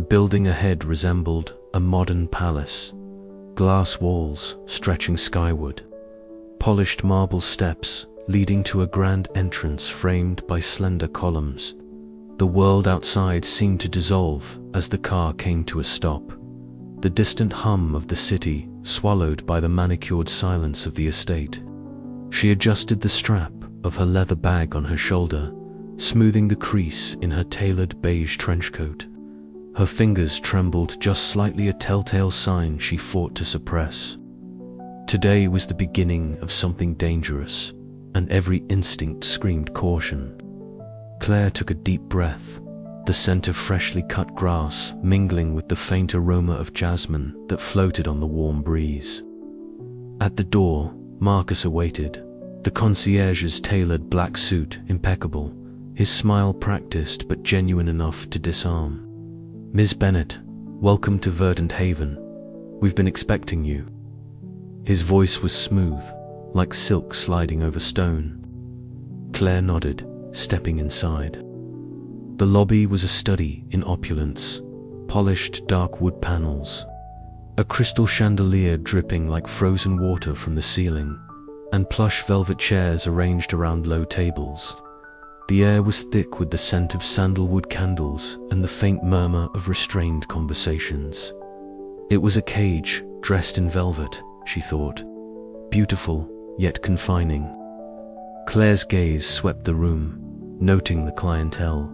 The building ahead resembled a modern palace. Glass walls stretching skyward, polished marble steps leading to a grand entrance framed by slender columns. The world outside seemed to dissolve as the car came to a stop. The distant hum of the city swallowed by the manicured silence of the estate. She adjusted the strap of her leather bag on her shoulder, smoothing the crease in her tailored beige trenchcoat. Her fingers trembled just slightly, a telltale sign she fought to suppress. Today was the beginning of something dangerous, and every instinct screamed caution. Claire took a deep breath, the scent of freshly cut grass mingling with the faint aroma of jasmine that floated on the warm breeze. At the door, Marcus awaited, the concierge's tailored black suit impeccable, his smile practiced but genuine enough to disarm. "Ms. Bennett, welcome to Verdant Haven. We've been expecting you." His voice was smooth, like silk sliding over stone. Claire nodded, stepping inside. The lobby was a study in opulence, polished dark wood panels, a crystal chandelier dripping like frozen water from the ceiling, and plush velvet chairs arranged around low tables. The air was thick with the scent of sandalwood candles and the faint murmur of restrained conversations. It was a cage dressed in velvet, she thought, beautiful yet confining. Claire's gaze swept the room, noting the clientele.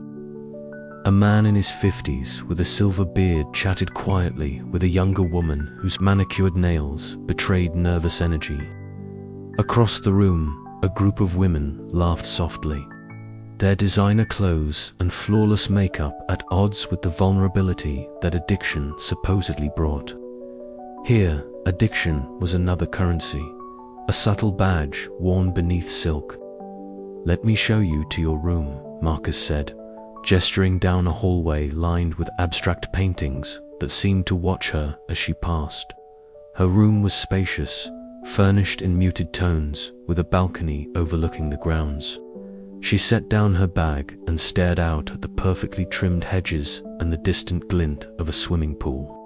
A man in his 50s with a silver beard chatted quietly with a younger woman whose manicured nails betrayed nervous energy. Across the room, a group of women laughed softly, their designer clothes and flawless makeup at odds with the vulnerability that addiction supposedly brought. Here, addiction was another currency, a subtle badge worn beneath silk. "Let me show you to your room," Marcus said, gesturing down a hallway lined with abstract paintings that seemed to watch her as she passed. Her room was spacious, furnished in muted tones, with a balcony overlooking the grounds. She set down her bag and stared out at the perfectly trimmed hedges and the distant glint of a swimming pool.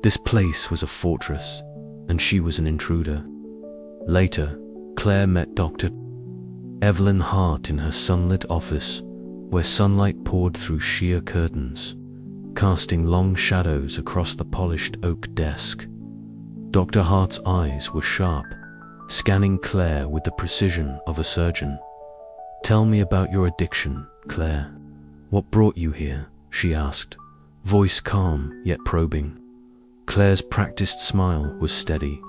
This place was a fortress, and she was an intruder. Later, Claire met Dr. Evelyn Hart in her sunlit office, where sunlight poured through sheer curtains, casting long shadows across the polished oak desk. Dr. Hart's eyes were sharp, scanning Claire with the precision of a surgeon. "Tell me about your addiction, Claire. What brought you here?" she asked, voice calm yet probing. Claire's practiced smile was steady.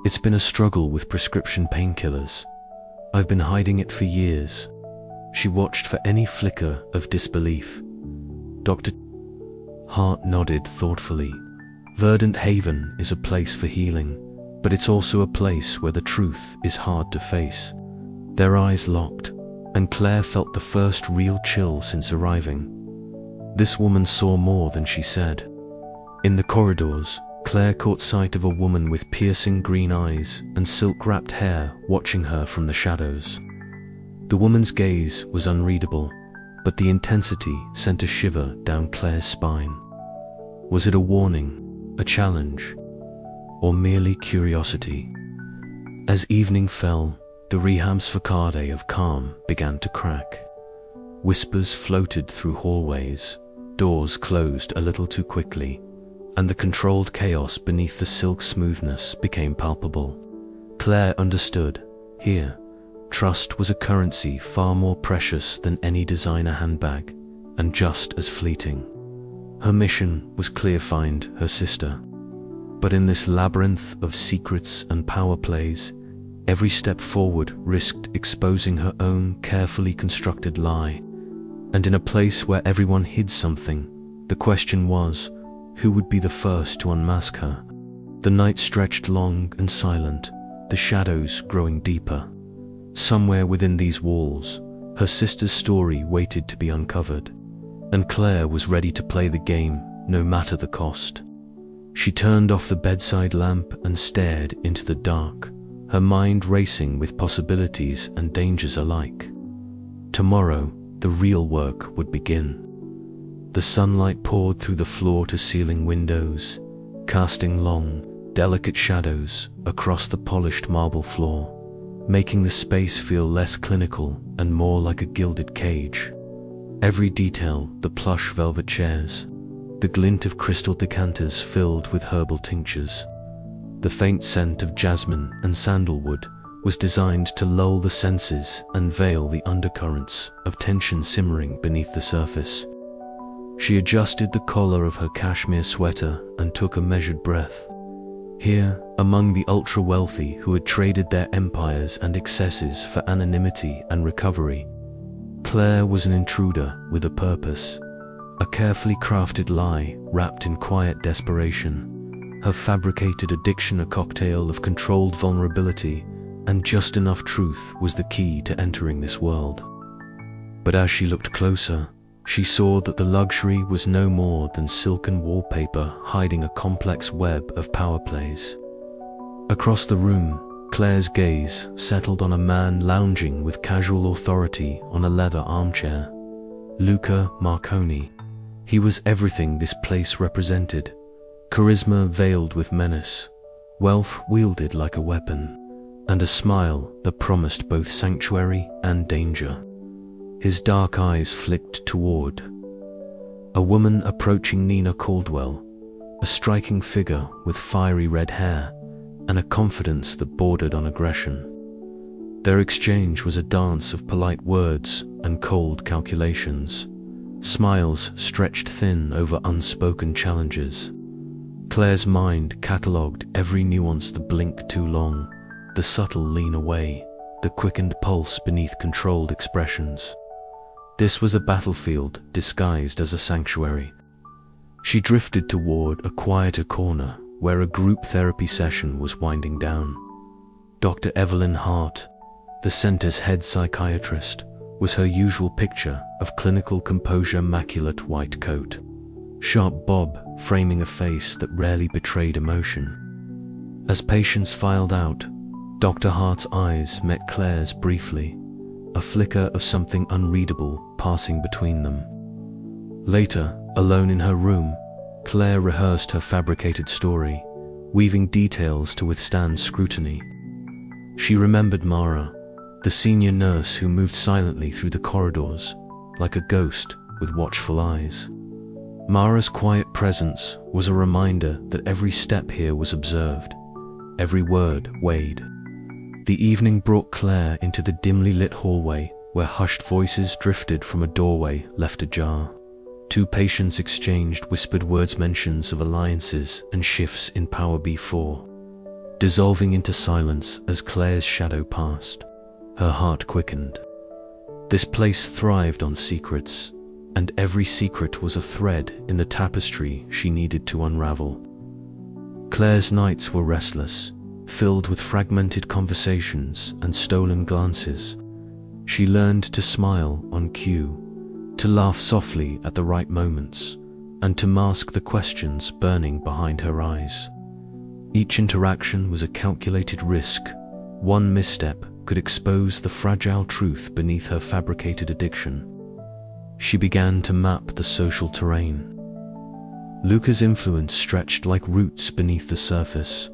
"It's been a struggle with prescription painkillers. I've been hiding it for years." She watched for any flicker of disbelief. Dr. Hart nodded thoughtfully. "Verdant Haven is a place for healing, but it's also a place where the truth is hard to face." Their eyes locked, and Claire felt the first real chill since arriving. This woman saw more than she said. In the corridors, Claire caught sight of a woman with piercing green eyes and silk-wrapped hair watching her from the shadows. The woman's gaze was unreadable, but the intensity sent a shiver down Claire's spine. Was it a warning, a challenge, or merely curiosity? As evening fell, the Reham's facade of calm began to crack. Whispers floated through hallways, doors closed a little too quickly, and the controlled chaos beneath the silk smoothness became palpable. Claire understood. Here, trust was a currency far more precious than any designer handbag, and just as fleeting. Her mission was clear: find her sister. But in this labyrinth of secrets and power plays, every step forward risked exposing her own carefully constructed lie. And in a place where everyone hid something, the question was, who would be the first to unmask her? The night stretched long and silent, the shadows growing deeper. Somewhere within these walls, her sister's story waited to be uncovered, and Claire was ready to play the game, no matter the cost. She turned off the bedside lamp and stared into the dark, her mind racing with possibilities and dangers alike. Tomorrow, the real work would begin. The sunlight poured through the floor-to-ceiling windows, casting long, delicate shadows across the polished marble floor, making the space feel less clinical and more like a gilded cage. Every detail, the plush velvet chairs, the glint of crystal decanters filled with herbal tinctures, the faint scent of jasmine and sandalwood, was designed to lull the senses and veil the undercurrents of tension simmering beneath the surface. She adjusted the collar of her cashmere sweater and took a measured breath. Here, among the ultra-wealthy who had traded their empires and excesses for anonymity and recovery, Claire was an intruder with a purpose, a carefully crafted lie wrapped in quiet desperation, her fabricated addiction a cocktail of controlled vulnerability, and just enough truth was the key to entering this world. But as she looked closer, she saw that the luxury was no more than silken wallpaper hiding a complex web of power plays. Across the room, Claire's gaze settled on a man lounging with casual authority on a leather armchair. Luca Marconi. He was everything this place represented. Charisma veiled with menace, wealth wielded like a weapon, and a smile that promised both sanctuary and danger. His dark eyes flicked toward a woman approaching Nina Caldwell, a striking figure with fiery red hair and a confidence that bordered on aggression. Their exchange was a dance of polite words and cold calculations, smiles stretched thin over unspoken challenges. Claire's mind catalogued every nuance: the blink too long, the subtle lean away, the quickened pulse beneath controlled expressions. This was a battlefield disguised as a sanctuary. She drifted toward a quieter corner where a group therapy session was winding down. Dr. Evelyn Hart, the center's head psychiatrist, was her usual picture of clinical composure: immaculate white coat, sharp bob framing a face that rarely betrayed emotion. As patients filed out, Dr. Hart's eyes met Claire's briefly, a flicker of something unreadable passing between them. Later, alone in her room, Claire rehearsed her fabricated story, weaving details to withstand scrutiny. She remembered Mara, the senior nurse who moved silently through the corridors, like a ghost with watchful eyes. Mara's quiet presence was a reminder that every step here was observed, every word weighed. The evening brought Claire into the dimly lit hallway where hushed voices drifted from a doorway left ajar. Two patients exchanged whispered words, mentions of alliances and shifts in Power B4, dissolving into silence as Claire's shadow passed. Her heart quickened. This place thrived on secrets, and every secret was a thread in the tapestry she needed to unravel. Claire's nights were restless, filled with fragmented conversations and stolen glances. She learned to smile on cue, to laugh softly at the right moments, and to mask the questions burning behind her eyes. Each interaction was a calculated risk. One misstep could expose the fragile truth beneath her fabricated addiction. She began to map the social terrain. Luca's influence stretched like roots beneath the surface.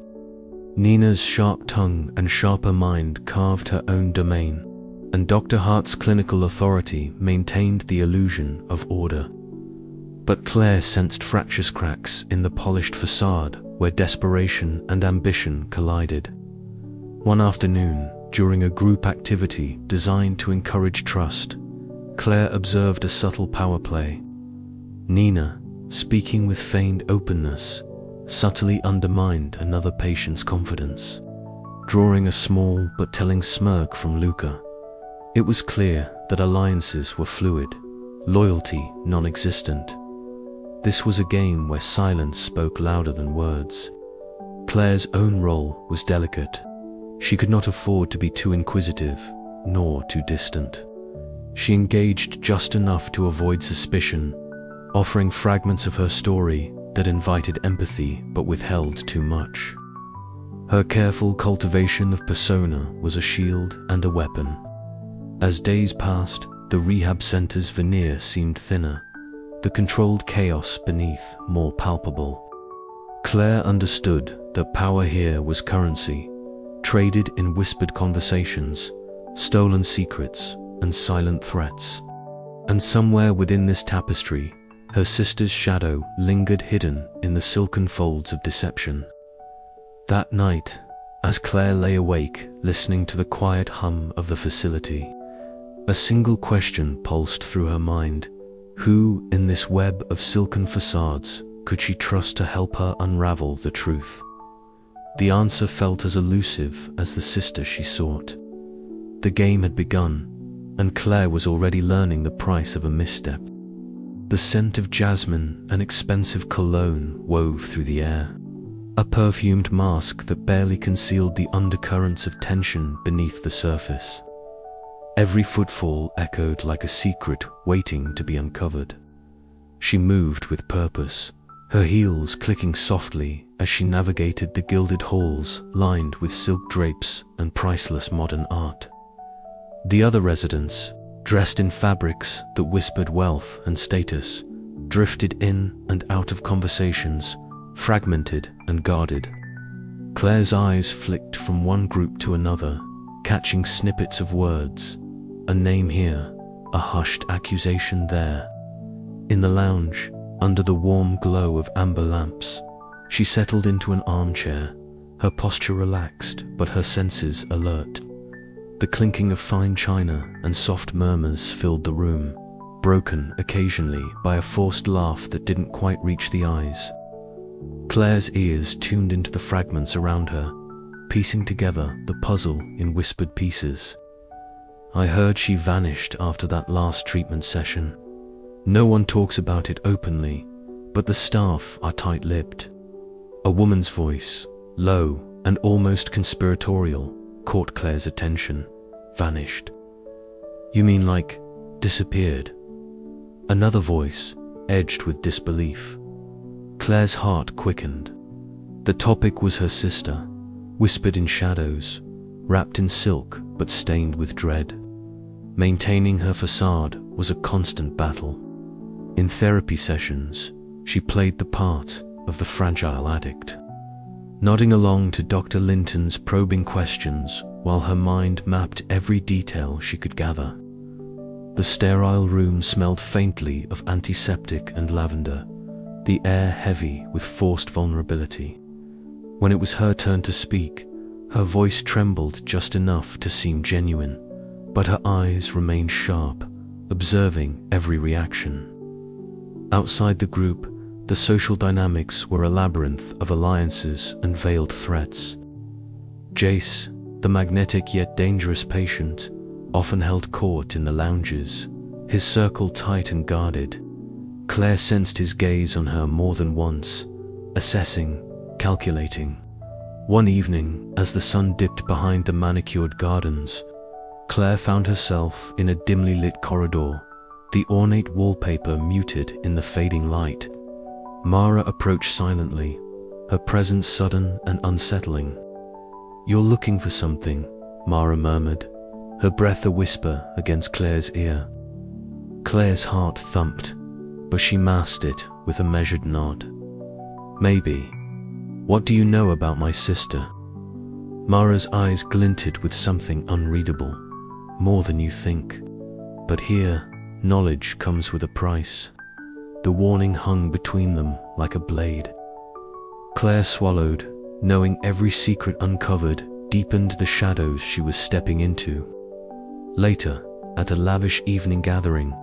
Nina's sharp tongue and sharper mind carved her own domain, and Dr. Hart's clinical authority maintained the illusion of order. But Claire sensed fractious cracks in the polished facade where desperation and ambition collided. One afternoon, during a group activity designed to encourage trust, Claire observed a subtle power play. Nina, speaking with feigned openness, subtly undermined another patient's confidence, drawing a small but telling smirk from Luca. It was clear that alliances were fluid, loyalty non-existent. This was a game where silence spoke louder than words. Claire's own role was delicate. She could not afford to be too inquisitive, nor too distant. She engaged just enough to avoid suspicion, offering fragments of her story that invited empathy but withheld too much. Her careful cultivation of persona was a shield and a weapon. As days passed, the rehab center's veneer seemed thinner. the controlled chaos beneath more palpable. Claire understood that power here was currency, traded in whispered conversations, stolen secrets, and silent threats. And somewhere within this tapestry, her sister's shadow lingered hidden in the silken folds of deception. That night, as Claire lay awake, listening to the quiet hum of the facility, a single question pulsed through her mind. Who, in this web of silken facades, could she trust to help her unravel the truth? The answer felt as elusive as the sister she sought. The game had begun, and Claire was already learning the price of a misstep. The scent of jasmine and expensive cologne wove through the air, a perfumed mask that barely concealed the undercurrents of tension beneath the surface. Every footfall echoed like a secret waiting to be uncovered. She moved with purpose, her heels clicking softly as she navigated the gilded halls lined with silk drapes and priceless modern art. The other residents, dressed in fabrics that whispered wealth and status, drifted in and out of conversations, fragmented and guarded. Claire's eyes flicked from one group to another, catching snippets of words, a name here, a hushed accusation there. In the lounge, under the warm glow of amber lamps, she settled into an armchair, her posture relaxed but her senses alert. The clinking of fine china and soft murmurs filled the room, broken occasionally by a forced laugh that didn't quite reach the eyes. Claire's ears tuned into the fragments around her, piecing together the puzzle in whispered pieces. I heard she vanished after that last treatment session. No one talks about it openly, but the staff are tight-lipped. A woman's voice, low and almost conspiratorial, caught Claire's attention. Vanished. You mean like, disappeared? Another voice, edged with disbelief. Claire's heart quickened. The topic was her sister, whispered in shadows, wrapped in silk but stained with dread. Maintaining her facade was a constant battle. In therapy sessions, she played the part of the fragile addict, nodding along to Dr. Linton's probing questions while her mind mapped every detail she could gather. The sterile room smelled faintly of antiseptic and lavender, the air heavy with forced vulnerability. When it was her turn to speak, her voice trembled just enough to seem genuine, but her eyes remained sharp, observing every reaction. Outside the group, the social dynamics were a labyrinth of alliances and veiled threats. Jace, the magnetic yet dangerous patient, often held court in the lounges, his circle tight and guarded. Claire sensed his gaze on her more than once, assessing, calculating. One evening, as the sun dipped behind the manicured gardens, Claire found herself in a dimly lit corridor, the ornate wallpaper muted in the fading light. Mara approached silently, her presence sudden and unsettling. "You're looking for something," Mara murmured, her breath a whisper against Claire's ear. Claire's heart thumped, but she masked it with a measured nod. "Maybe. What do you know about my sister?" Mara's eyes glinted with something unreadable. "More than you think. But here, knowledge comes with a price." The warning hung between them like a blade. Claire swallowed, knowing every secret uncovered deepened the shadows she was stepping into. Later, at a lavish evening gathering,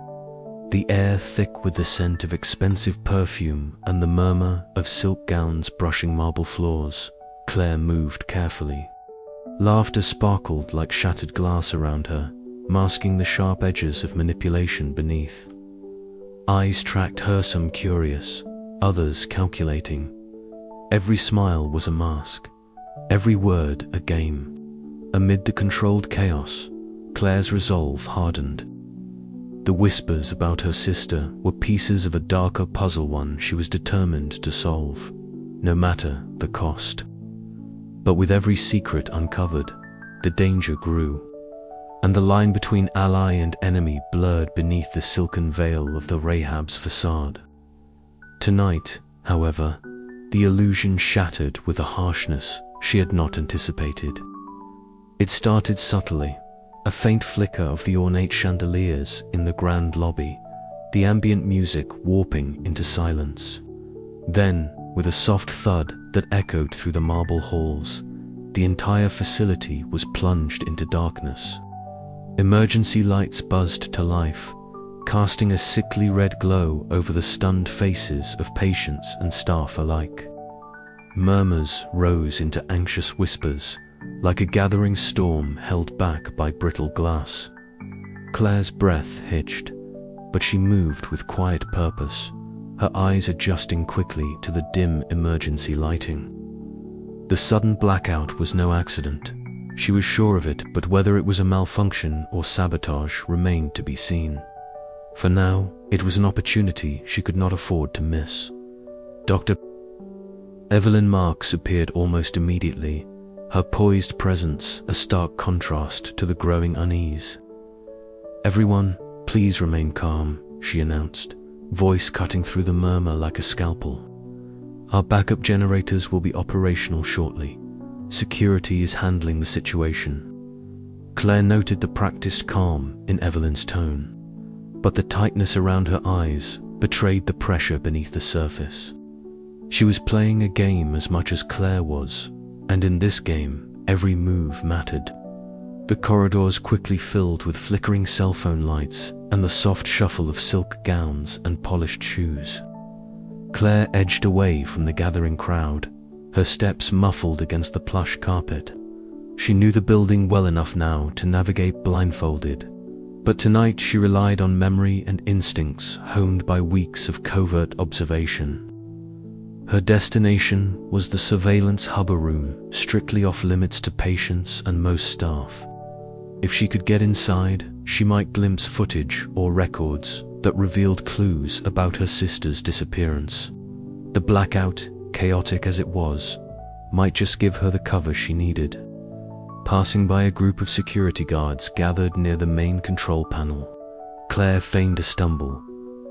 the air thick with the scent of expensive perfume and the murmur of silk gowns brushing marble floors, Claire moved carefully. Laughter sparkled like shattered glass around her, masking the sharp edges of manipulation beneath. Eyes tracked her, some curious, others calculating. Every smile was a mask, every word a game. Amid the controlled chaos, Claire's resolve hardened. The whispers about her sister were pieces of a darker puzzle, one she was determined to solve, no matter the cost. But with every secret uncovered, the danger grew. and the line between ally and enemy blurred beneath the silken veil of the Rahab's facade. Tonight, however, the illusion shattered with a harshness she had not anticipated. It started subtly, a faint flicker of the ornate chandeliers in the grand lobby, the ambient music warping into silence. Then, with a soft thud that echoed through the marble halls, the entire facility was plunged into darkness. Emergency lights buzzed to life, casting a sickly red glow over the stunned faces of patients and staff alike. Murmurs rose into anxious whispers, like a gathering storm held back by brittle glass. Claire's breath hitched, but she moved with quiet purpose, her eyes adjusting quickly to the dim emergency lighting. The sudden blackout was no accident. She was sure of it, but whether it was a malfunction or sabotage remained to be seen. For now, it was an opportunity she could not afford to miss. Dr. Evelyn Marks appeared almost immediately, her poised presence a stark contrast to the growing unease. "Everyone, please remain calm," she announced, voice cutting through the murmur like a scalpel. "Our backup generators will be operational shortly. Security is handling the situation." Claire noted the practiced calm in Evelyn's tone, but the tightness around her eyes betrayed the pressure beneath the surface. She was playing a game as much as Claire was, and in this game, every move mattered. The corridors quickly filled with flickering cell phone lights and the soft shuffle of silk gowns and polished shoes. Claire edged away from the gathering crowd, her steps muffled against the plush carpet. She knew the building well enough now to navigate blindfolded, but tonight she relied on memory and instincts honed by weeks of covert observation. Her destination was the surveillance hubber room, strictly off-limits to patients and most staff. If she could get inside, she might glimpse footage or records that revealed clues about her sister's disappearance. The blackout, chaotic as it was, might just give her the cover she needed. Passing by a group of security guards gathered near the main control panel, Claire feigned a stumble,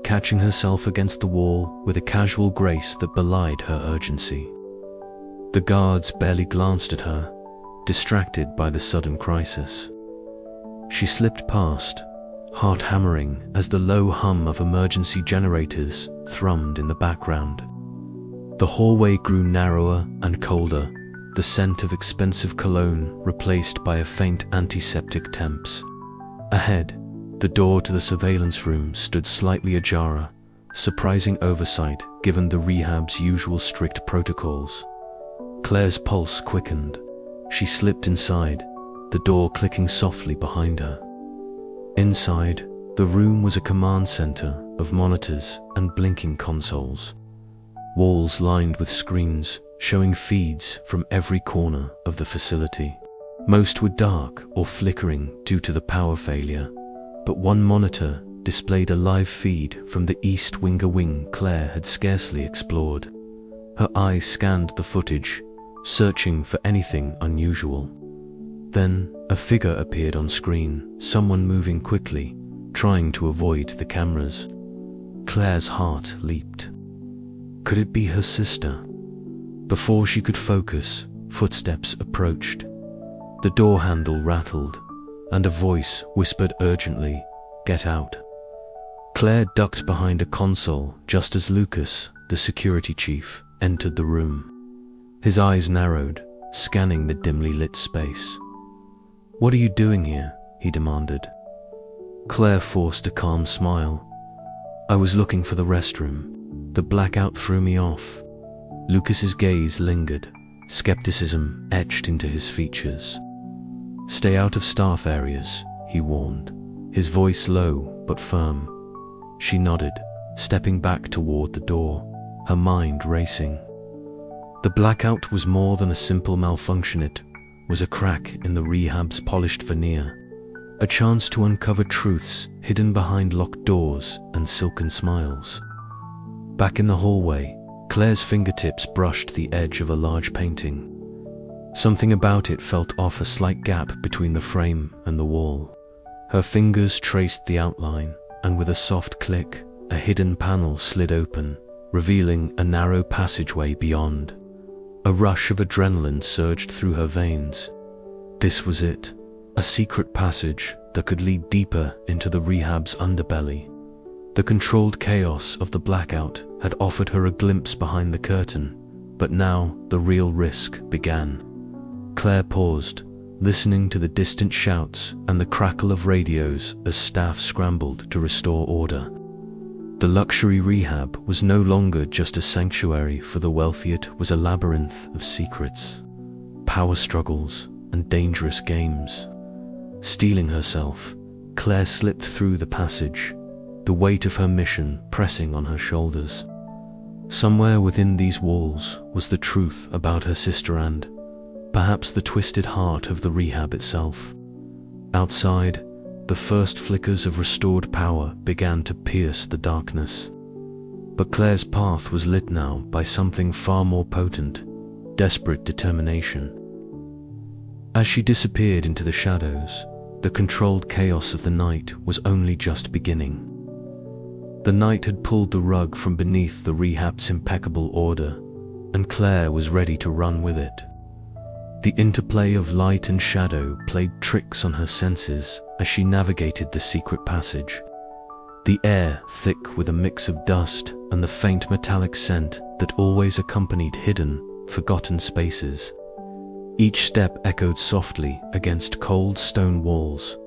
catching herself against the wall with a casual grace that belied her urgency. The guards barely glanced at her, distracted by the sudden crisis. She slipped past, heart hammering as the low hum of emergency generators thrummed in the background. The hallway grew narrower and colder, the scent of expensive cologne replaced by a faint antiseptic temps. Ahead, the door to the surveillance room stood slightly ajar, surprising oversight given the rehab's usual strict protocols. Claire's pulse quickened. She slipped inside, the door clicking softly behind her. Inside, the room was a command center of monitors and blinking consoles. Walls lined with screens showing feeds from every corner of the facility. Most were dark or flickering due to the power failure, but one monitor displayed a live feed from the East Winger wing Claire had scarcely explored. Her eyes scanned the footage, searching for anything unusual. Then, a figure appeared on screen, someone moving quickly, trying to avoid the cameras. Claire's heart leaped. Could it be her sister? Before she could focus, footsteps approached. The door handle rattled, and a voice whispered urgently, "Get out." Claire ducked behind a console just as Lucas, the security chief, entered the room. His eyes narrowed, scanning the dimly lit space. "What are you doing here?" he demanded. Claire forced a calm smile. "I was looking for the restroom. The blackout threw me off." Lucas's gaze lingered, skepticism etched into his features. "Stay out of staff areas," he warned, his voice low but firm. She nodded, stepping back toward the door, her mind racing. The blackout was more than a simple malfunction. It was a crack in the rehab's polished veneer, a chance to uncover truths hidden behind locked doors and silken smiles. Back in the hallway, Claire's fingertips brushed the edge of a large painting. Something about it felt off, a slight gap between the frame and the wall. Her fingers traced the outline, and with a soft click, a hidden panel slid open, revealing a narrow passageway beyond. A rush of adrenaline surged through her veins. This was it, a secret passage that could lead deeper into the rehab's underbelly. The controlled chaos of the blackout had offered her a glimpse behind the curtain, but now the real risk began. Claire paused, listening to the distant shouts and the crackle of radios as staff scrambled to restore order. The luxury rehab was no longer just a sanctuary for the wealthy, it was a labyrinth of secrets, power struggles, and dangerous games. Steeling herself, Claire slipped through the passage, the weight of her mission pressing on her shoulders. Somewhere within these walls was the truth about her sister and, perhaps, the twisted heart of the rehab itself. Outside, the first flickers of restored power began to pierce the darkness. But Claire's path was lit now by something far more potent, desperate determination. As she disappeared into the shadows, the controlled chaos of the night was only just beginning. The night had pulled the rug from beneath the rehab's impeccable order, and Claire was ready to run with it. The interplay of light and shadow played tricks on her senses as she navigated the secret passage. The air thick with a mix of dust and the faint metallic scent that always accompanied hidden, forgotten spaces. Each step echoed softly against cold stone walls,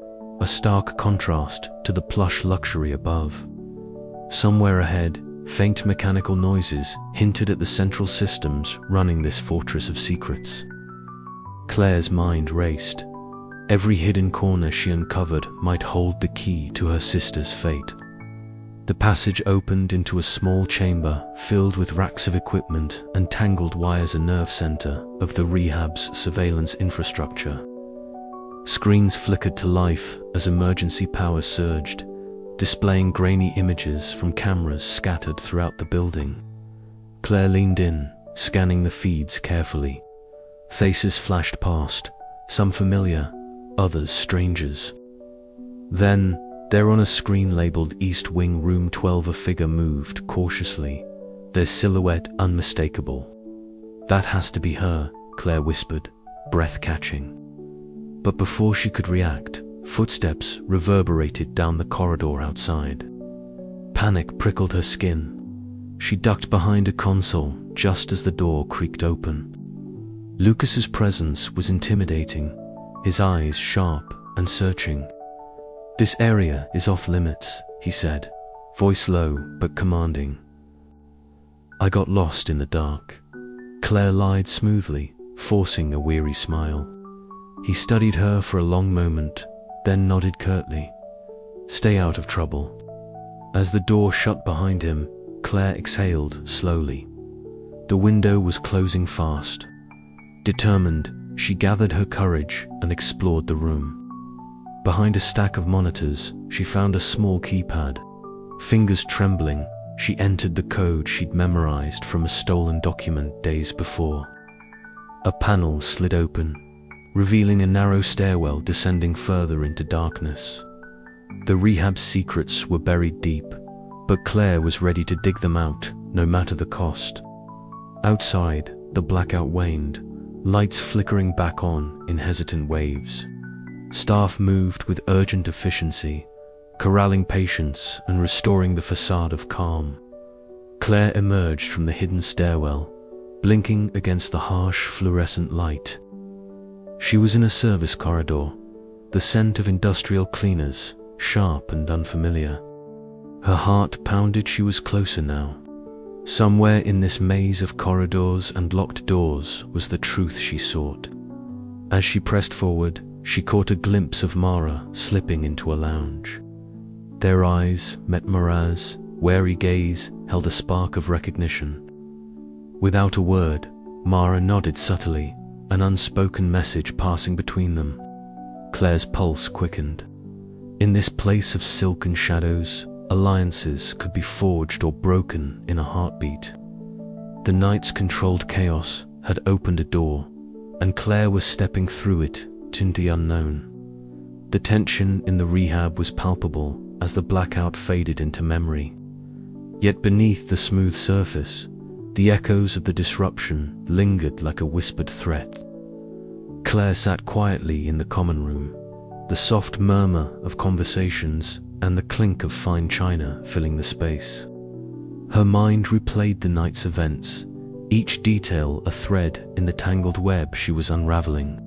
a stark contrast to the plush luxury above. Somewhere ahead, faint mechanical noises hinted at the central systems running this fortress of secrets. Claire's mind raced. Every hidden corner she uncovered might hold the key to her sister's fate. The passage opened into a small chamber filled with racks of equipment and tangled wires, a nerve center of the rehab's surveillance infrastructure. Screens flickered to life as emergency power surged, displaying grainy images from cameras scattered throughout the building. Claire leaned in, scanning the feeds carefully. Faces flashed past, some familiar, others strangers. Then, there on a screen labeled East Wing Room 12, a figure moved cautiously, their silhouette unmistakable. "That has to be her," Claire whispered, breath-catching. But before she could react, footsteps reverberated down the corridor outside. Panic prickled her skin. She ducked behind a console just as the door creaked open. Lucas's presence was intimidating, his eyes sharp and searching. "This area is off limits," he said, voice low but commanding. "I got lost in the dark." Claire lied smoothly, forcing a weary smile. He studied her for a long moment, then nodded curtly. "Stay out of trouble." As the door shut behind him, Claire exhaled slowly. The window was closing fast. Determined, she gathered her courage and explored the room. Behind a stack of monitors, she found a small keypad. Fingers trembling, she entered the code she'd memorized from a stolen document days before. A panel slid open, revealing a narrow stairwell descending further into darkness. The rehab's secrets were buried deep, but Claire was ready to dig them out, no matter the cost. Outside, the blackout waned, lights flickering back on in hesitant waves. Staff moved with urgent efficiency, corralling patients and restoring the facade of calm. Claire emerged from the hidden stairwell, blinking against the harsh fluorescent light. She was in a service corridor, the scent of industrial cleaners, sharp and unfamiliar. Her heart pounded. She was closer now. Somewhere in this maze of corridors and locked doors was the truth she sought. As she pressed forward, she caught a glimpse of Mara slipping into a lounge. Their eyes met Mara's wary gaze held a spark of recognition. Without a word, Mara nodded subtly, an unspoken message passing between them. Claire's pulse quickened. In this place of silk and shadows, alliances could be forged or broken in a heartbeat. The night's controlled chaos had opened a door, and Claire was stepping through it into the unknown. The tension in the rehab was palpable as the blackout faded into memory. Yet beneath the smooth surface, the echoes of the disruption lingered like a whispered threat. Claire sat quietly in the common room, the soft murmur of conversations and the clink of fine china filling the space. Her mind replayed the night's events, each detail a thread in the tangled web she was unraveling.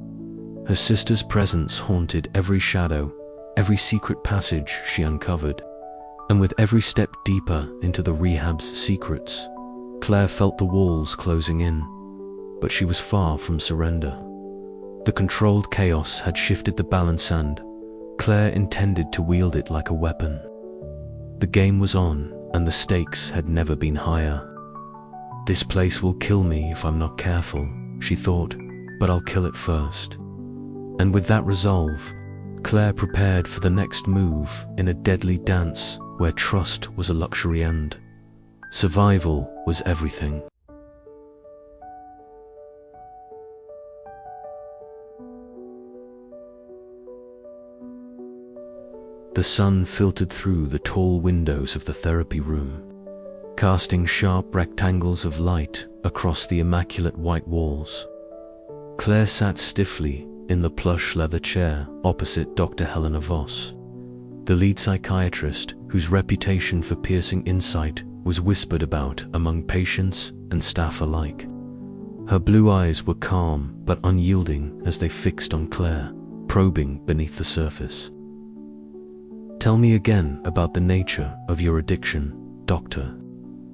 Her sister's presence haunted every shadow, every secret passage she uncovered, and with every step deeper into the rehab's secrets, Claire felt the walls closing in, but she was far from surrender. The controlled chaos had shifted the balance and Claire intended to wield it like a weapon. The game was on, and the stakes had never been higher. "This place will kill me if I'm not careful," she thought, "but I'll kill it first." And with that resolve, Claire prepared for the next move in a deadly dance where trust was a luxury and survival was everything. The sun filtered through the tall windows of the therapy room, casting sharp rectangles of light across the immaculate white walls. Claire sat stiffly in the plush leather chair opposite Dr. Helena Voss, the lead psychiatrist whose reputation for piercing insight was whispered about among patients and staff alike. Her blue eyes were calm but unyielding as they fixed on Claire, probing beneath the surface. "Tell me again about the nature of your addiction, Doctor,"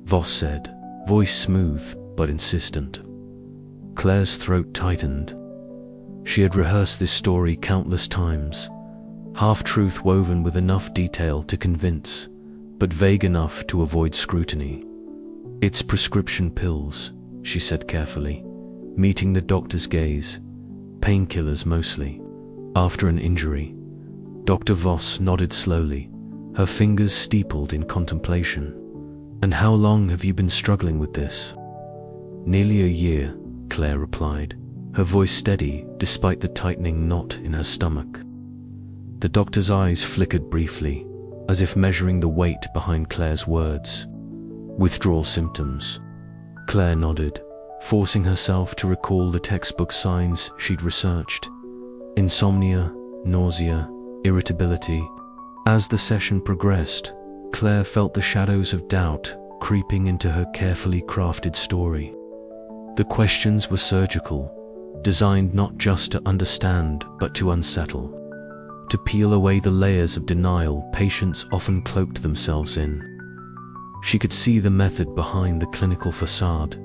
Voss said, voice smooth but insistent. Claire's throat tightened. She had rehearsed this story countless times, half-truth woven with enough detail to convince, but vague enough to avoid scrutiny. "It's prescription pills," she said carefully, meeting the doctor's gaze. "Painkillers mostly. After an injury." Dr. Voss nodded slowly, her fingers steepled in contemplation. "And how long have you been struggling with this?" "Nearly a year," Claire replied, her voice steady despite the tightening knot in her stomach. The doctor's eyes flickered briefly, as if measuring the weight behind Claire's words. "Withdrawal symptoms." Claire nodded, forcing herself to recall the textbook signs she'd researched. Insomnia, nausea, irritability. As the session progressed, Claire felt the shadows of doubt creeping into her carefully crafted story. The questions were surgical, designed not just to understand but to unsettle, to peel away the layers of denial patients often cloaked themselves in. She could see the method behind the clinical facade,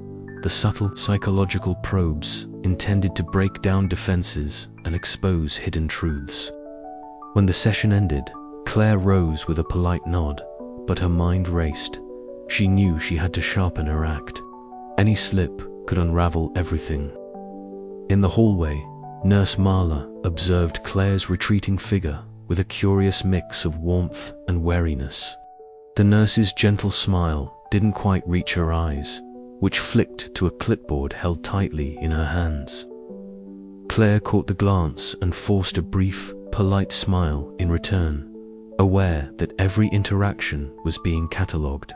the subtle psychological probes intended to break down defenses and expose hidden truths. When the session ended, Claire rose with a polite nod, but her mind raced. She knew she had to sharpen her act. Any slip could unravel everything. In the hallway, Nurse Marla observed Claire's retreating figure with a curious mix of warmth and wariness. The nurse's gentle smile didn't quite reach her eyes, which flicked to a clipboard held tightly in her hands. Claire caught the glance and forced a brief, polite smile in return, aware that every interaction was being catalogued.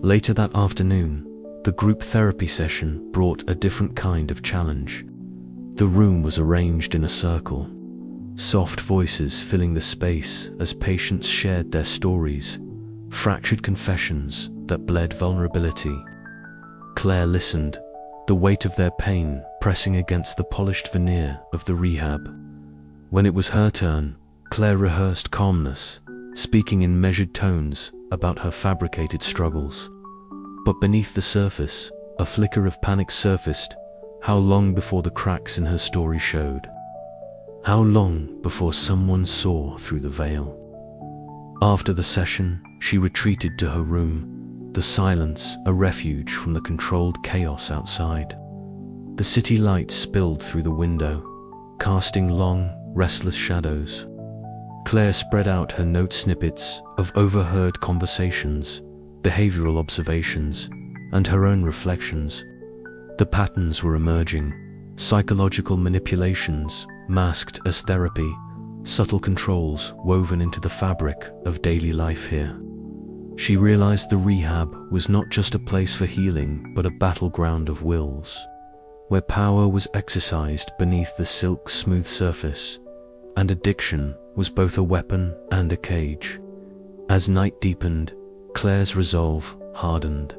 Later that afternoon, the group therapy session brought a different kind of challenge. The room was arranged in a circle, soft voices filling the space as patients shared their stories, fractured confessions that bled vulnerability. Claire listened, the weight of their pain pressing against the polished veneer of the rehab. When it was her turn, Claire rehearsed calmness, speaking in measured tones about her fabricated struggles. But beneath the surface, a flicker of panic surfaced. How long before the cracks in her story showed? How long before someone saw through the veil? After the session, she retreated to her room, the silence a refuge from the controlled chaos outside. The city lights spilled through the window, casting long, restless shadows. Claire spread out her note snippets of overheard conversations, behavioral observations, and her own reflections. The patterns were emerging, psychological manipulations masked as therapy, subtle controls woven into the fabric of daily life here. She realized the rehab was not just a place for healing, but a battleground of wills, where power was exercised beneath the silk-smooth surface, and addiction was both a weapon and a cage. As night deepened, Claire's resolve hardened.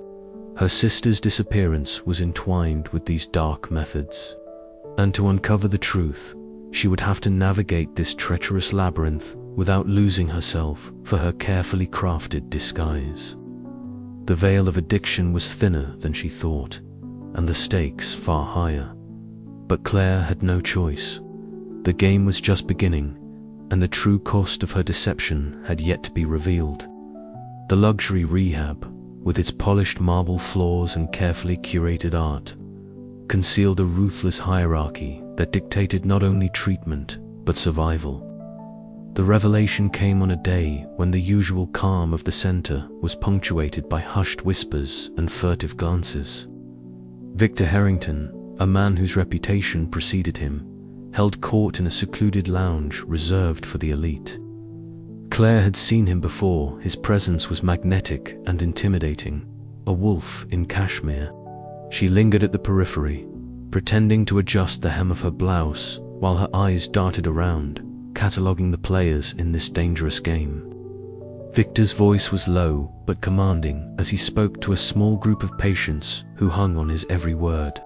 Her sister's disappearance was entwined with these dark methods, and to uncover the truth, she would have to navigate this treacherous labyrinth without losing herself for her carefully crafted disguise. The veil of addiction was thinner than she thought, and the stakes far higher. But Claire had no choice. The game was just beginning, and the true cost of her deception had yet to be revealed. The luxury rehab, with its polished marble floors and carefully curated art, concealed a ruthless hierarchy that dictated not only treatment, but survival. The revelation came on a day when the usual calm of the center was punctuated by hushed whispers and furtive glances. Victor Harrington, a man whose reputation preceded him, held court in a secluded lounge reserved for the elite. Claire had seen him before. His presence was magnetic and intimidating, a wolf in cashmere. She lingered at the periphery, pretending to adjust the hem of her blouse while her eyes darted around, cataloging the players in this dangerous game. Victor's voice was low but commanding as he spoke to a small group of patients who hung on his every word.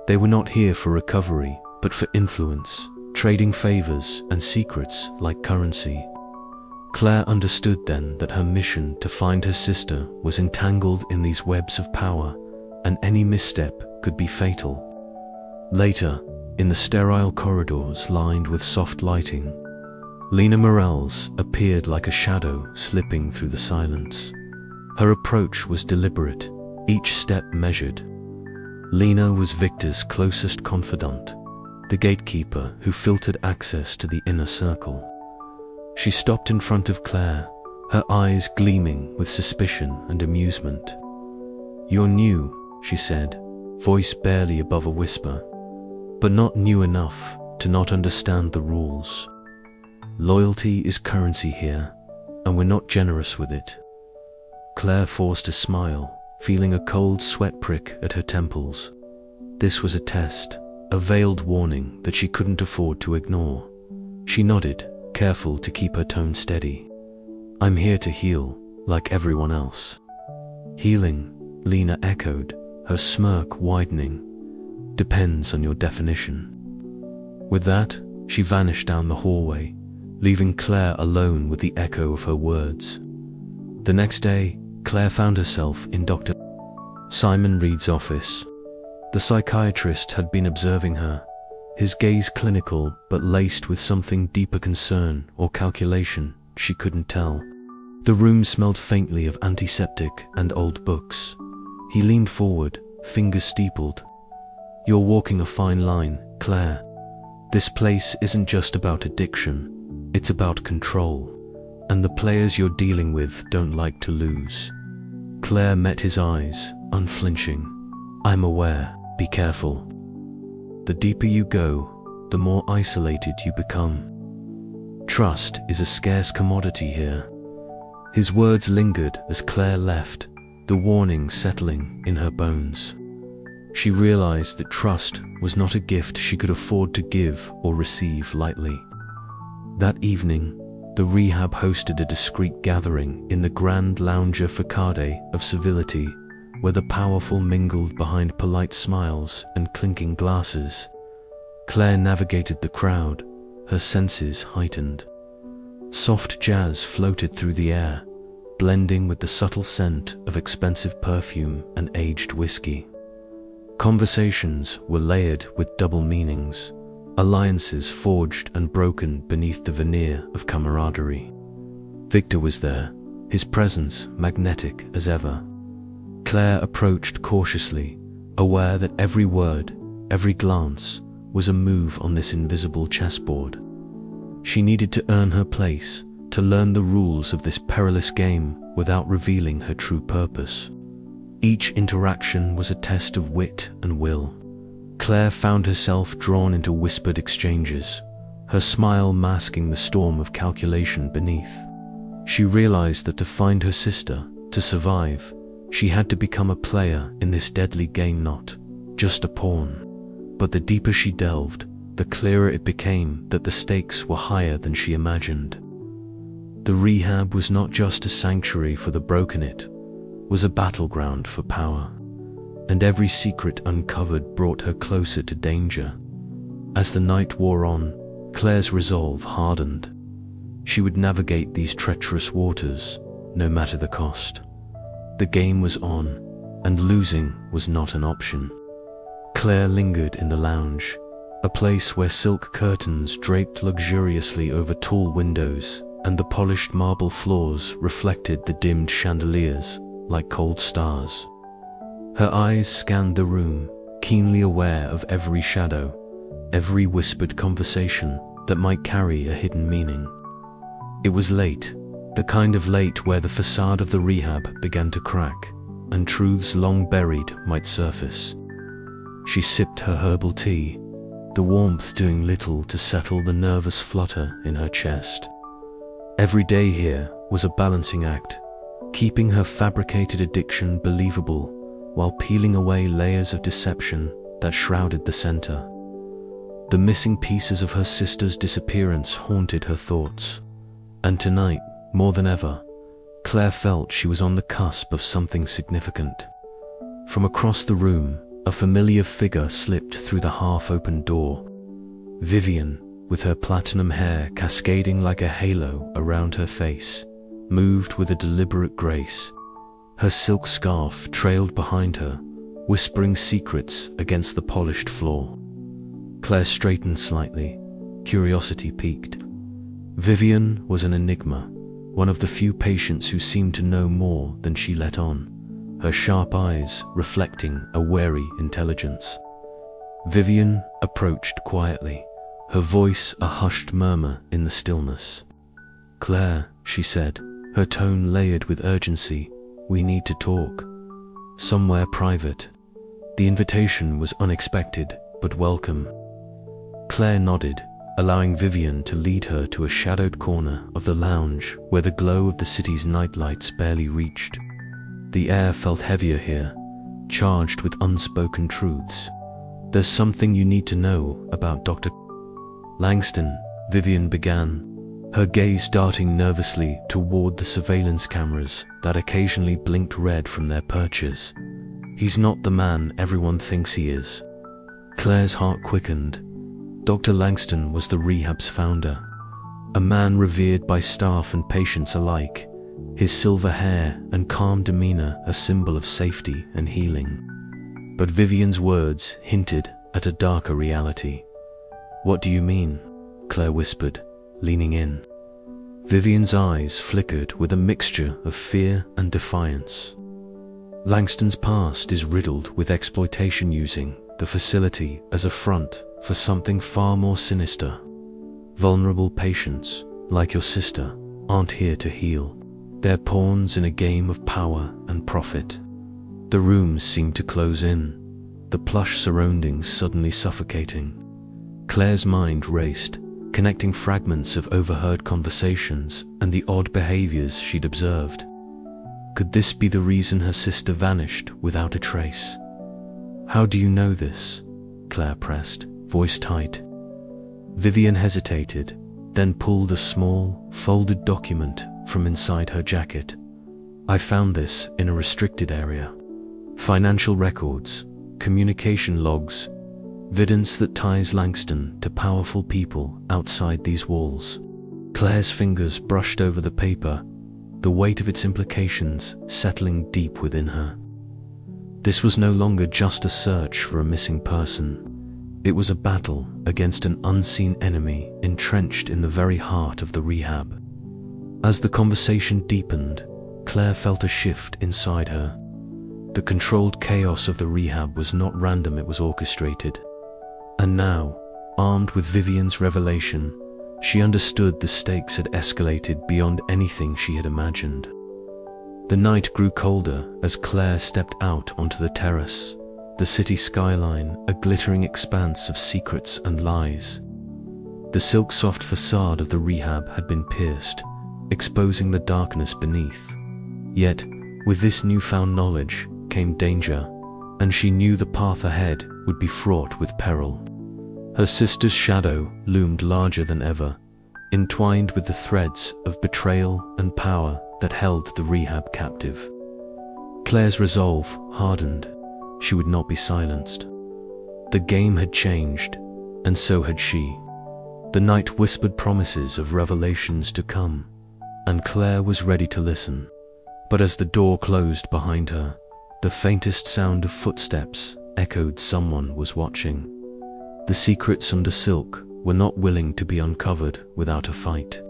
They were not here for recovery, but for influence, trading favors and secrets like currency. Claire understood then that her mission to find her sister was entangled in these webs of power, and any misstep could be fatal. Later, in the sterile corridors lined with soft lighting, Lena Morales appeared like a shadow slipping through the silence. Her approach was deliberate, each step measured. Lena was Victor's closest confidant, the gatekeeper who filtered access to the inner circle. She stopped in front of Claire, her eyes gleaming with suspicion and amusement. "You're new," she said, voice barely above a whisper, "but not new enough to not understand the rules. Loyalty is currency here, and we're not generous with it." Claire forced a smile, feeling a cold sweat prick at her temples. This was a test, a veiled warning that she couldn't afford to ignore. She nodded, careful to keep her tone steady. "I'm here to heal, like everyone else." "Healing," Lena echoed, her smirk widening. "Depends on your definition." With that, she vanished down the hallway, leaving Claire alone with the echo of her words. The next day, Claire found herself in Dr. Simon Reed's office. The psychiatrist had been observing her, his gaze clinical but laced with something deeper concern or calculation, she couldn't tell. The room smelled faintly of antiseptic and old books. He leaned forward, fingers steepled. "You're walking a fine line, Claire. This place isn't just about addiction, it's about control, and the players you're dealing with don't like to lose." Claire met his eyes, unflinching. "I'm aware, be careful. The deeper you go, the more isolated you become. Trust is a scarce commodity here." His words lingered as Claire left, the warning settling in her bones. She realized that trust was not a gift she could afford to give or receive lightly. That evening, the rehab hosted a discreet gathering in the grand lounger facade of civility, where the powerful mingled behind polite smiles and clinking glasses. Claire navigated the crowd, her senses heightened. Soft jazz floated through the air, blending with the subtle scent of expensive perfume and aged whiskey. Conversations were layered with double meanings, alliances forged and broken beneath the veneer of camaraderie. Victor was there, his presence magnetic as ever. Claire approached cautiously, aware that every word, every glance, was a move on this invisible chessboard. She needed to earn her place, to learn the rules of this perilous game without revealing her true purpose. Each interaction was a test of wit and will. Claire found herself drawn into whispered exchanges, her smile masking the storm of calculation beneath. She realized that to find her sister, to survive, she had to become a player in this deadly game, not just a pawn. But the deeper she delved, the clearer it became that the stakes were higher than she imagined. The rehab was not just a sanctuary for the broken, it was a battleground for power. And every secret uncovered brought her closer to danger. As the night wore on, Claire's resolve hardened. She would navigate these treacherous waters, no matter the cost. The game was on, and losing was not an option. Claire lingered in the lounge, a place where silk curtains draped luxuriously over tall windows, and the polished marble floors reflected the dimmed chandeliers like cold stars. Her eyes scanned the room, keenly aware of every shadow, every whispered conversation that might carry a hidden meaning. It was late, the kind of late where the facade of the rehab began to crack, and truths long buried might surface. She sipped her herbal tea, the warmth doing little to settle the nervous flutter in her chest. Every day here was a balancing act, keeping her fabricated addiction believable while peeling away layers of deception that shrouded the center. The missing pieces of her sister's disappearance haunted her thoughts, and tonight, more than ever, Claire felt she was on the cusp of something significant. From across the room, a familiar figure slipped through the half-open door. Vivian, with her platinum hair cascading like a halo around her face, moved with a deliberate grace. Her silk scarf trailed behind her, whispering secrets against the polished floor. Claire straightened slightly, curiosity piqued. Vivian was an enigma, one of the few patients who seemed to know more than she let on, her sharp eyes reflecting a wary intelligence. Vivian approached quietly, her voice a hushed murmur in the stillness. "Claire," she said, her tone layered with urgency, "we need to talk. Somewhere private." The invitation was unexpected, but welcome. Claire nodded, allowing Vivian to lead her to a shadowed corner of the lounge where the glow of the city's nightlights barely reached. The air felt heavier here, charged with unspoken truths. "There's something you need to know about Dr. Langston," Vivian began, her gaze darting nervously toward the surveillance cameras that occasionally blinked red from their perches. "He's not the man everyone thinks he is." Claire's heart quickened. Dr. Langston was the rehab's founder, a man revered by staff and patients alike, his silver hair and calm demeanor a symbol of safety and healing. But Vivian's words hinted at a darker reality. "What do you mean?" Claire whispered, leaning in. Vivian's eyes flickered with a mixture of fear and defiance. "Langston's past is riddled with exploitation, using the facility as a front for something far more sinister. Vulnerable patients, like your sister, aren't here to heal. They're pawns in a game of power and profit." The rooms seemed to close in, the plush surroundings suddenly suffocating. Claire's mind raced, connecting fragments of overheard conversations and the odd behaviors she'd observed. Could this be the reason her sister vanished without a trace? "How do you know this?" Claire pressed, voice tight. Vivian hesitated, then pulled a small, folded document from inside her jacket. "I found this in a restricted area. Financial records, communication logs, evidence that ties Langston to powerful people outside these walls." Claire's fingers brushed over the paper, the weight of its implications settling deep within her. This was no longer just a search for a missing person. It was a battle against an unseen enemy entrenched in the very heart of the rehab. As the conversation deepened, Claire felt a shift inside her. The controlled chaos of the rehab was not random, it was orchestrated. And now, armed with Vivian's revelation, she understood the stakes had escalated beyond anything she had imagined. The night grew colder as Claire stepped out onto the terrace, the city skyline a glittering expanse of secrets and lies. The silk-soft facade of the rehab had been pierced, exposing the darkness beneath. Yet, with this newfound knowledge came danger, and she knew the path ahead would be fraught with peril. Her sister's shadow loomed larger than ever, entwined with the threads of betrayal and power that held the rehab captive. Claire's resolve hardened. She would not be silenced. The game had changed, and so had she. The night whispered promises of revelations to come, and Claire was ready to listen. But as the door closed behind her, the faintest sound of footsteps echoed someone was watching. The secrets under silk were not willing to be uncovered without a fight.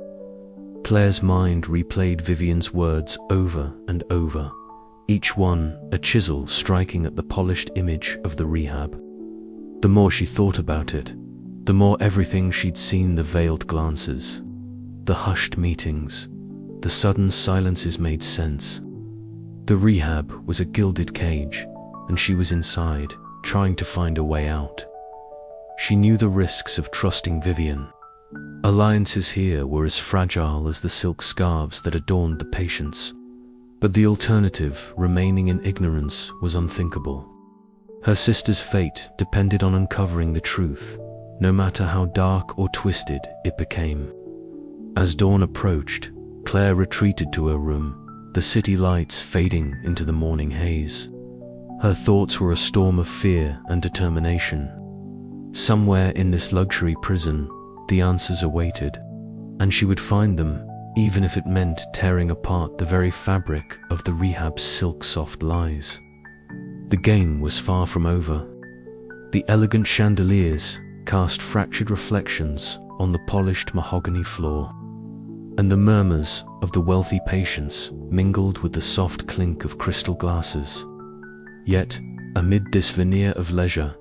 Claire's mind replayed Vivian's words over and over, each one a chisel striking at the polished image of the rehab. The more she thought about it, the more everything she'd seen, the veiled glances, the hushed meetings, the sudden silences made sense. The rehab was a gilded cage, and she was inside, trying to find a way out. She knew the risks of trusting Vivian. Alliances here were as fragile as the silk scarves that adorned the patients, but the alternative, remaining in ignorance, was unthinkable. Her sister's fate depended on uncovering the truth, no matter how dark or twisted it became. As dawn approached, Claire retreated to her room, the city lights fading into the morning haze. Her thoughts were a storm of fear and determination. Somewhere in this luxury prison, the answers awaited, and she would find them, even if it meant tearing apart the very fabric of the rehab's silk-soft lies. The game was far from over. The elegant chandeliers cast fractured reflections on the polished mahogany floor, and the murmurs of the wealthy patients mingled with the soft clink of crystal glasses. Yet, amid this veneer of leisure,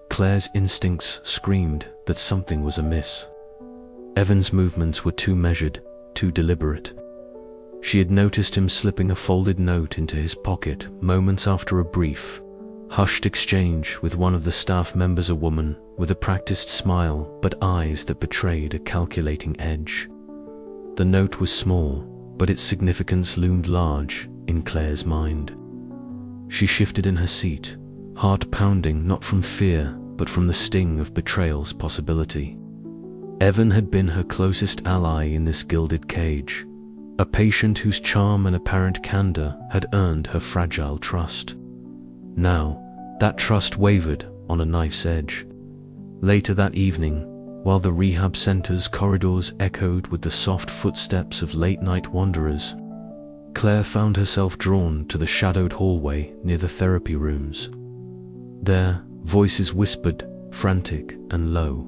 Claire's instincts screamed that something was amiss. Evan's movements were too measured, too deliberate. She had noticed him slipping a folded note into his pocket moments after a brief, hushed exchange with one of the staff members, a woman with a practiced smile but eyes that betrayed a calculating edge. The note was small, but its significance loomed large in Claire's mind. She shifted in her seat, heart pounding not from fear but from the sting of betrayal's possibility. Evan had been her closest ally in this gilded cage, a patient whose charm and apparent candor had earned her fragile trust. Now, that trust wavered on a knife's edge. Later that evening, while the rehab center's corridors echoed with the soft footsteps of late-night wanderers, Claire found herself drawn to the shadowed hallway near the therapy rooms. There, voices whispered, frantic and low.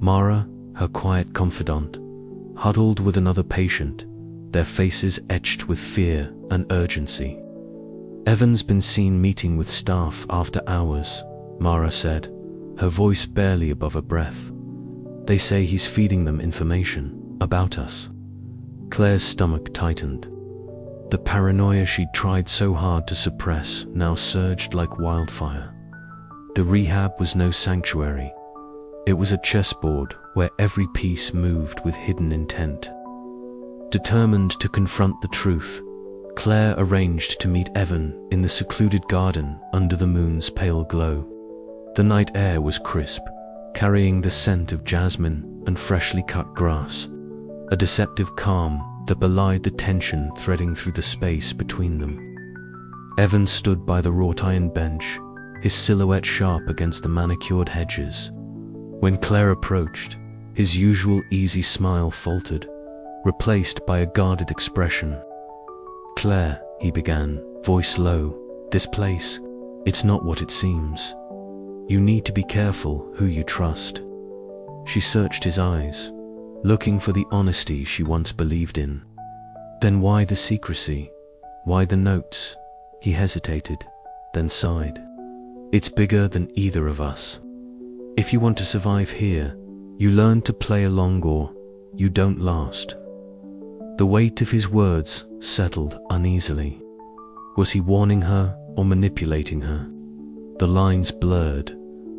Mara, her quiet confidant, huddled with another patient, their faces etched with fear and urgency. "Evan's been seen meeting with staff after hours," Mara said, her voice barely above a breath. "They say he's feeding them information about us." Claire's stomach tightened. The paranoia she'd tried so hard to suppress now surged like wildfire. The rehab was no sanctuary. It was a chessboard where every piece moved with hidden intent. Determined to confront the truth, Claire arranged to meet Evan in the secluded garden under the moon's pale glow. The night air was crisp, carrying the scent of jasmine and freshly cut grass, a deceptive calm that belied the tension threading through the space between them. Evan stood by the wrought iron bench, his silhouette sharp against the manicured hedges. When Claire approached, his usual easy smile faltered, replaced by a guarded expression. "Claire," he began, voice low, "this place, it's not what it seems. You need to be careful who you trust." She searched his eyes, looking for the honesty she once believed in. "Then why the secrecy? Why the notes?" He hesitated, then sighed. "It's bigger than either of us. If you want to survive here, you learn to play along or you don't last." The weight of his words settled uneasily. Was he warning her or manipulating her? The lines blurred,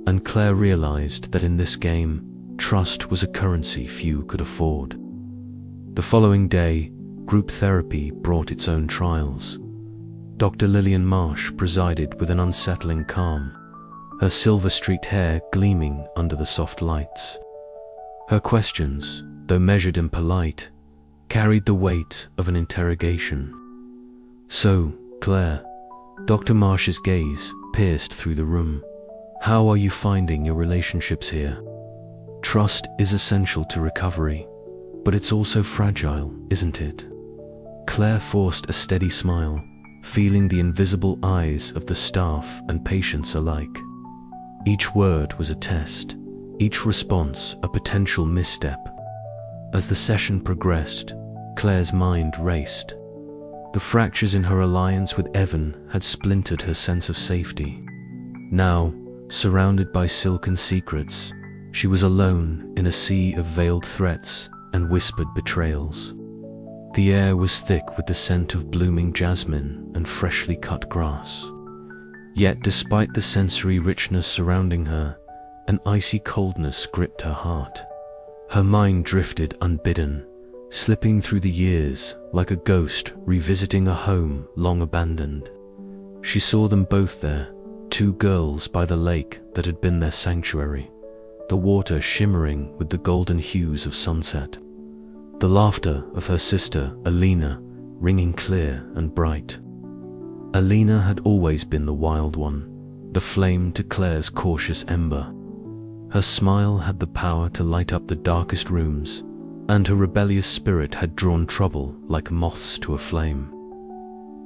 and Claire realized that in this game, trust was a currency few could afford. The following day, group therapy brought its own trials. Dr. Lillian Marsh presided with an unsettling calm, her silver-streaked hair gleaming under the soft lights. Her questions, though measured and polite, carried the weight of an interrogation. "So, Claire," Dr. Marsh's gaze pierced through the room, "how are you finding your relationships here? Trust is essential to recovery, but it's also fragile, isn't it?" Claire forced a steady smile, feeling the invisible eyes of the staff and patients alike. Each word was a test, each response a potential misstep. As the session progressed, Claire's mind raced. The fractures in her alliance with Evan had splintered her sense of safety. Now, surrounded by silken secrets, she was alone in a sea of veiled threats and whispered betrayals. The air was thick with the scent of blooming jasmine and freshly cut grass. Yet despite the sensory richness surrounding her, an icy coldness gripped her heart. Her mind drifted unbidden, slipping through the years like a ghost revisiting a home long abandoned. She saw them both there, two girls by the lake that had been their sanctuary, the water shimmering with the golden hues of sunset. The laughter of her sister, Alina, ringing clear and bright. Alina had always been the wild one, the flame to Claire's cautious ember. Her smile had the power to light up the darkest rooms, and her rebellious spirit had drawn trouble like moths to a flame.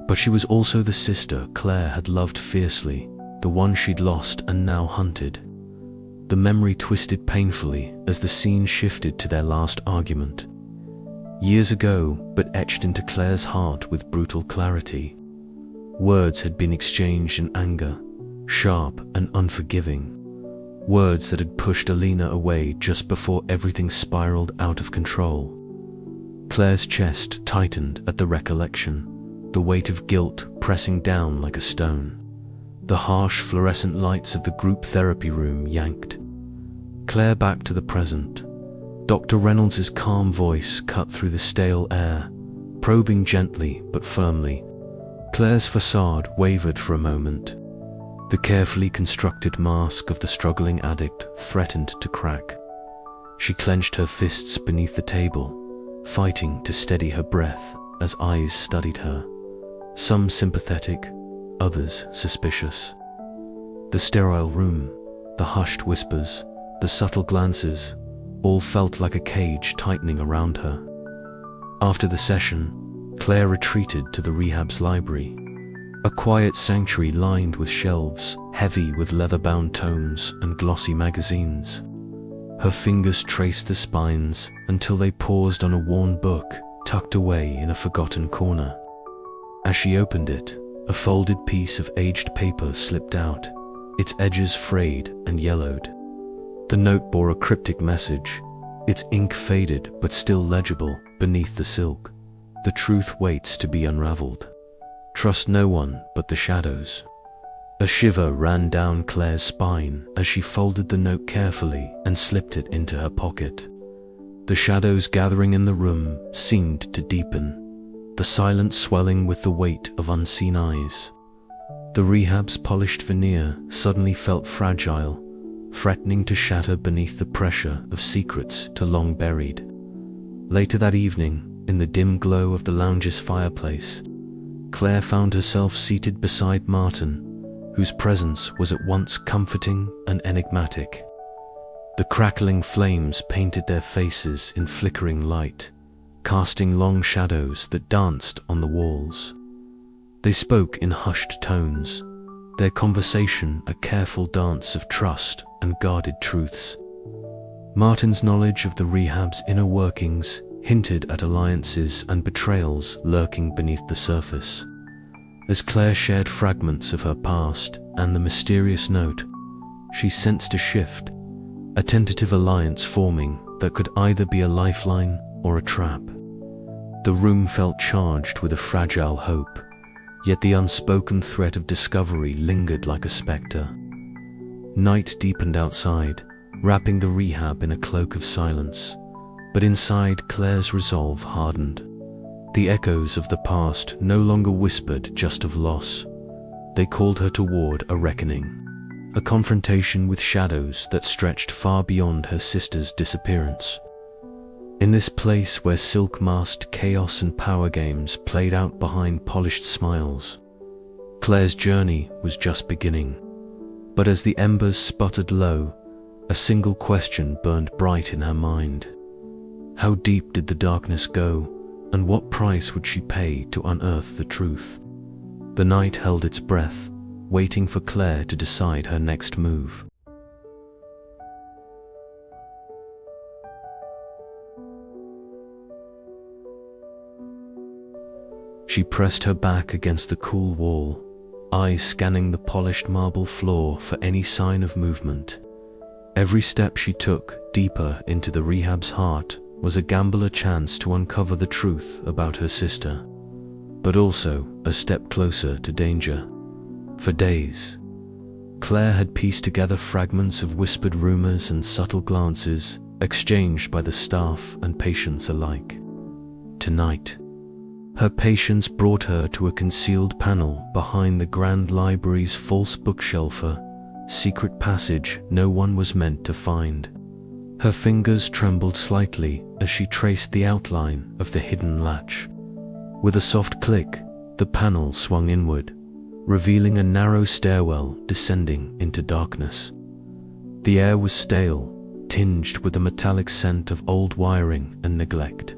But she was also the sister Claire had loved fiercely, the one she'd lost and now hunted. The memory twisted painfully as the scene shifted to their last argument. Years ago, but etched into Claire's heart with brutal clarity. Words had been exchanged in anger, sharp and unforgiving. Words that had pushed Alina away just before everything spiraled out of control. Claire's chest tightened at the recollection, the weight of guilt pressing down like a stone. The harsh fluorescent lights of the group therapy room yanked Claire back to the present. Dr. Reynolds's calm voice cut through the stale air, probing gently but firmly. Claire's facade wavered for a moment. The carefully constructed mask of the struggling addict threatened to crack. She clenched her fists beneath the table, fighting to steady her breath as eyes studied her, some sympathetic, others suspicious. The sterile room, the hushed whispers, the subtle glances, all felt like a cage tightening around her. After the session, Claire retreated to the rehab's library, a quiet sanctuary lined with shelves, heavy with leather-bound tomes and glossy magazines. Her fingers traced the spines until they paused on a worn book tucked away in a forgotten corner. As she opened it, a folded piece of aged paper slipped out, its edges frayed and yellowed. The note bore a cryptic message, its ink faded but still legible beneath the silk. "The truth waits to be unraveled. Trust no one but the shadows." A shiver ran down Claire's spine as she folded the note carefully and slipped it into her pocket. The shadows gathering in the room seemed to deepen, the silence swelling with the weight of unseen eyes. The rehab's polished veneer suddenly felt fragile, threatening to shatter beneath the pressure of secrets too long buried. Later that evening, in the dim glow of the lounge's fireplace, Claire found herself seated beside Martin, whose presence was at once comforting and enigmatic. The crackling flames painted their faces in flickering light, casting long shadows that danced on the walls. They spoke in hushed tones, their conversation a careful dance of trust and guarded truths. Martin's knowledge of the rehab's inner workings hinted at alliances and betrayals lurking beneath the surface. As Claire shared fragments of her past and the mysterious note, she sensed a shift, a tentative alliance forming that could either be a lifeline or a trap. The room felt charged with a fragile hope, yet the unspoken threat of discovery lingered like a spectre. Night deepened outside, wrapping the rehab in a cloak of silence. But inside, Claire's resolve hardened. The echoes of the past no longer whispered just of loss. They called her toward a reckoning, a confrontation with shadows that stretched far beyond her sister's disappearance. In this place where silk-masked chaos and power games played out behind polished smiles, Claire's journey was just beginning. But as the embers sputtered low, a single question burned bright in her mind. How deep did the darkness go, and what price would she pay to unearth the truth? The night held its breath, waiting for Claire to decide her next move. She pressed her back against the cool wall, eyes scanning the polished marble floor for any sign of movement. Every step she took, deeper into the rehab's heart, was a gamble, a chance to uncover the truth about her sister, but also a step closer to danger. For days, Claire had pieced together fragments of whispered rumors and subtle glances exchanged by the staff and patients alike. Tonight, her patience brought her to a concealed panel behind the Grand Library's false bookshelf, a secret passage no one was meant to find. Her fingers trembled slightly as she traced the outline of the hidden latch. With a soft click, the panel swung inward, revealing a narrow stairwell descending into darkness. The air was stale, tinged with the metallic scent of old wiring and neglect.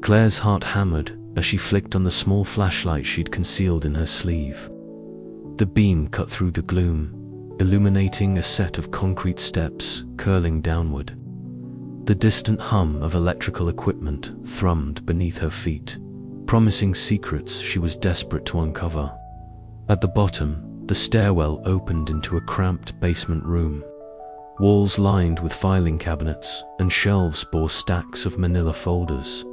Claire's heart hammered as she flicked on the small flashlight she'd concealed in her sleeve. The beam cut through the gloom, illuminating a set of concrete steps curling downward. The distant hum of electrical equipment thrummed beneath her feet, promising secrets she was desperate to uncover. At the bottom, the stairwell opened into a cramped basement room. Walls lined with filing cabinets and shelves bore stacks of manila folders,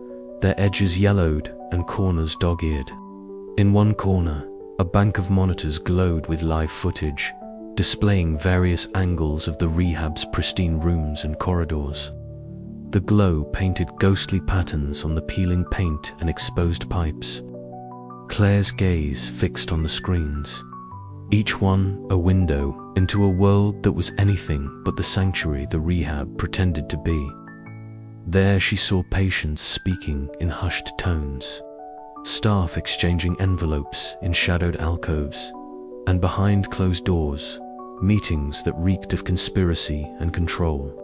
their edges yellowed and corners dog-eared. In one corner, a bank of monitors glowed with live footage, displaying various angles of the rehab's pristine rooms and corridors. The glow painted ghostly patterns on the peeling paint and exposed pipes. Claire's gaze fixed on the screens, each one a window into a world that was anything but the sanctuary the rehab pretended to be. There she saw patients speaking in hushed tones, staff exchanging envelopes in shadowed alcoves, and behind closed doors, meetings that reeked of conspiracy and control.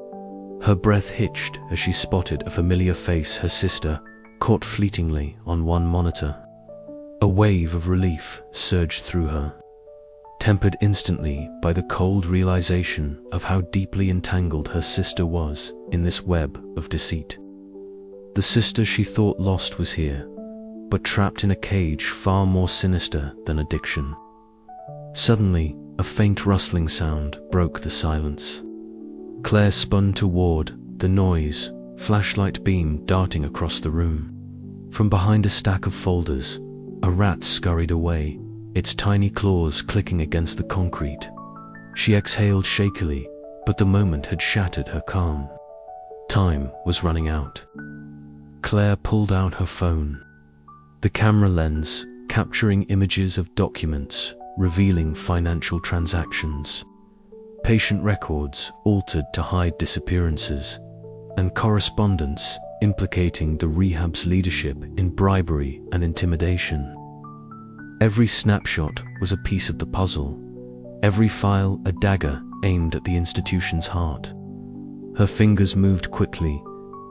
Her breath hitched as she spotted a familiar face, her sister, caught fleetingly on one monitor. A wave of relief surged through her, tempered instantly by the cold realization of how deeply entangled her sister was in this web of deceit. The sister she thought lost was here, but trapped in a cage far more sinister than addiction. Suddenly, a faint rustling sound broke the silence. Claire spun toward the noise, flashlight beam darting across the room. From behind a stack of folders, a rat scurried away, its tiny claws clicking against the concrete. She exhaled shakily, but the moment had shattered her calm. Time was running out. Claire pulled out her phone, the camera lens capturing images of documents revealing financial transactions, patient records altered to hide disappearances, and correspondence implicating the rehab's leadership in bribery and intimidation. Every snapshot was a piece of the puzzle, every file a dagger aimed at the institution's heart. Her fingers moved quickly,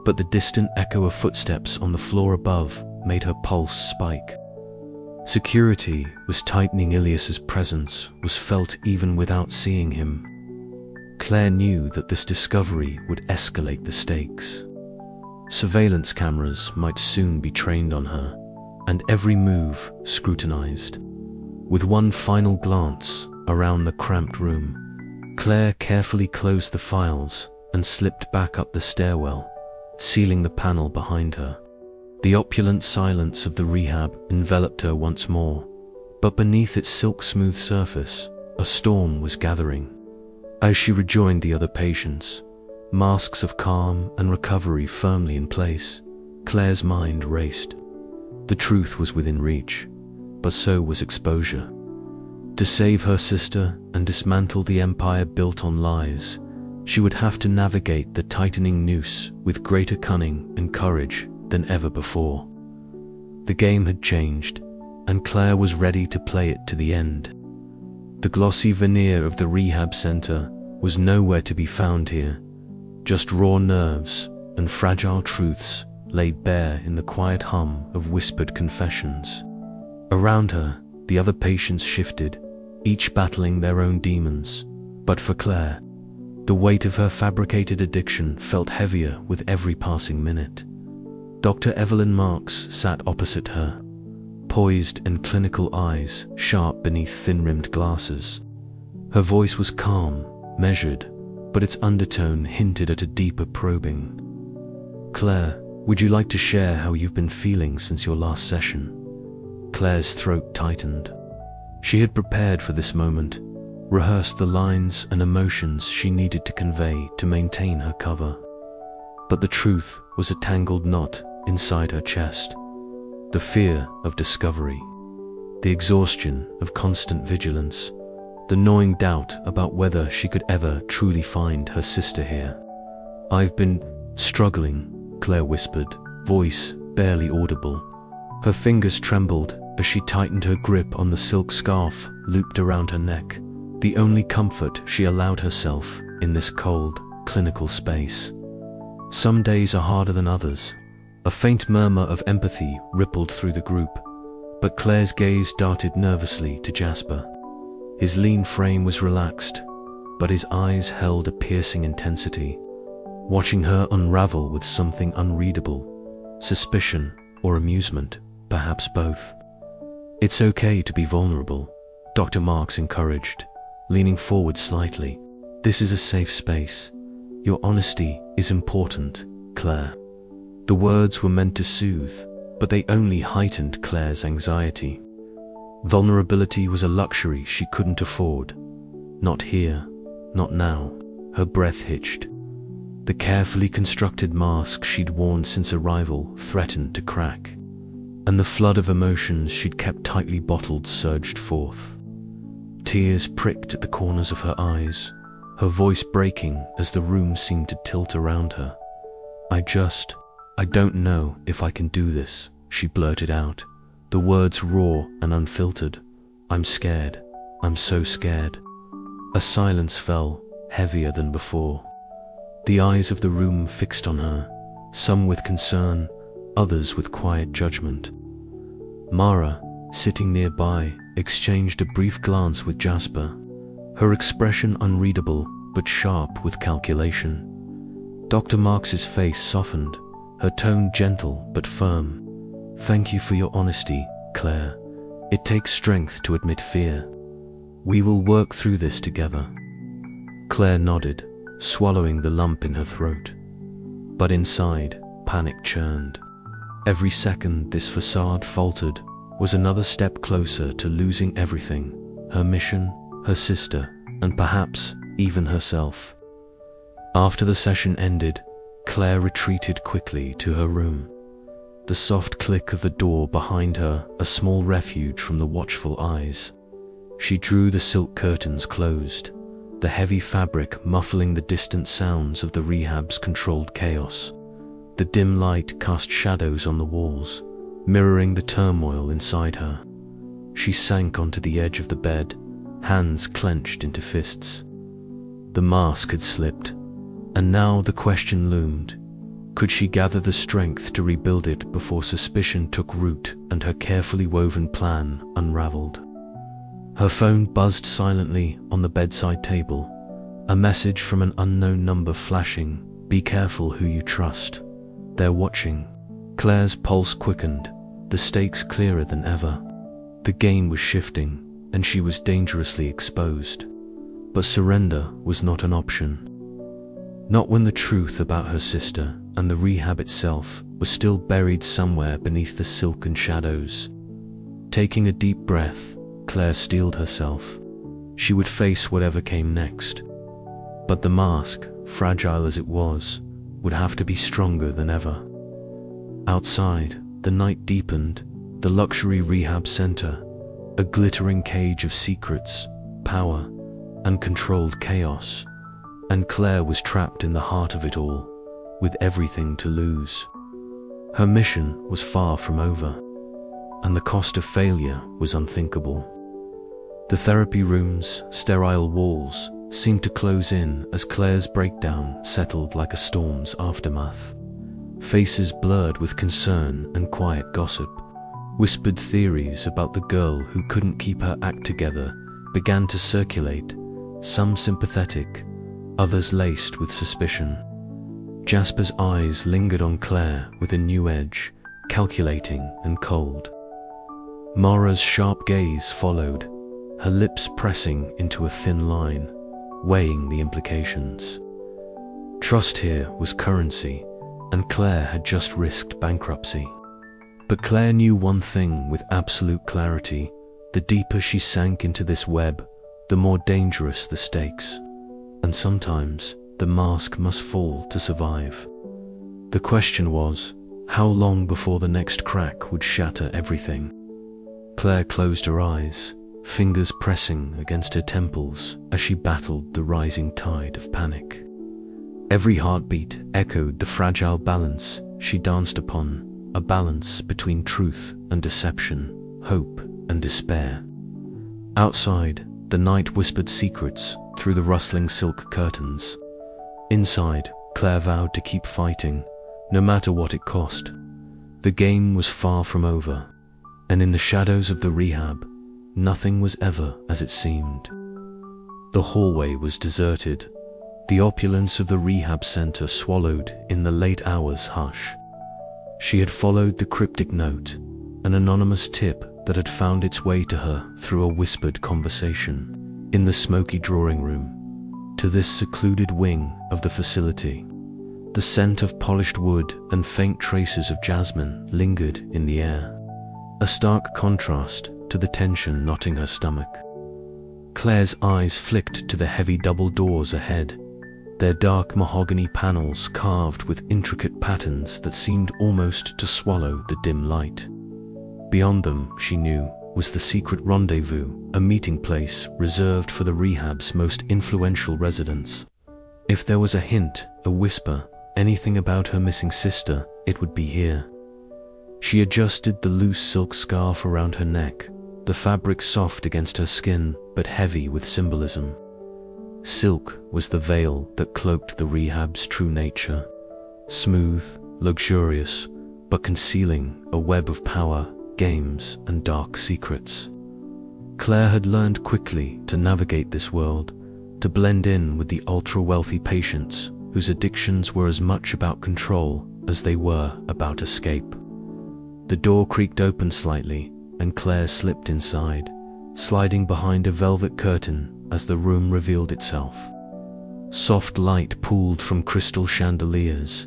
but the distant echo of footsteps on the floor above made her pulse spike. Security was tightening. Ilias's presence was felt even without seeing him. Claire knew that this discovery would escalate the stakes. Surveillance cameras might soon be trained on her, and every move scrutinized. With one final glance around the cramped room, Claire carefully closed the files and slipped back up the stairwell, sealing the panel behind her. The opulent silence of the rehab enveloped her once more, but beneath its silk-smooth surface, a storm was gathering. As she rejoined the other patients, masks of calm and recovery firmly in place, Claire's mind raced. The truth was within reach, but so was exposure. To save her sister and dismantle the empire built on lies, she would have to navigate the tightening noose with greater cunning and courage than ever before. The game had changed, and Claire was ready to play it to the end. The glossy veneer of the rehab center was nowhere to be found here, just raw nerves and fragile truths laid bare in the quiet hum of whispered confessions. Around her, the other patients shifted, each battling their own demons, but for Claire, the weight of her fabricated addiction felt heavier with every passing minute. Dr. Evelyn Marks sat opposite her, poised and clinical eyes sharp beneath thin-rimmed glasses. Her voice was calm, measured, but its undertone hinted at a deeper probing. "Claire, would you like to share how you've been feeling since your last session?" Claire's throat tightened. She had prepared for this moment, rehearsed the lines and emotions she needed to convey to maintain her cover. But the truth was a tangled knot inside her chest. The fear of discovery, the exhaustion of constant vigilance, the gnawing doubt about whether she could ever truly find her sister here. "I've been struggling," Claire whispered, voice barely audible. Her fingers trembled as she tightened her grip on the silk scarf looped around her neck, the only comfort she allowed herself in this cold, clinical space. "Some days are harder than others." A faint murmur of empathy rippled through the group, but Claire's gaze darted nervously to Jasper. His lean frame was relaxed, but his eyes held a piercing intensity, watching her unravel with something unreadable, suspicion or amusement, perhaps both. "It's okay to be vulnerable," Dr. Marks encouraged, leaning forward slightly. "This is a safe space. Your honesty is important, Claire." The words were meant to soothe, but they only heightened Claire's anxiety. Vulnerability was a luxury she couldn't afford. Not here, not now. Her breath hitched. The carefully constructed mask she'd worn since arrival threatened to crack, and the flood of emotions she'd kept tightly bottled surged forth. Tears pricked at the corners of her eyes, her voice breaking as the room seemed to tilt around her. I don't know if I can do this," she blurted out, the words raw and unfiltered. "I'm scared. I'm so scared." A silence fell, heavier than before. The eyes of the room fixed on her, some with concern, others with quiet judgment. Mara, sitting nearby, exchanged a brief glance with Jasper, her expression unreadable but sharp with calculation. Dr. Marks's face softened, her tone gentle but firm. "Thank you for your honesty, Claire. It takes strength to admit fear. We will work through this together." Claire nodded, swallowing the lump in her throat. But inside, panic churned. Every second this facade faltered was another step closer to losing everything: her mission, her sister, and perhaps even herself. After the session ended, Claire retreated quickly to her room. The soft click of the door behind her a small refuge from the watchful eyes. She drew the silk curtains closed, the heavy fabric muffling the distant sounds of the rehab's controlled chaos. The dim light cast shadows on the walls, mirroring the turmoil inside her. She sank onto the edge of the bed, hands clenched into fists. The mask had slipped, and now the question loomed. Could she gather the strength to rebuild it before suspicion took root and her carefully woven plan unraveled? Her phone buzzed silently on the bedside table, a message from an unknown number flashing, "Be careful who you trust. They're watching." Claire's pulse quickened, the stakes clearer than ever. The game was shifting, and she was dangerously exposed. But surrender was not an option. Not when the truth about her sister and the rehab itself was still buried somewhere beneath the silken shadows. Taking a deep breath, Claire steeled herself. She would face whatever came next. But the mask, fragile as it was, would have to be stronger than ever. Outside, the night deepened, the luxury rehab center, a glittering cage of secrets, power, and controlled chaos. And Claire was trapped in the heart of it all, with everything to lose. Her mission was far from over, and the cost of failure was unthinkable. The therapy room's sterile walls seemed to close in as Claire's breakdown settled like a storm's aftermath. Faces blurred with concern and quiet gossip, whispered theories about the girl who couldn't keep her act together began to circulate, some sympathetic, others laced with suspicion. Jasper's eyes lingered on Claire with a new edge, calculating and cold. Mara's sharp gaze followed, her lips pressing into a thin line, weighing the implications. Trust here was currency, and Claire had just risked bankruptcy. But Claire knew one thing with absolute clarity: the deeper she sank into this web, the more dangerous the stakes. And sometimes, the mask must fall to survive. The question was, how long before the next crack would shatter everything? Claire closed her eyes, fingers pressing against her temples as she battled the rising tide of panic. Every heartbeat echoed the fragile balance she danced upon, a balance between truth and deception, hope and despair. Outside, the night whispered secrets through the rustling silk curtains. Inside, Claire vowed to keep fighting, no matter what it cost. The game was far from over, and in the shadows of the rehab, nothing was ever as it seemed. The hallway was deserted, the opulence of the rehab center swallowed in the late hours' hush. She had followed the cryptic note, an anonymous tip that had found its way to her through a whispered conversation in the smoky drawing room, to this secluded wing of the facility. The scent of polished wood and faint traces of jasmine lingered in the air, a stark contrast to the tension knotting her stomach. Claire's eyes flicked to the heavy double doors ahead, their dark mahogany panels carved with intricate patterns that seemed almost to swallow the dim light. Beyond them, she knew, was the secret rendezvous, a meeting place reserved for the rehab's most influential residents. If there was a hint, a whisper, anything about her missing sister, it would be here. She adjusted the loose silk scarf around her neck, the fabric soft against her skin but heavy with symbolism. Silk was the veil that cloaked the rehab's true nature, smooth, luxurious, but concealing a web of power, games, and dark secrets. Claire had learned quickly to navigate this world, to blend in with the ultra-wealthy patients whose addictions were as much about control as they were about escape. The door creaked open slightly, and Claire slipped inside, sliding behind a velvet curtain as the room revealed itself. Soft light pooled from crystal chandeliers,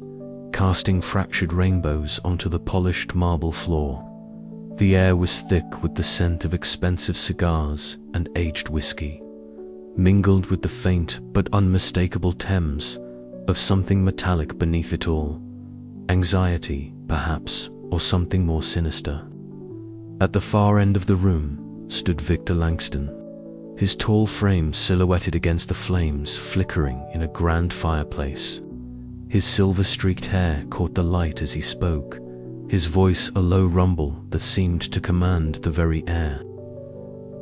casting fractured rainbows onto the polished marble floor. The air was thick with the scent of expensive cigars and aged whiskey, mingled with the faint but unmistakable Thames of something metallic beneath it all. Anxiety, perhaps, or something more sinister. At the far end of the room stood Victor Langston, his tall frame silhouetted against the flames flickering in a grand fireplace. His silver-streaked hair caught the light as he spoke, his voice a low rumble that seemed to command the very air.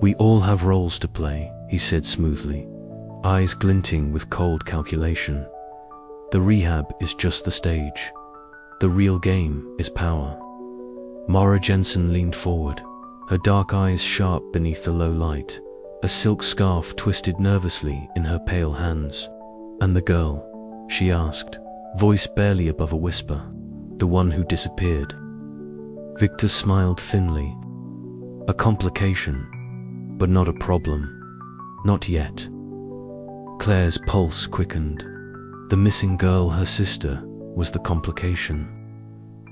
"We all have roles to play," he said smoothly, eyes glinting with cold calculation. "The rehab is just the stage. The real game is power." Mara Jensen leaned forward, her dark eyes sharp beneath the low light, a silk scarf twisted nervously in her pale hands. "And the girl?" she asked, voice barely above a whisper. "The one who disappeared?" Victor smiled thinly. "A complication, but not a problem. Not yet." Claire's pulse quickened. The missing girl, her sister, was the complication.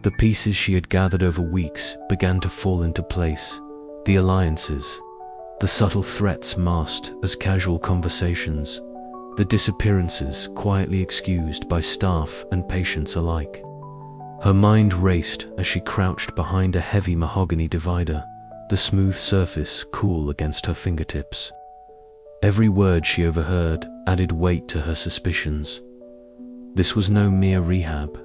The pieces she had gathered over weeks began to fall into place, the alliances, the subtle threats masked as casual conversations, the disappearances quietly excused by staff and patients alike. Her mind raced as she crouched behind a heavy mahogany divider, the smooth surface cool against her fingertips. Every word she overheard added weight to her suspicions. This was no mere rehab.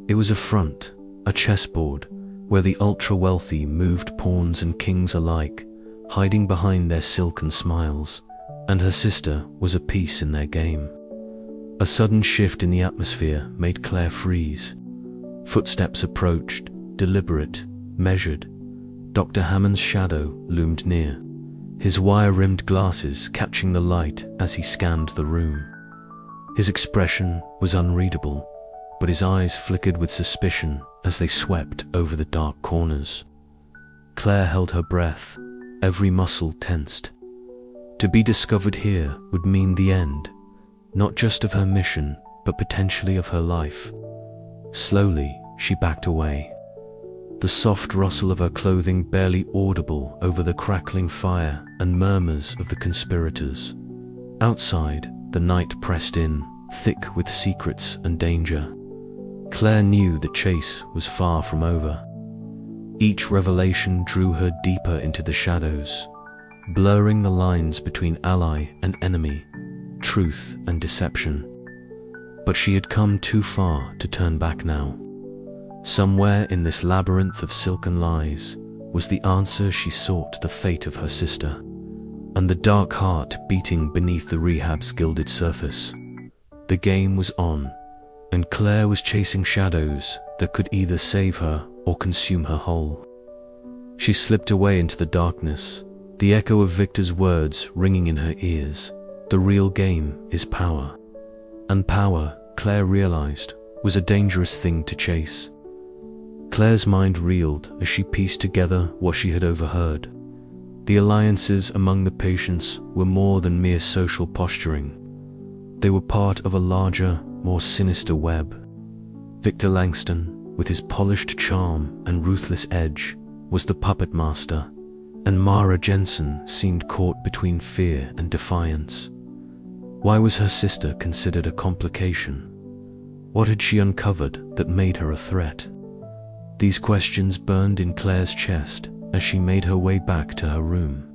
It was a front, a chessboard, where the ultra-wealthy moved pawns and kings alike, hiding behind their silken smiles, and her sister was a piece in their game. A sudden shift in the atmosphere made Claire freeze. Footsteps approached, deliberate, measured. Dr. Hammond's shadow loomed near, his wire-rimmed glasses catching the light as he scanned the room. His expression was unreadable, but his eyes flickered with suspicion as they swept over the dark corners. Claire held her breath, every muscle tensed. To be discovered here would mean the end, not just of her mission, but potentially of her life. Slowly, she backed away, the soft rustle of her clothing barely audible over the crackling fire and murmurs of the conspirators. Outside, the night pressed in, thick with secrets and danger. Claire knew the chase was far from over. Each revelation drew her deeper into the shadows, blurring the lines between ally and enemy, truth and deception. But she had come too far to turn back now. Somewhere in this labyrinth of silken lies was the answer she sought to the fate of her sister, and the dark heart beating beneath the rehab's gilded surface. The game was on, and Claire was chasing shadows that could either save her or consume her whole. She slipped away into the darkness, the echo of Victor's words ringing in her ears. The real game is power. And power, Claire realized, was a dangerous thing to chase. Claire's mind reeled as she pieced together what she had overheard. The alliances among the patients were more than mere social posturing. They were part of a larger, more sinister web. Victor Langston, with his polished charm and ruthless edge, was the puppet master, and Mara Jensen seemed caught between fear and defiance. Why was her sister considered a complication? What had she uncovered that made her a threat? These questions burned in Claire's chest as she made her way back to her room,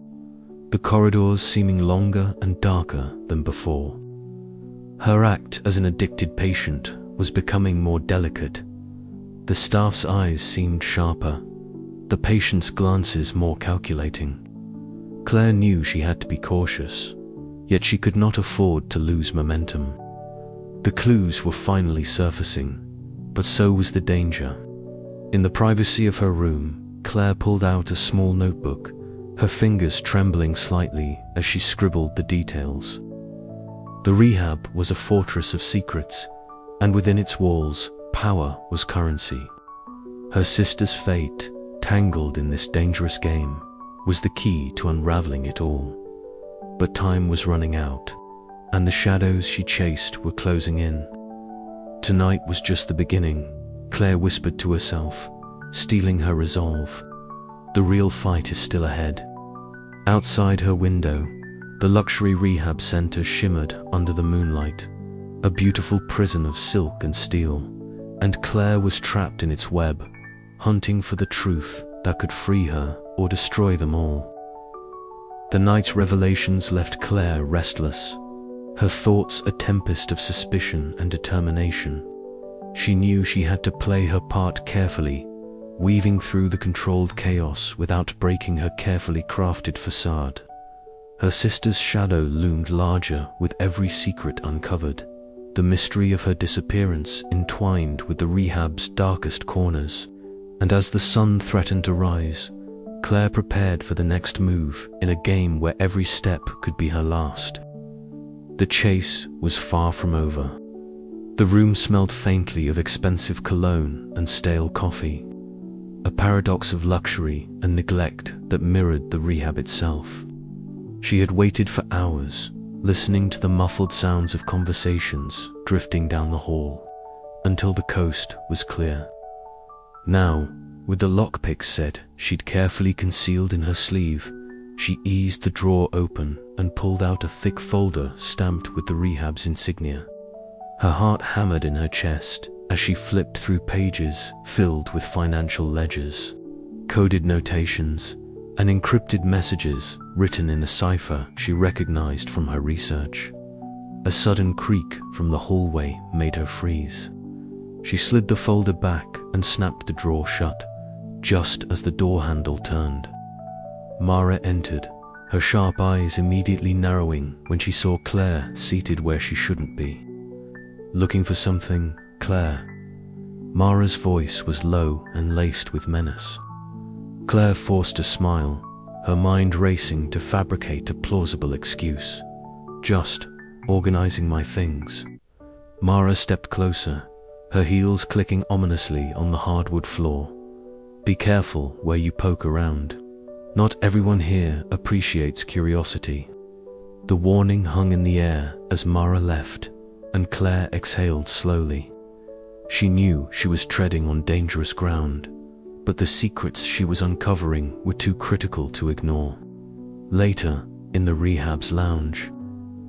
the corridors seeming longer and darker than before. Her act as an addicted patient was becoming more delicate. The staff's eyes seemed sharper, the patient's glances more calculating. Claire knew she had to be cautious, yet she could not afford to lose momentum. The clues were finally surfacing, but so was the danger. In the privacy of her room, Claire pulled out a small notebook, her fingers trembling slightly as she scribbled the details. The rehab was a fortress of secrets, and within its walls, power was currency. Her sister's fate, tangled in this dangerous game, was the key to unraveling it all. But time was running out, and the shadows she chased were closing in. Tonight was just the beginning, Claire whispered to herself, steeling her resolve. The real fight is still ahead. Outside her window, the luxury rehab center shimmered under the moonlight, a beautiful prison of silk and steel, and Claire was trapped in its web, hunting for the truth that could free her or destroy them all. The night's revelations left Claire restless, her thoughts a tempest of suspicion and determination. She knew she had to play her part carefully, weaving through the controlled chaos without breaking her carefully crafted facade. Her sister's shadow loomed larger with every secret uncovered, the mystery of her disappearance entwined with the rehab's darkest corners. And as the sun threatened to rise, Claire prepared for the next move in a game where every step could be her last. The chase was far from over. The room smelled faintly of expensive cologne and stale coffee, a paradox of luxury and neglect that mirrored the rehab itself. She had waited for hours, listening to the muffled sounds of conversations drifting down the hall, until the coast was clear. Now, with the lockpick set she'd carefully concealed in her sleeve, She eased the drawer open and pulled out a thick folder stamped with the rehab's insignia. Her heart hammered in her chest as she flipped through pages filled with financial ledgers, coded notations, and encrypted messages written in a cipher she recognized from her research. A sudden creak from the hallway made her freeze. She slid the folder back and snapped the drawer shut, just as the door handle turned. Mara entered, her sharp eyes immediately narrowing when she saw Claire seated where she shouldn't be. "Looking for something, Claire?" Mara's voice was low and laced with menace. Claire forced a smile, her mind racing to fabricate a plausible excuse. "Just organizing my things." Mara stepped closer, her heels clicking ominously on the hardwood floor. "Be careful where you poke around. Not everyone here appreciates curiosity." The warning hung in the air as Mara left, and Claire exhaled slowly. She knew she was treading on dangerous ground, but the secrets she was uncovering were too critical to ignore. Later, in the rehab's lounge,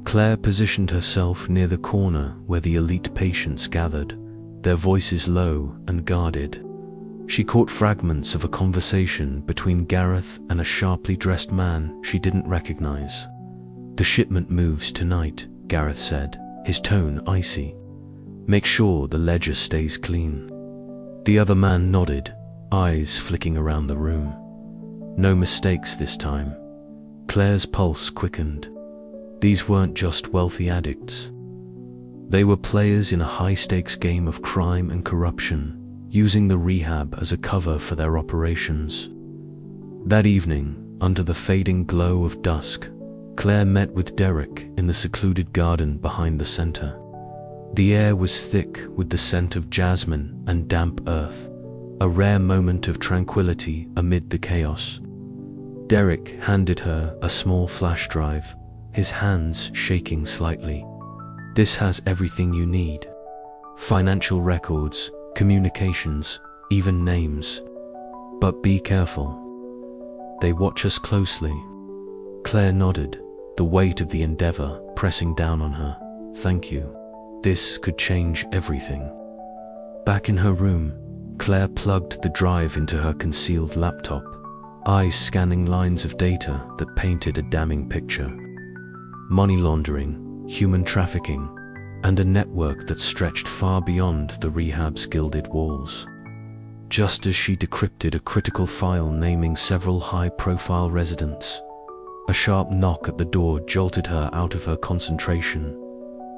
Claire positioned herself near the corner where the elite patients gathered, their voices low and guarded. She caught fragments of a conversation between Gareth and a sharply dressed man she didn't recognize. "The shipment moves tonight," Gareth said, his tone icy. "Make sure the ledger stays clean." The other man nodded, eyes flicking around the room. No mistakes this time. Claire's pulse quickened. These weren't just wealthy addicts. They were players in a high-stakes game of crime and corruption, using the rehab as a cover for their operations. That evening, under the fading glow of dusk, Claire met with Derek in the secluded garden behind the center. The air was thick with the scent of jasmine and damp earth, a rare moment of tranquility amid the chaos. Derek handed her a small flash drive, his hands shaking slightly. "This has everything you need. Financial records, communications, even names. But be careful. They watch us closely." Claire nodded, the weight of the endeavor pressing down on her. "Thank you. This could change everything." Back in her room, Claire plugged the drive into her concealed laptop, eyes scanning lines of data that painted a damning picture. Money laundering, human trafficking, and a network that stretched far beyond the rehab's gilded walls. Just as she decrypted a critical file naming several high-profile residents, a sharp knock at the door jolted her out of her concentration.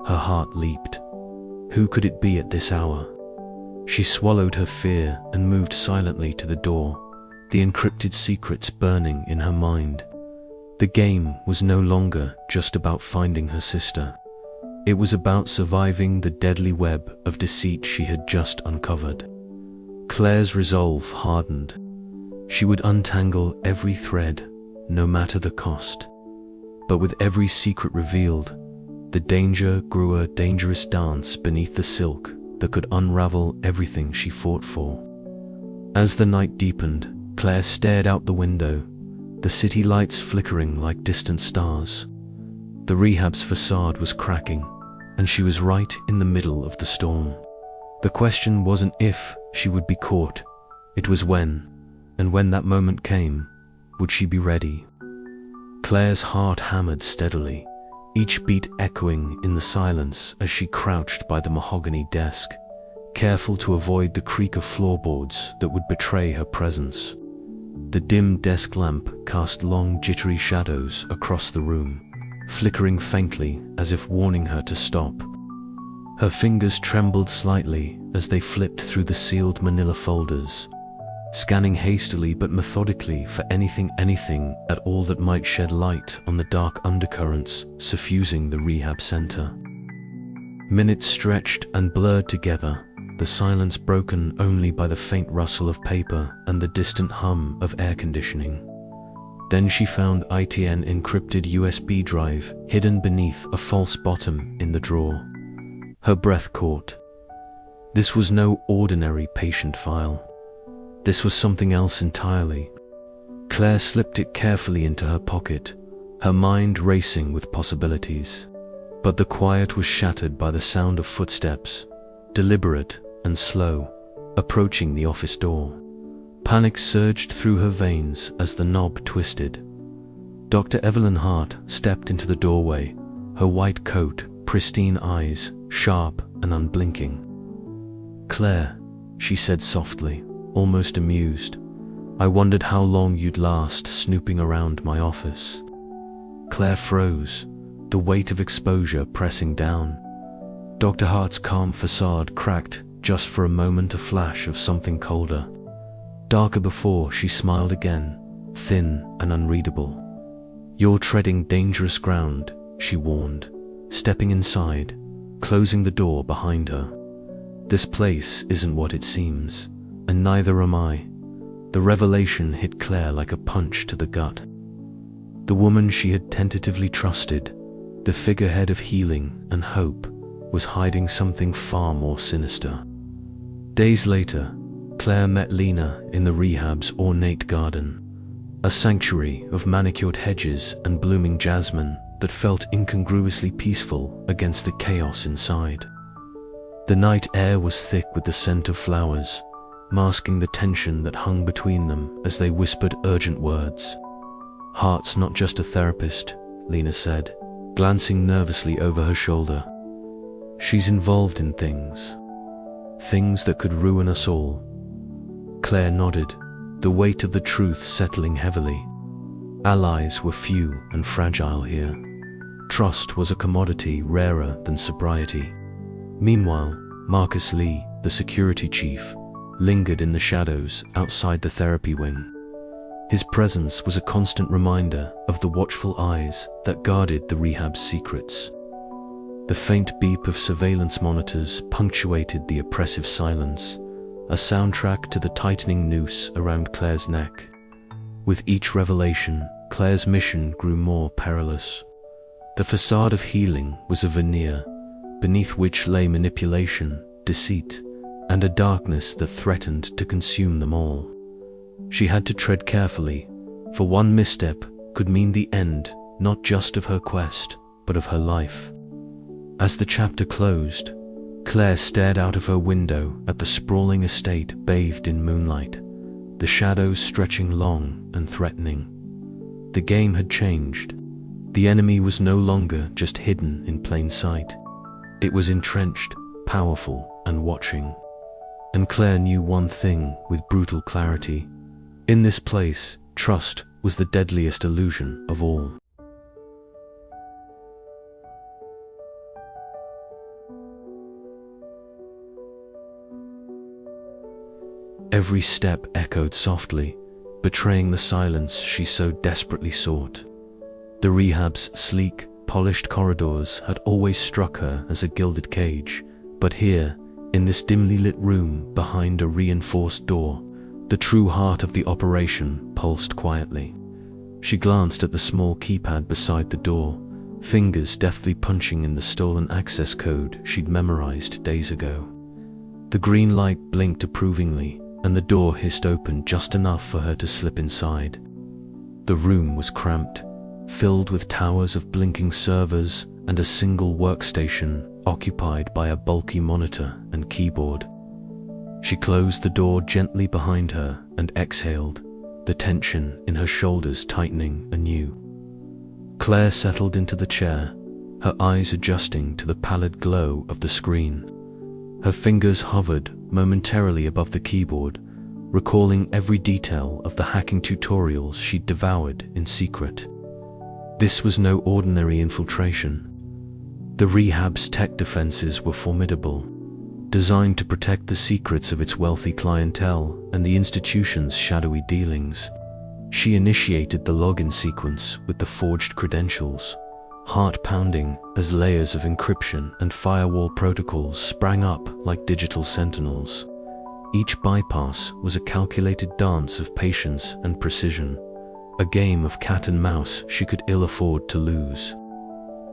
Her heart leaped. Who could it be at this hour? She swallowed her fear and moved silently to the door, the encrypted secrets burning in her mind. The game was no longer just about finding her sister. It was about surviving the deadly web of deceit she had just uncovered. Claire's resolve hardened. She would untangle every thread, no matter the cost. But with every secret revealed, the danger grew a dangerous dance beneath the silk that could unravel everything she fought for. As the night deepened, Claire stared out the window, the city lights flickering like distant stars. The rehab's facade was cracking, and she was right in the middle of the storm. The question wasn't if she would be caught, it was when, and when that moment came, would she be ready? Claire's heart hammered steadily, each beat echoing in the silence as she crouched by the mahogany desk, careful to avoid the creak of floorboards that would betray her presence. The dim desk lamp cast long, jittery shadows across the room, flickering faintly as if warning her to stop. Her fingers trembled slightly as they flipped through the sealed manila folders, scanning hastily but methodically for anything at all that might shed light on the dark undercurrents suffusing the rehab center. Minutes stretched and blurred together, the silence broken only by the faint rustle of paper and the distant hum of air conditioning. Then she found ITN encrypted USB drive hidden beneath a false bottom in the drawer. Her breath caught. This was no ordinary patient file. This was something else entirely. Claire slipped it carefully into her pocket, her mind racing with possibilities. But the quiet was shattered by the sound of footsteps, deliberate and slow, approaching the office door. Panic surged through her veins as the knob twisted. Dr. Evelyn Hart stepped into the doorway, her white coat, pristine eyes, sharp and unblinking. "Claire," she said softly, almost amused, "I wondered how long you'd last snooping around my office." Claire froze, the weight of exposure pressing down. Dr. Hart's calm facade cracked just for a moment, a flash of something colder. Darker before she smiled again, thin and unreadable. "You're treading dangerous ground," she warned, stepping inside, closing the door behind her. "This place isn't what it seems, and neither am I." The revelation hit Claire like a punch to the gut. The woman she had tentatively trusted, the figurehead of healing and hope, was hiding something far more sinister. Days later, Claire met Lena in the rehab's ornate garden, a sanctuary of manicured hedges and blooming jasmine that felt incongruously peaceful against the chaos inside. The night air was thick with the scent of flowers, masking the tension that hung between them as they whispered urgent words. "Hart's not just a therapist," Lena said, glancing nervously over her shoulder. "She's involved in things that could ruin us all." Claire nodded, the weight of the truth settling heavily. Allies were few and fragile here. Trust was a commodity rarer than sobriety. Meanwhile, Marcus Lee, the security chief, lingered in the shadows outside the therapy wing. His presence was a constant reminder of the watchful eyes that guarded the rehab's secrets. The faint beep of surveillance monitors punctuated the oppressive silence, a soundtrack to the tightening noose around Claire's neck. With each revelation, Claire's mission grew more perilous. The facade of healing was a veneer, beneath which lay manipulation, deceit, and a darkness that threatened to consume them all. She had to tread carefully, for one misstep could mean the end, not just of her quest, but of her life. As the chapter closed, Claire stared out of her window at the sprawling estate bathed in moonlight, the shadows stretching long and threatening. The game had changed. The enemy was no longer just hidden in plain sight. It was entrenched, powerful, and watching. And Claire knew one thing with brutal clarity. In this place, trust was the deadliest illusion of all. Every step echoed softly, betraying the silence she so desperately sought. The rehab's sleek, polished corridors had always struck her as a gilded cage, but here, in this dimly lit room behind a reinforced door, the true heart of the operation pulsed quietly. She glanced at the small keypad beside the door, fingers deftly punching in the stolen access code she'd memorized days ago. The green light blinked approvingly, and the door hissed open just enough for her to slip inside. The room was cramped, filled with towers of blinking servers and a single workstation occupied by a bulky monitor and keyboard. She closed the door gently behind her and exhaled, the tension in her shoulders tightening anew. Claire settled into the chair, her eyes adjusting to the pallid glow of the screen. Her fingers hovered momentarily above the keyboard, recalling every detail of the hacking tutorials she'd devoured in secret. This was no ordinary infiltration. The rehab's tech defenses were formidable, designed to protect the secrets of its wealthy clientele and the institution's shadowy dealings. She initiated the login sequence with the forged credentials, heart pounding as layers of encryption and firewall protocols sprang up like digital sentinels. Each bypass was a calculated dance of patience and precision, a game of cat and mouse she could ill afford to lose.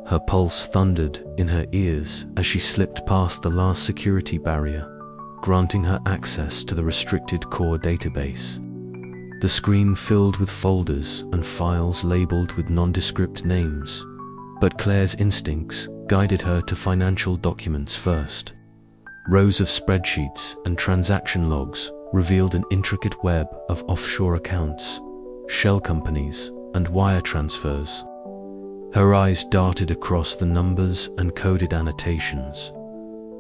Her pulse thundered in her ears as she slipped past the last security barrier, granting her access to the restricted core database. the screen filled with folders and files labeled with nondescript names, but Claire's instincts guided her to financial documents first. Rows of spreadsheets and transaction logs revealed an intricate web of offshore accounts, shell companies, and wire transfers. Her eyes darted across the numbers and coded annotations,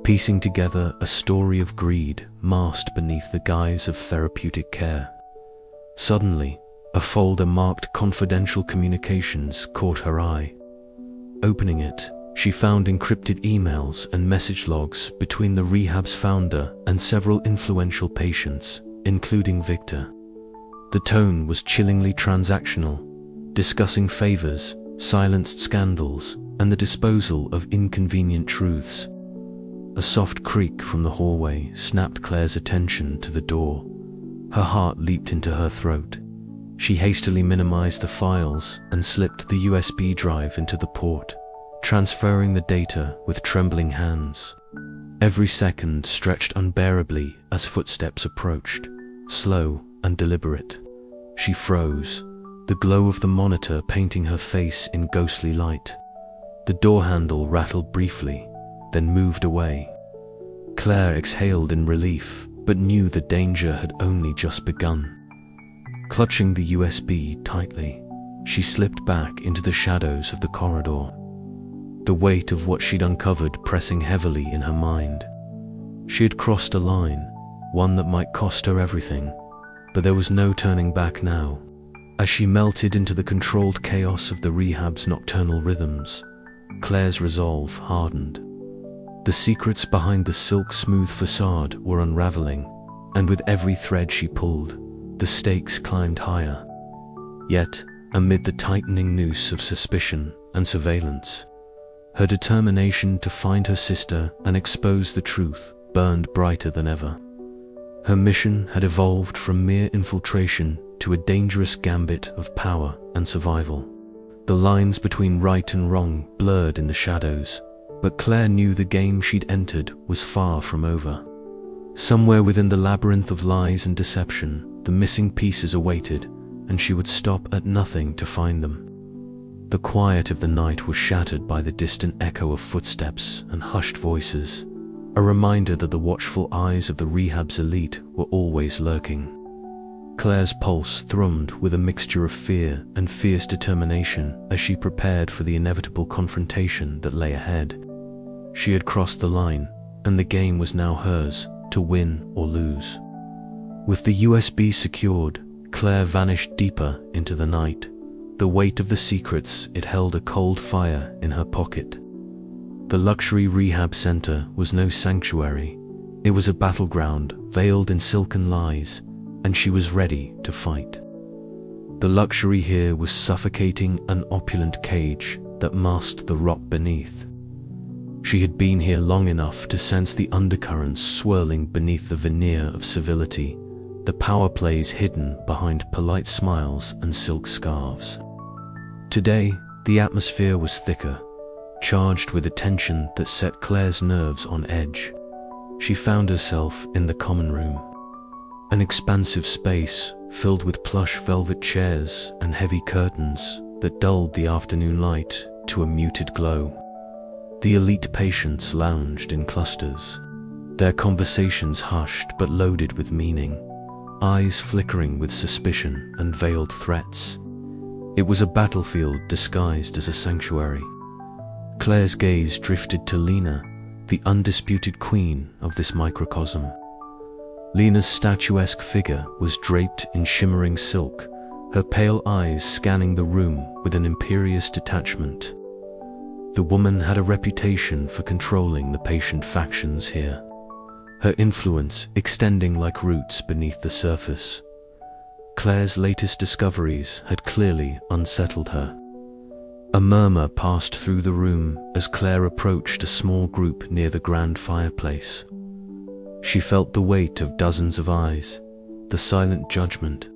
piecing together a story of greed masked beneath the guise of therapeutic care. Suddenly, a folder marked Confidential Communications caught her eye. Opening it, she found encrypted emails and message logs between the rehab's founder and several influential patients, including Victor. The tone was chillingly transactional, discussing favors, silenced scandals, and the disposal of inconvenient truths. A soft creak from the hallway snapped Claire's attention to the door. Her heart leaped into her throat. She hastily minimized the files and slipped the USB drive into the port, transferring the data with trembling hands. Every second stretched unbearably as footsteps approached, slow and deliberate. She froze, the glow of the monitor painting her face in ghostly light. The door handle rattled briefly, then moved away. Claire exhaled in relief, but knew the danger had only just begun. Clutching the USB tightly, she slipped back into the shadows of the corridor, the weight of what she'd uncovered pressing heavily in her mind. She had crossed a line, one that might cost her everything, but there was no turning back now. As she melted into the controlled chaos of the rehab's nocturnal rhythms, Claire's resolve hardened. The secrets behind the silk-smooth facade were unraveling, and with every thread she pulled, the stakes climbed higher. Yet, amid the tightening noose of suspicion and surveillance, her determination to find her sister and expose the truth burned brighter than ever. Her mission had evolved from mere infiltration to a dangerous gambit of power and survival. The lines between right and wrong blurred in the shadows, but Claire knew the game she'd entered was far from over. Somewhere within the labyrinth of lies and deception, the missing pieces awaited, and she would stop at nothing to find them. The quiet of the night was shattered by the distant echo of footsteps and hushed voices, a reminder that the watchful eyes of the rehab's elite were always lurking. Claire's pulse thrummed with a mixture of fear and fierce determination as she prepared for the inevitable confrontation that lay ahead. She had crossed the line, and the game was now hers, to win or lose. With the USB secured, Claire vanished deeper into the night, the weight of the secrets it held a cold fire in her pocket. The luxury rehab center was no sanctuary. It was a battleground veiled in silken lies, and she was ready to fight. The luxury here was suffocating an opulent cage that masked the rot beneath. She had been here long enough to sense the undercurrents swirling beneath the veneer of civility, the power plays hidden behind polite smiles and silk scarves. Today, the atmosphere was thicker, charged with a tension that set Claire's nerves on edge. She found herself in the common room, an expansive space filled with plush velvet chairs and heavy curtains that dulled the afternoon light to a muted glow. The elite patients lounged in clusters, their conversations hushed but loaded with meaning, eyes flickering with suspicion and veiled threats. It was a battlefield disguised as a sanctuary. Claire's gaze drifted to Lena, the undisputed queen of this microcosm. Lena's statuesque figure was draped in shimmering silk, her pale eyes scanning the room with an imperious detachment. The woman had a reputation for controlling the patient factions here, her influence extending like roots beneath the surface. Claire's latest discoveries had clearly unsettled her. A murmur passed through the room as Claire approached a small group near the grand fireplace. She felt the weight of dozens of eyes, the silent judgment.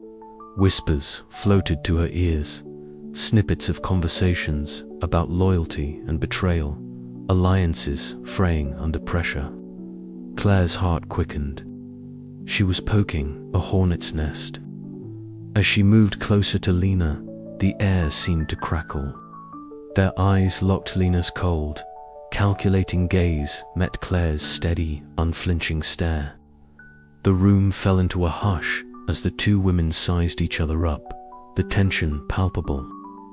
Whispers floated to her ears, snippets of conversations about loyalty and betrayal, alliances fraying under pressure. Claire's heart quickened. She was poking a hornet's nest. As she moved closer to Lena, the air seemed to crackle. Their eyes locked. Lena's cold, calculating gaze met Claire's steady, unflinching stare. The room fell into a hush as the two women sized each other up, the tension palpable.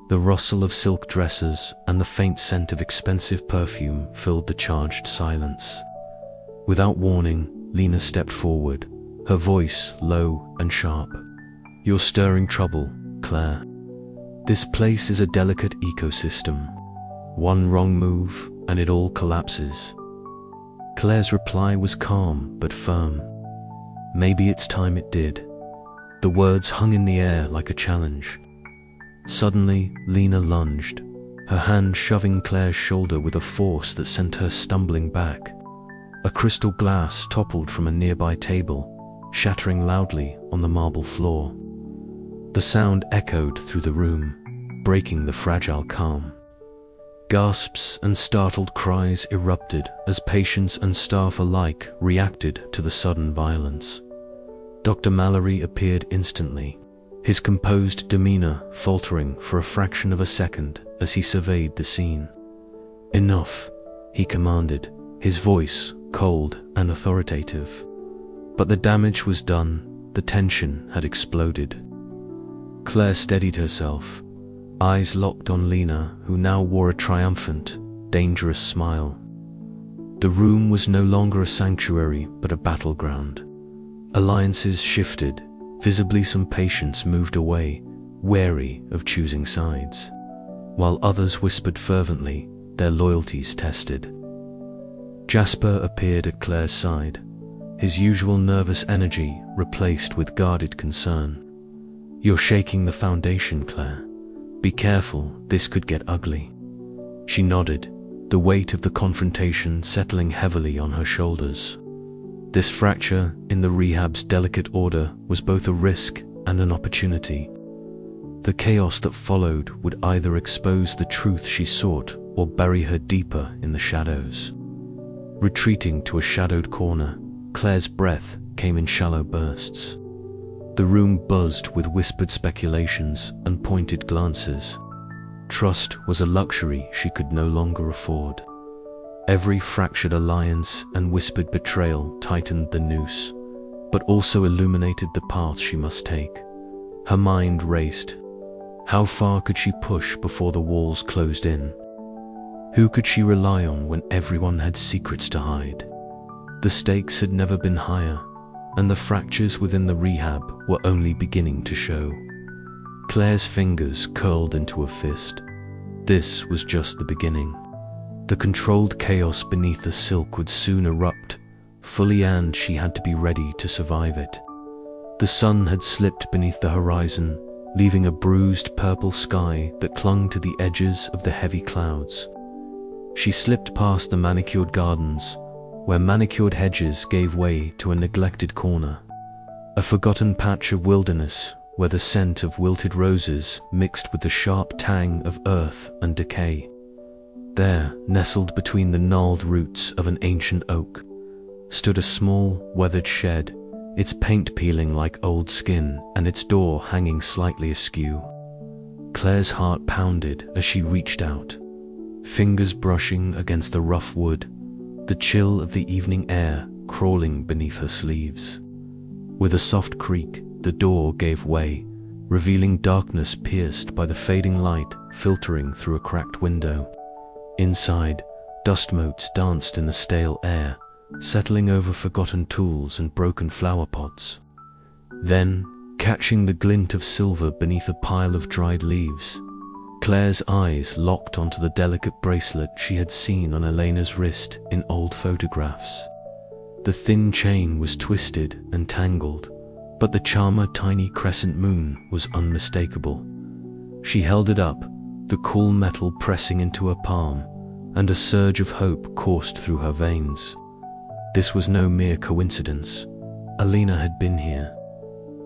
The rustle of silk dresses and the faint scent of expensive perfume filled the charged silence. Without warning, Lena stepped forward, her voice low and sharp. "You're stirring trouble, Claire. This place is a delicate ecosystem. One wrong move and it all collapses." Claire's reply was calm but firm. "Maybe it's time it did." The words hung in the air like a challenge. Suddenly, Lena lunged, her hand shoving Claire's shoulder with a force that sent her stumbling back. A crystal glass toppled from a nearby table, shattering loudly on the marble floor. The sound echoed through the room, breaking the fragile calm. Gasps and startled cries erupted as patients and staff alike reacted to the sudden violence. Dr. Mallory appeared instantly, his composed demeanor faltering for a fraction of a second as he surveyed the scene. "Enough," he commanded, his voice cold and authoritative. But the damage was done, the tension had exploded. Claire steadied herself, eyes locked on Lena, who now wore a triumphant, dangerous smile. The room was no longer a sanctuary but a battleground. Alliances shifted, visibly some patients moved away, wary of choosing sides, while others whispered fervently, their loyalties tested. Jasper appeared at Claire's side, his usual nervous energy replaced with guarded concern. "You're shaking the foundation, Claire. Be careful, this could get ugly." She nodded, the weight of the confrontation settling heavily on her shoulders. This fracture in the rehab's delicate order was both a risk and an opportunity. The chaos that followed would either expose the truth she sought or bury her deeper in the shadows. Retreating to a shadowed corner, Claire's breath came in shallow bursts. The room buzzed with whispered speculations and pointed glances. Trust was a luxury she could no longer afford. Every fractured alliance and whispered betrayal tightened the noose, but also illuminated the path she must take. Her mind raced. How far could she push before the walls closed in? Who could she rely on when everyone had secrets to hide? The stakes had never been higher, and the fractures within the rehab were only beginning to show. Claire's fingers curled into a fist. This was just the beginning. The controlled chaos beneath the silk would soon erupt, fully, and she had to be ready to survive it. The sun had slipped beneath the horizon, leaving a bruised purple sky that clung to the edges of the heavy clouds. She slipped past the manicured gardens, where manicured hedges gave way to a neglected corner. A forgotten patch of wilderness where the scent of wilted roses mixed with the sharp tang of earth and decay. There, nestled between the gnarled roots of an ancient oak, stood a small, weathered shed, its paint peeling like old skin and its door hanging slightly askew. Claire's heart pounded as she reached out, fingers brushing against the rough wood, the chill of the evening air crawling beneath her sleeves. With a soft creak, the door gave way, revealing darkness pierced by the fading light filtering through a cracked window. Inside, dust motes danced in the stale air, settling over forgotten tools and broken flower pots. Then, catching the glint of silver beneath a pile of dried leaves, Claire's eyes locked onto the delicate bracelet she had seen on Elena's wrist in old photographs. The thin chain was twisted and tangled, but the charmer tiny crescent moon was unmistakable. She held it up, the cool metal pressing into her palm, and a surge of hope coursed through her veins. This was no mere coincidence. Elena had been here.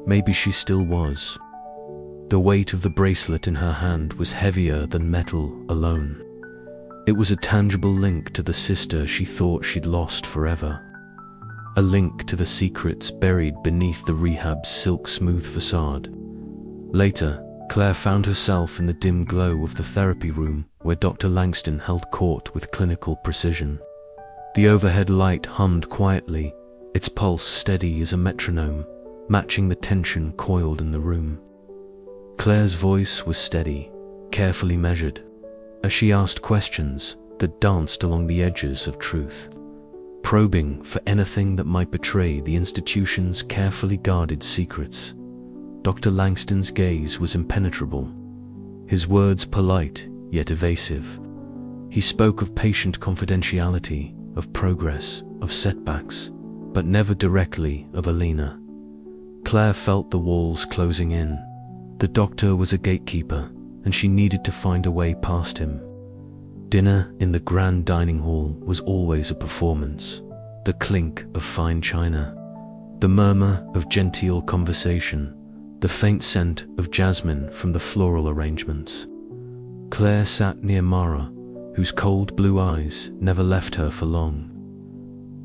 Maybe she still was. The weight of the bracelet in her hand was heavier than metal alone. It was a tangible link to the sister she thought she'd lost forever. A link to the secrets buried beneath the rehab's silk-smooth facade. Later, Claire found herself in the dim glow of the therapy room where Dr. Langston held court with clinical precision. The overhead light hummed quietly, its pulse steady as a metronome, matching the tension coiled in the room. Claire's voice was steady, carefully measured, as she asked questions that danced along the edges of truth, probing for anything that might betray the institution's carefully guarded secrets. Dr. Langston's gaze was impenetrable, his words polite yet evasive. He spoke of patient confidentiality, of progress, of setbacks, but never directly of Alina. Claire felt the walls closing in. The doctor was a gatekeeper, and she needed to find a way past him. Dinner in the grand dining hall was always a performance. The clink of fine china, the murmur of genteel conversation, the faint scent of jasmine from the floral arrangements. Claire sat near Mara, whose cold blue eyes never left her for long.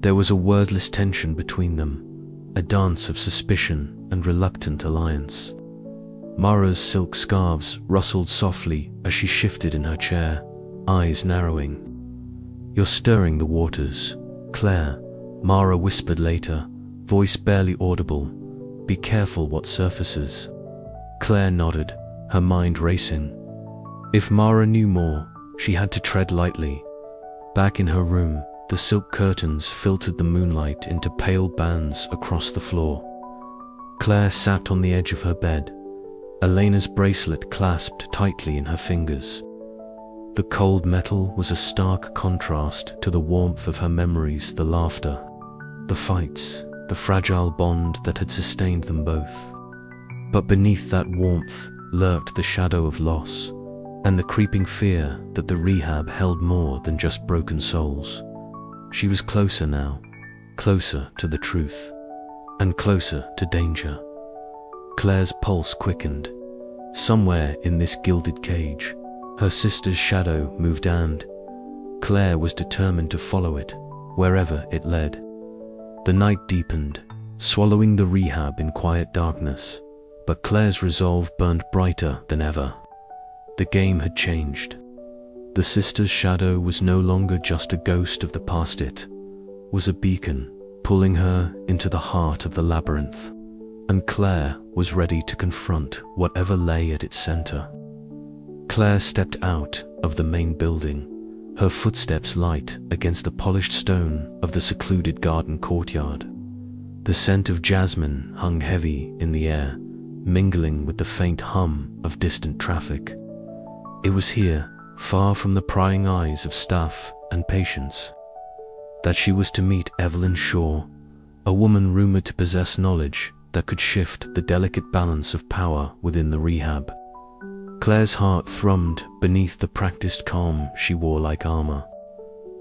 There was a wordless tension between them, a dance of suspicion and reluctant alliance. Mara's silk scarves rustled softly as she shifted in her chair, eyes narrowing. "You're stirring the waters, Claire," Mara whispered later, voice barely audible. "Be careful what surfaces." Claire nodded, her mind racing. If Mara knew more, she had to tread lightly. Back in her room, the silk curtains filtered the moonlight into pale bands across the floor. Claire sat on the edge of her bed, Elena's bracelet clasped tightly in her fingers. The cold metal was a stark contrast to the warmth of her memories, the laughter, the fights, the fragile bond that had sustained them both. But beneath that warmth lurked the shadow of loss, and the creeping fear that the rehab held more than just broken souls. She was closer now, closer to the truth, and closer to danger. Claire's pulse quickened. Somewhere in this gilded cage, her sister's shadow moved, and Claire was determined to follow it, wherever it led. The night deepened, swallowing the rehab in quiet darkness, but Claire's resolve burned brighter than ever. The game had changed. The sister's shadow was no longer just a ghost of the past, it was a beacon, pulling her into the heart of the labyrinth, and Claire was ready to confront whatever lay at its center. Claire stepped out of the main building, her footsteps light against the polished stone of the secluded garden courtyard. The scent of jasmine hung heavy in the air, mingling with the faint hum of distant traffic. It was here, far from the prying eyes of staff and patients, that she was to meet Evelyn Shaw, a woman rumored to possess knowledge that could shift the delicate balance of power within the rehab. Claire's heart thrummed beneath the practiced calm she wore like armor.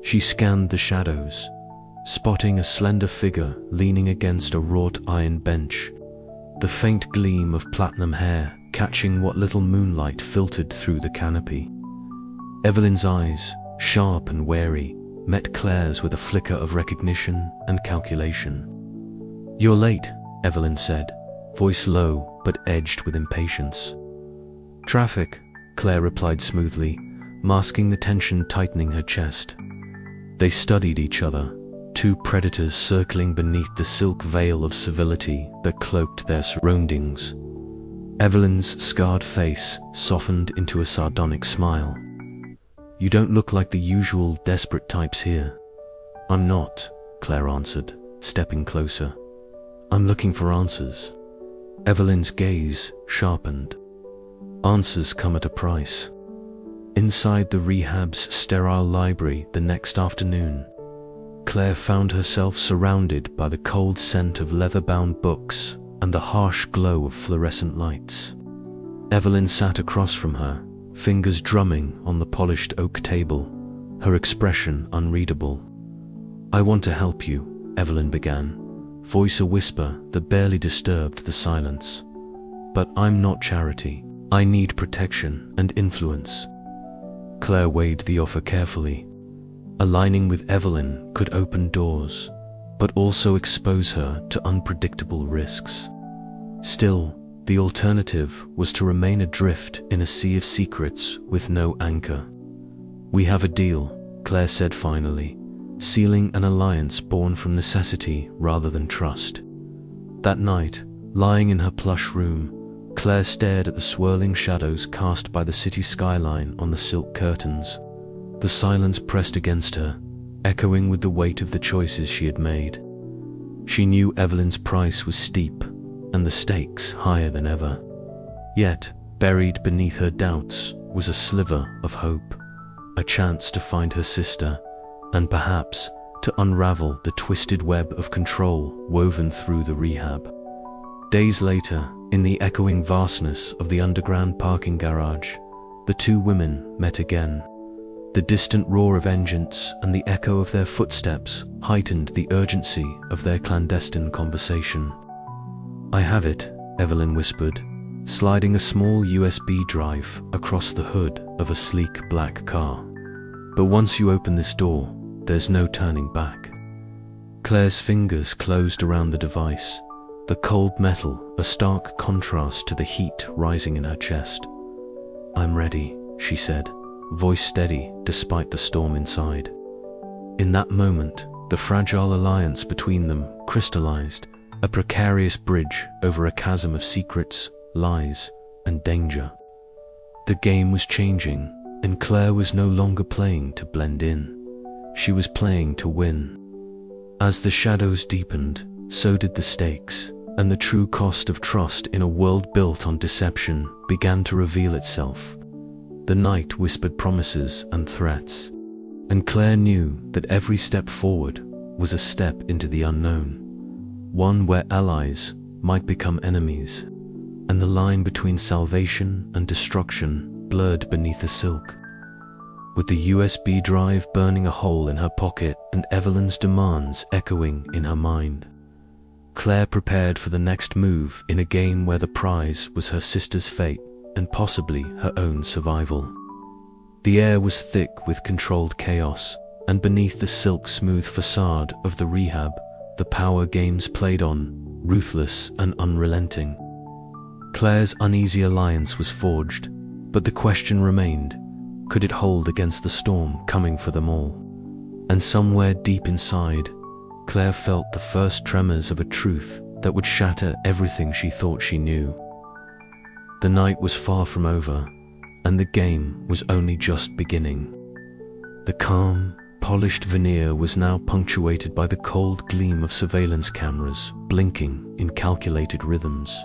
She scanned the shadows, spotting a slender figure leaning against a wrought iron bench, the faint gleam of platinum hair catching what little moonlight filtered through the canopy. Evelyn's eyes, sharp and wary, met Claire's with a flicker of recognition and calculation. "You're late," Evelyn said, voice low but edged with impatience. "Traffic," Claire replied smoothly, masking the tension tightening her chest. They studied each other, two predators circling beneath the silk veil of civility that cloaked their surroundings. Evelyn's scarred face softened into a sardonic smile. "You don't look like the usual desperate types here." "I'm not," Claire answered, stepping closer. "I'm looking for answers." Evelyn's gaze sharpened. "Answers come at a price." Inside the rehab's sterile library the next afternoon, Claire found herself surrounded by the cold scent of leather-bound books and the harsh glow of fluorescent lights. Evelyn sat across from her, fingers drumming on the polished oak table, her expression unreadable. "I want to help you," Evelyn began, voice a whisper that barely disturbed the silence. "But I'm not charity. I need protection and influence." Claire weighed the offer carefully. Aligning with Evelyn could open doors, but also expose her to unpredictable risks. Still, The alternative was to remain adrift in a sea of secrets with no anchor. "We have a deal," Claire said finally, sealing an alliance born from necessity rather than trust. That night, lying in her plush room, Claire stared at the swirling shadows cast by the city skyline on the silk curtains. The silence pressed against her, echoing with the weight of the choices she had made. She knew Evelyn's price was steep, and the stakes higher than ever. Yet, buried beneath her doubts was a sliver of hope, a chance to find her sister, and perhaps to unravel the twisted web of control woven through the rehab. Days later, in the echoing vastness of the underground parking garage, the two women met again. The distant roar of engines and the echo of their footsteps heightened the urgency of their clandestine conversation. "I have it," Evelyn whispered, sliding a small USB drive across the hood of a sleek black car. "But once you open this door, there's no turning back." Claire's fingers closed around the device, the cold metal a stark contrast to the heat rising in her chest. "I'm ready," she said, voice steady despite the storm inside. In that moment, the fragile alliance between them crystallized, a precarious bridge over a chasm of secrets, lies, and danger. The game was changing, and Claire was no longer playing to blend in. She was playing to win. As the shadows deepened, so did the stakes, and the true cost of trust in a world built on deception began to reveal itself. The night whispered promises and threats, and Claire knew that every step forward was a step into the unknown, one where allies might become enemies, and the line between salvation and destruction blurred beneath the silk. With the USB drive burning a hole in her pocket and Evelyn's demands echoing in her mind, Claire prepared for the next move in a game where the prize was her sister's fate and possibly her own survival. The air was thick with controlled chaos, and beneath the silk-smooth facade of the rehab, the power games played on, ruthless and unrelenting. Claire's uneasy alliance was forged, but the question remained, could it hold against the storm coming for them all? And somewhere deep inside, Claire felt the first tremors of a truth that would shatter everything she thought she knew. The night was far from over, and the game was only just beginning. The calm, polished veneer was now punctuated by the cold gleam of surveillance cameras blinking in calculated rhythms.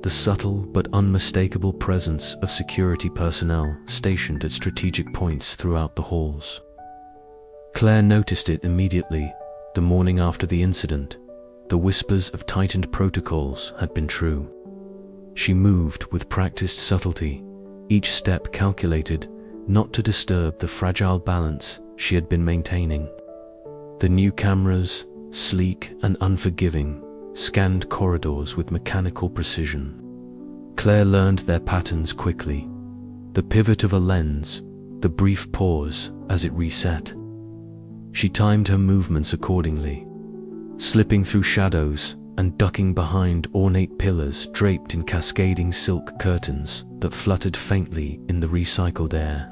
The subtle but unmistakable presence of security personnel stationed at strategic points throughout the halls. Claire noticed it immediately. The morning after the incident, the whispers of tightened protocols had been true. She moved with practiced subtlety, each step calculated not to disturb the fragile balance she had been maintaining. The new cameras, sleek and unforgiving, scanned corridors with mechanical precision. Claire learned their patterns quickly. The pivot of a lens, the brief pause as it reset. She timed her movements accordingly, slipping through shadows and ducking behind ornate pillars draped in cascading silk curtains that fluttered faintly in the recycled air.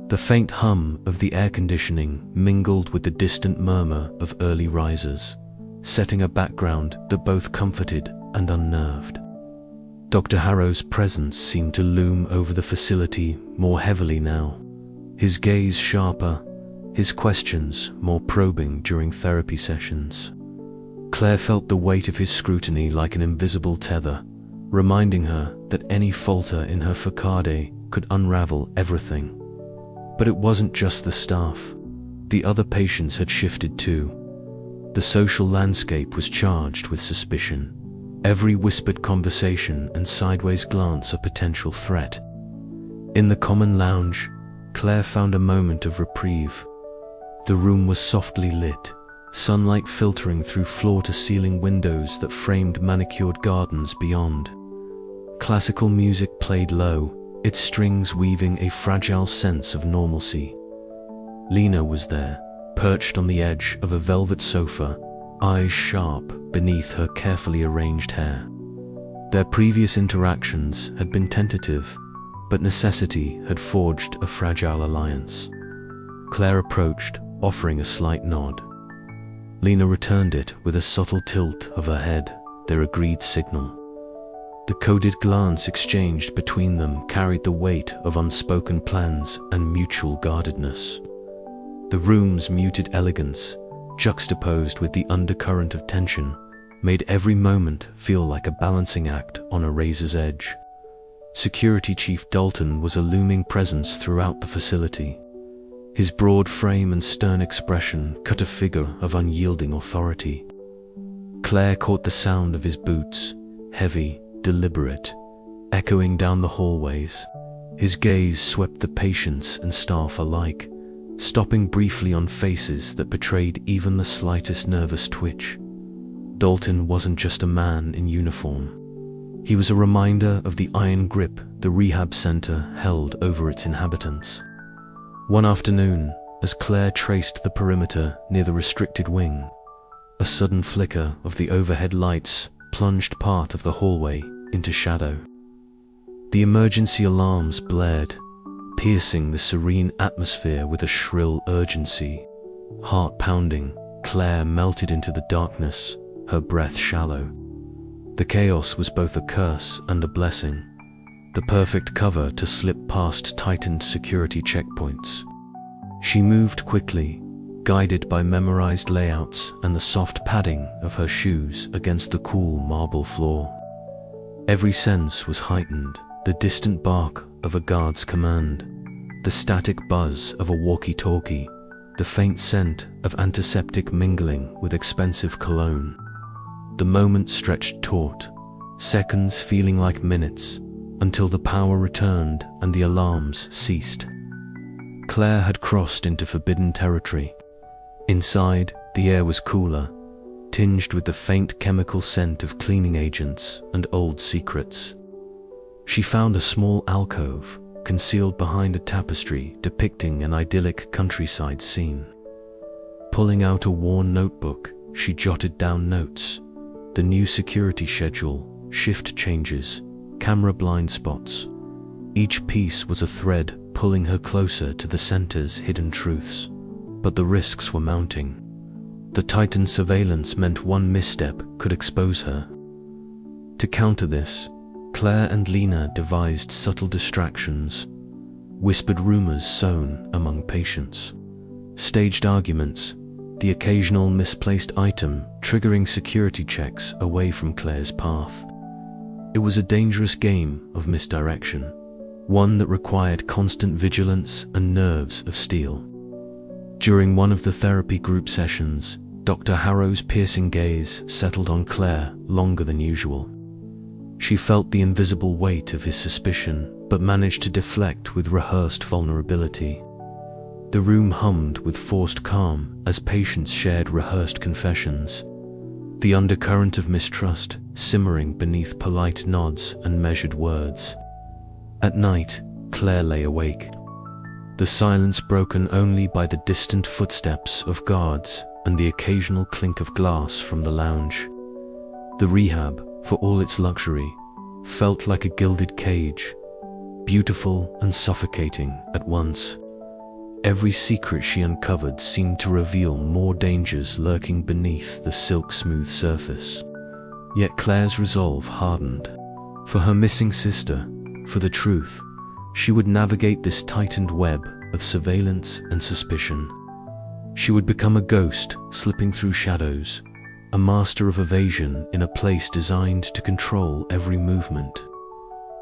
The faint hum of the air conditioning mingled with the distant murmur of early risers, setting a background that both comforted and unnerved. Dr. Harrow's presence seemed to loom over the facility more heavily now, his gaze sharper, his questions more probing during therapy sessions. Claire felt the weight of his scrutiny like an invisible tether, reminding her that any falter in her facade could unravel everything. But it wasn't just the staff. The other patients had shifted too. The social landscape was charged with suspicion, every whispered conversation and sideways glance a potential threat. In the common lounge, Claire found a moment of reprieve. The room was softly lit, sunlight filtering through floor-to-ceiling windows that framed manicured gardens beyond. Classical music played low, its strings weaving a fragile sense of normalcy. Lena was there, perched on the edge of a velvet sofa, eyes sharp beneath her carefully arranged hair. Their previous interactions had been tentative, but necessity had forged a fragile alliance. Claire approached, offering a slight nod. Lena returned it with a subtle tilt of her head, their agreed signal. The coded glance exchanged between them carried the weight of unspoken plans and mutual guardedness. The room's muted elegance, juxtaposed with the undercurrent of tension, made every moment feel like a balancing act on a razor's edge. Security Chief Dalton was a looming presence throughout the facility. His broad frame and stern expression cut a figure of unyielding authority. Claire caught the sound of his boots, heavy, deliberate, echoing down the hallways. His gaze swept the patients and staff alike, stopping briefly on faces that betrayed even the slightest nervous twitch. Dalton wasn't just a man in uniform. He was a reminder of the iron grip the rehab center held over its inhabitants. One afternoon, as Claire traced the perimeter near the restricted wing, a sudden flicker of the overhead lights plunged part of the hallway into shadow. The emergency alarms blared, piercing the serene atmosphere with a shrill urgency. Heart pounding, Claire melted into the darkness, her breath shallow. The chaos was both a curse and a blessing, the perfect cover to slip past tightened security checkpoints. She moved quickly, guided by memorized layouts and the soft padding of her shoes against the cool marble floor. Every sense was heightened, the distant bark of a guard's command, the static buzz of a walkie-talkie, the faint scent of antiseptic mingling with expensive cologne. The moment stretched taut, seconds feeling like minutes, until the power returned and the alarms ceased. Claire had crossed into forbidden territory. Inside, the air was cooler, tinged with the faint chemical scent of cleaning agents and old secrets. She found a small alcove, concealed behind a tapestry depicting an idyllic countryside scene. Pulling out a worn notebook, she jotted down notes: the new security schedule, shift changes, camera blind spots. Each piece was a thread pulling her closer to the center's hidden truths. But the risks were mounting. The tightened surveillance meant one misstep could expose her. To counter this, Claire and Lena devised subtle distractions, whispered rumors sown among patients, staged arguments, the occasional misplaced item triggering security checks away from Claire's path. It was a dangerous game of misdirection, one that required constant vigilance and nerves of steel. During one of the therapy group sessions, Dr. Harrow's piercing gaze settled on Claire longer than usual. She felt the invisible weight of his suspicion, but managed to deflect with rehearsed vulnerability. The room hummed with forced calm as patients shared rehearsed confessions, the undercurrent of mistrust simmering beneath polite nods and measured words. At night, Claire lay awake, the silence broken only by the distant footsteps of guards and the occasional clink of glass from the lounge. The rehab, for all its luxury, felt like a gilded cage, beautiful and suffocating at once. Every secret she uncovered seemed to reveal more dangers lurking beneath the silk-smooth surface. Yet Claire's resolve hardened. For her missing sister, for the truth, she would navigate this tightened web of surveillance and suspicion. She would become a ghost slipping through shadows, a master of evasion in a place designed to control every movement.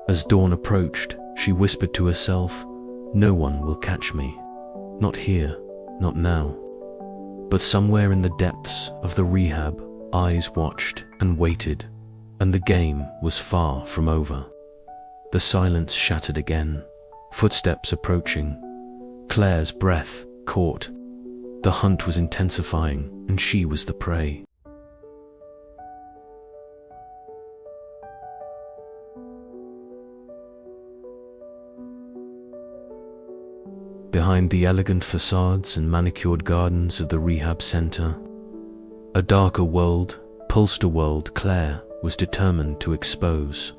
As dawn approached, she whispered to herself, "No one will catch me. Not here, not now." But somewhere in the depths of the rehab, eyes watched and waited, and the game was far from over. The silence shattered again, footsteps approaching. Claire's breath caught. The hunt was intensifying, and she was the prey. Behind the elegant facades and manicured gardens of the rehab center, a darker world, Polster world, Claire was determined to expose.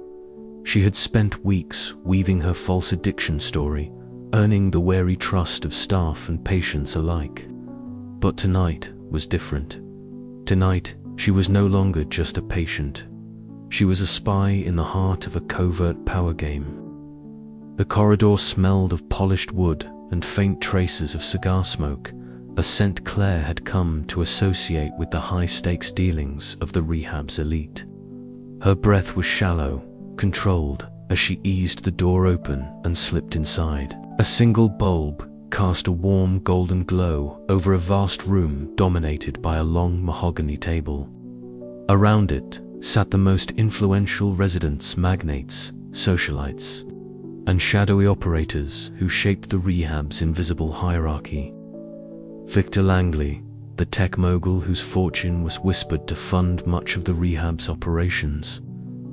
She had spent weeks weaving her false addiction story, earning the wary trust of staff and patients alike. But tonight was different. Tonight, she was no longer just a patient. She was a spy in the heart of a covert power game. The corridor smelled of polished wood and faint traces of cigar smoke, a scent Claire had come to associate with the high-stakes dealings of the rehab's elite. Her breath was shallow, controlled, as she eased the door open and slipped inside. A single bulb cast a warm golden glow over a vast room dominated by a long mahogany table. Around it sat the most influential residents, magnates, socialites, and shadowy operators who shaped the rehab's invisible hierarchy. Victor Langley, the tech mogul whose fortune was whispered to fund much of the rehab's operations,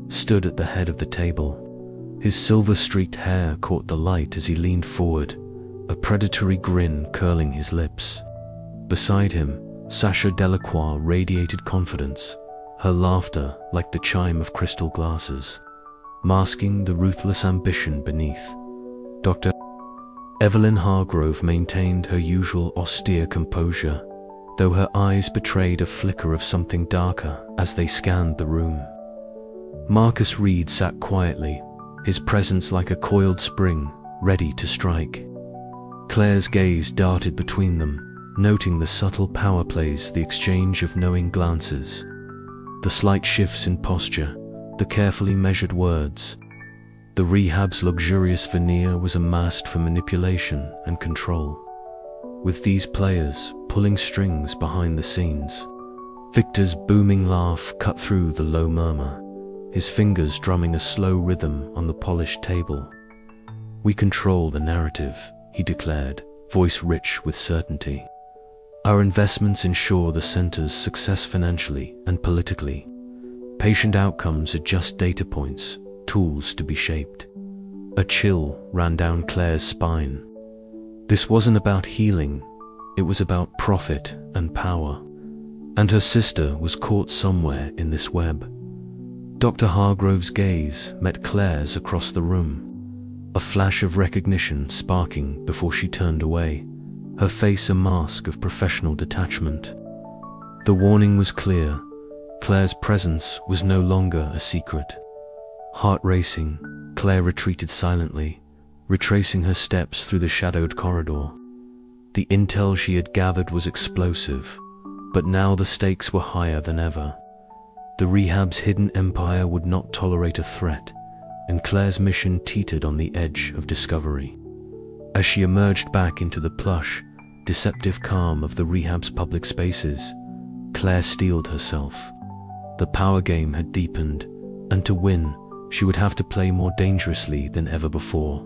stood at the head of the table. His silver-streaked hair caught the light as he leaned forward, a predatory grin curling his lips. Beside him, Sasha Delacroix radiated confidence, her laughter like the chime of crystal glasses, masking the ruthless ambition beneath. Dr. Evelyn Hargrove maintained her usual austere composure, though her eyes betrayed a flicker of something darker as they scanned the room. Marcus Reed sat quietly, his presence like a coiled spring, ready to strike. Claire's gaze darted between them, noting the subtle power plays, the exchange of knowing glances, the slight shifts in posture, the carefully measured words. The rehab's luxurious veneer was a mask for manipulation and control. With these players pulling strings behind the scenes, Victor's booming laugh cut through the low murmur, his fingers drumming a slow rhythm on the polished table. "We control the narrative," he declared, voice rich with certainty. "Our investments ensure the center's success financially and politically. Patient outcomes are just data points, tools to be shaped." A chill ran down Claire's spine. This wasn't about healing, it was about profit and power. And her sister was caught somewhere in this web. Dr. Hargrove's gaze met Claire's across the room, a flash of recognition sparking before she turned away, her face a mask of professional detachment. The warning was clear. Claire's presence was no longer a secret. Heart racing, Claire retreated silently, retracing her steps through the shadowed corridor. The intel she had gathered was explosive, but now the stakes were higher than ever. The rehab's hidden empire would not tolerate a threat, and Claire's mission teetered on the edge of discovery. As she emerged back into the plush, deceptive calm of the rehab's public spaces, Claire steeled herself. The power game had deepened, and to win, she would have to play more dangerously than ever before.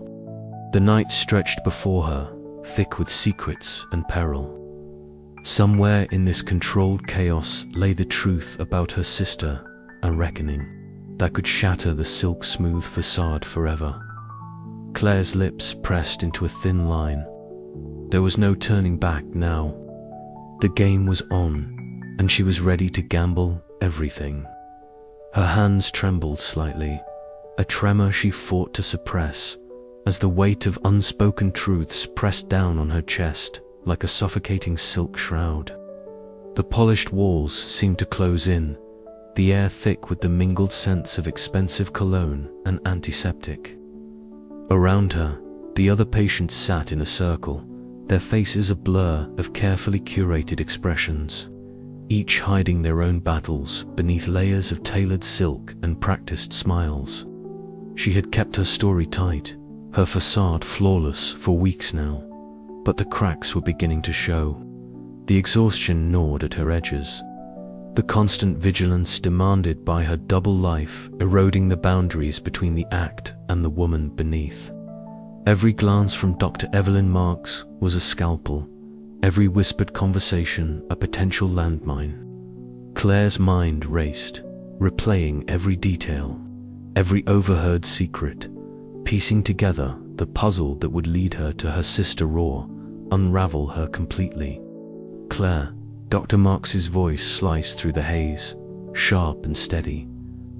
The night stretched before her, thick with secrets and peril. Somewhere in this controlled chaos lay the truth about her sister, a reckoning that could shatter the silk-smooth facade forever. Claire's lips pressed into a thin line. There was no turning back now. The game was on, and she was ready to gamble everything. Her hands trembled slightly, a tremor she fought to suppress, as the weight of unspoken truths pressed down on her chest like a suffocating silk shroud. The polished walls seemed to close in, the air thick with the mingled scents of expensive cologne and antiseptic. Around her, the other patients sat in a circle, their faces a blur of carefully curated expressions, each hiding their own battles beneath layers of tailored silk and practiced smiles. She had kept her story tight, her facade flawless for weeks now, but the cracks were beginning to show. The exhaustion gnawed at her edges, the constant vigilance demanded by her double life eroding the boundaries between the act and the woman beneath. Every glance from Dr. Evelyn Marks was a scalpel, every whispered conversation a potential landmine. Claire's mind raced, replaying every detail, every overheard secret, piecing together the puzzle that would lead her to her sister Raw, unravel her completely. "Claire," Dr. Marks's voice sliced through the haze, sharp and steady.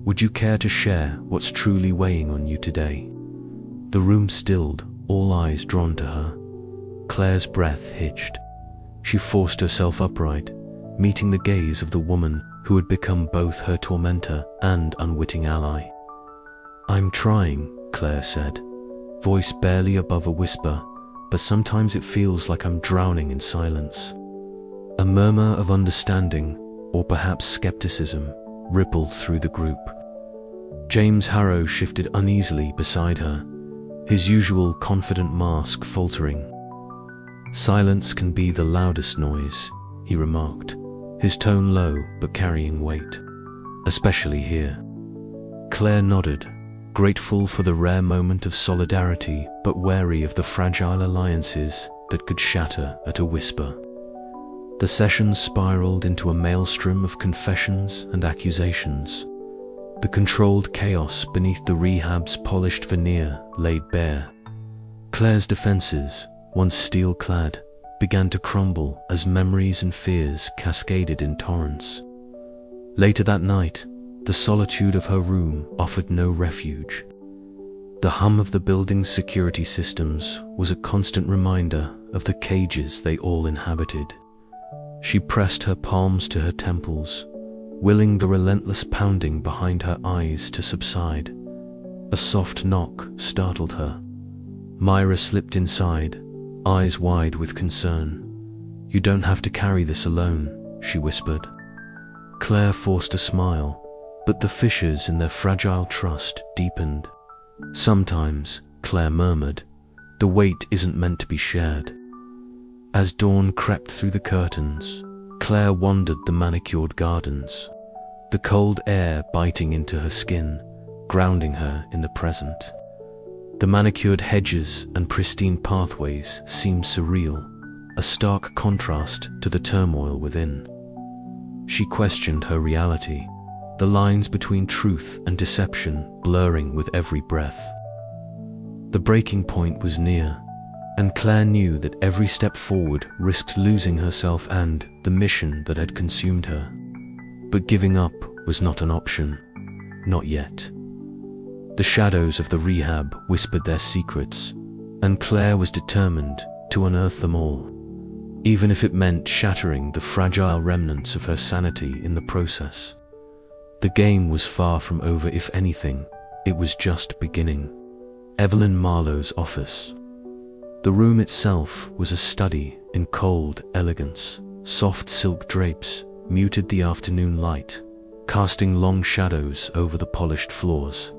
Would you care to share what's truly weighing on you today?" The room stilled, all eyes drawn to her. Claire's breath hitched. She forced herself upright, meeting the gaze of the woman who had become both her tormentor and unwitting ally. "I'm trying," Claire said, voice barely above a whisper, "but sometimes it feels like I'm drowning in silence." A murmur of understanding, or perhaps skepticism, rippled through the group. James Harrow shifted uneasily beside her, his usual confident mask faltering. "Silence can be the loudest noise," he remarked, his tone low but carrying weight. "Especially here." Claire nodded, grateful for the rare moment of solidarity but wary of the fragile alliances that could shatter at a whisper. The sessions spiraled into a maelstrom of confessions and accusations. The controlled chaos beneath the rehab's polished veneer laid bare. Claire's defenses, once steel-clad, began to crumble as memories and fears cascaded in torrents. Later that night, the solitude of her room offered no refuge. The hum of the building's security systems was a constant reminder of the cages they all inhabited. She pressed her palms to her temples, willing the relentless pounding behind her eyes to subside. A soft knock startled her. Myra slipped inside, eyes wide with concern. "You don't have to carry this alone," she whispered. Claire forced a smile, but the fissures in their fragile trust deepened. "Sometimes," Claire murmured, "the weight isn't meant to be shared." As dawn crept through the curtains, Claire wandered the manicured gardens, the cold air biting into her skin, grounding her in the present. The manicured hedges and pristine pathways seemed surreal, a stark contrast to the turmoil within. She questioned her reality, the lines between truth and deception blurring with every breath. The breaking point was near, and Claire knew that every step forward risked losing herself and the mission that had consumed her. But giving up was not an option. Not yet. The shadows of the rehab whispered their secrets, and Claire was determined to unearth them all, even if it meant shattering the fragile remnants of her sanity in the process. The game was far from over. If anything, it was just beginning. Evelyn Marlowe's office. The room itself was a study in cold elegance. Soft silk drapes muted the afternoon light, casting long shadows over the polished floors.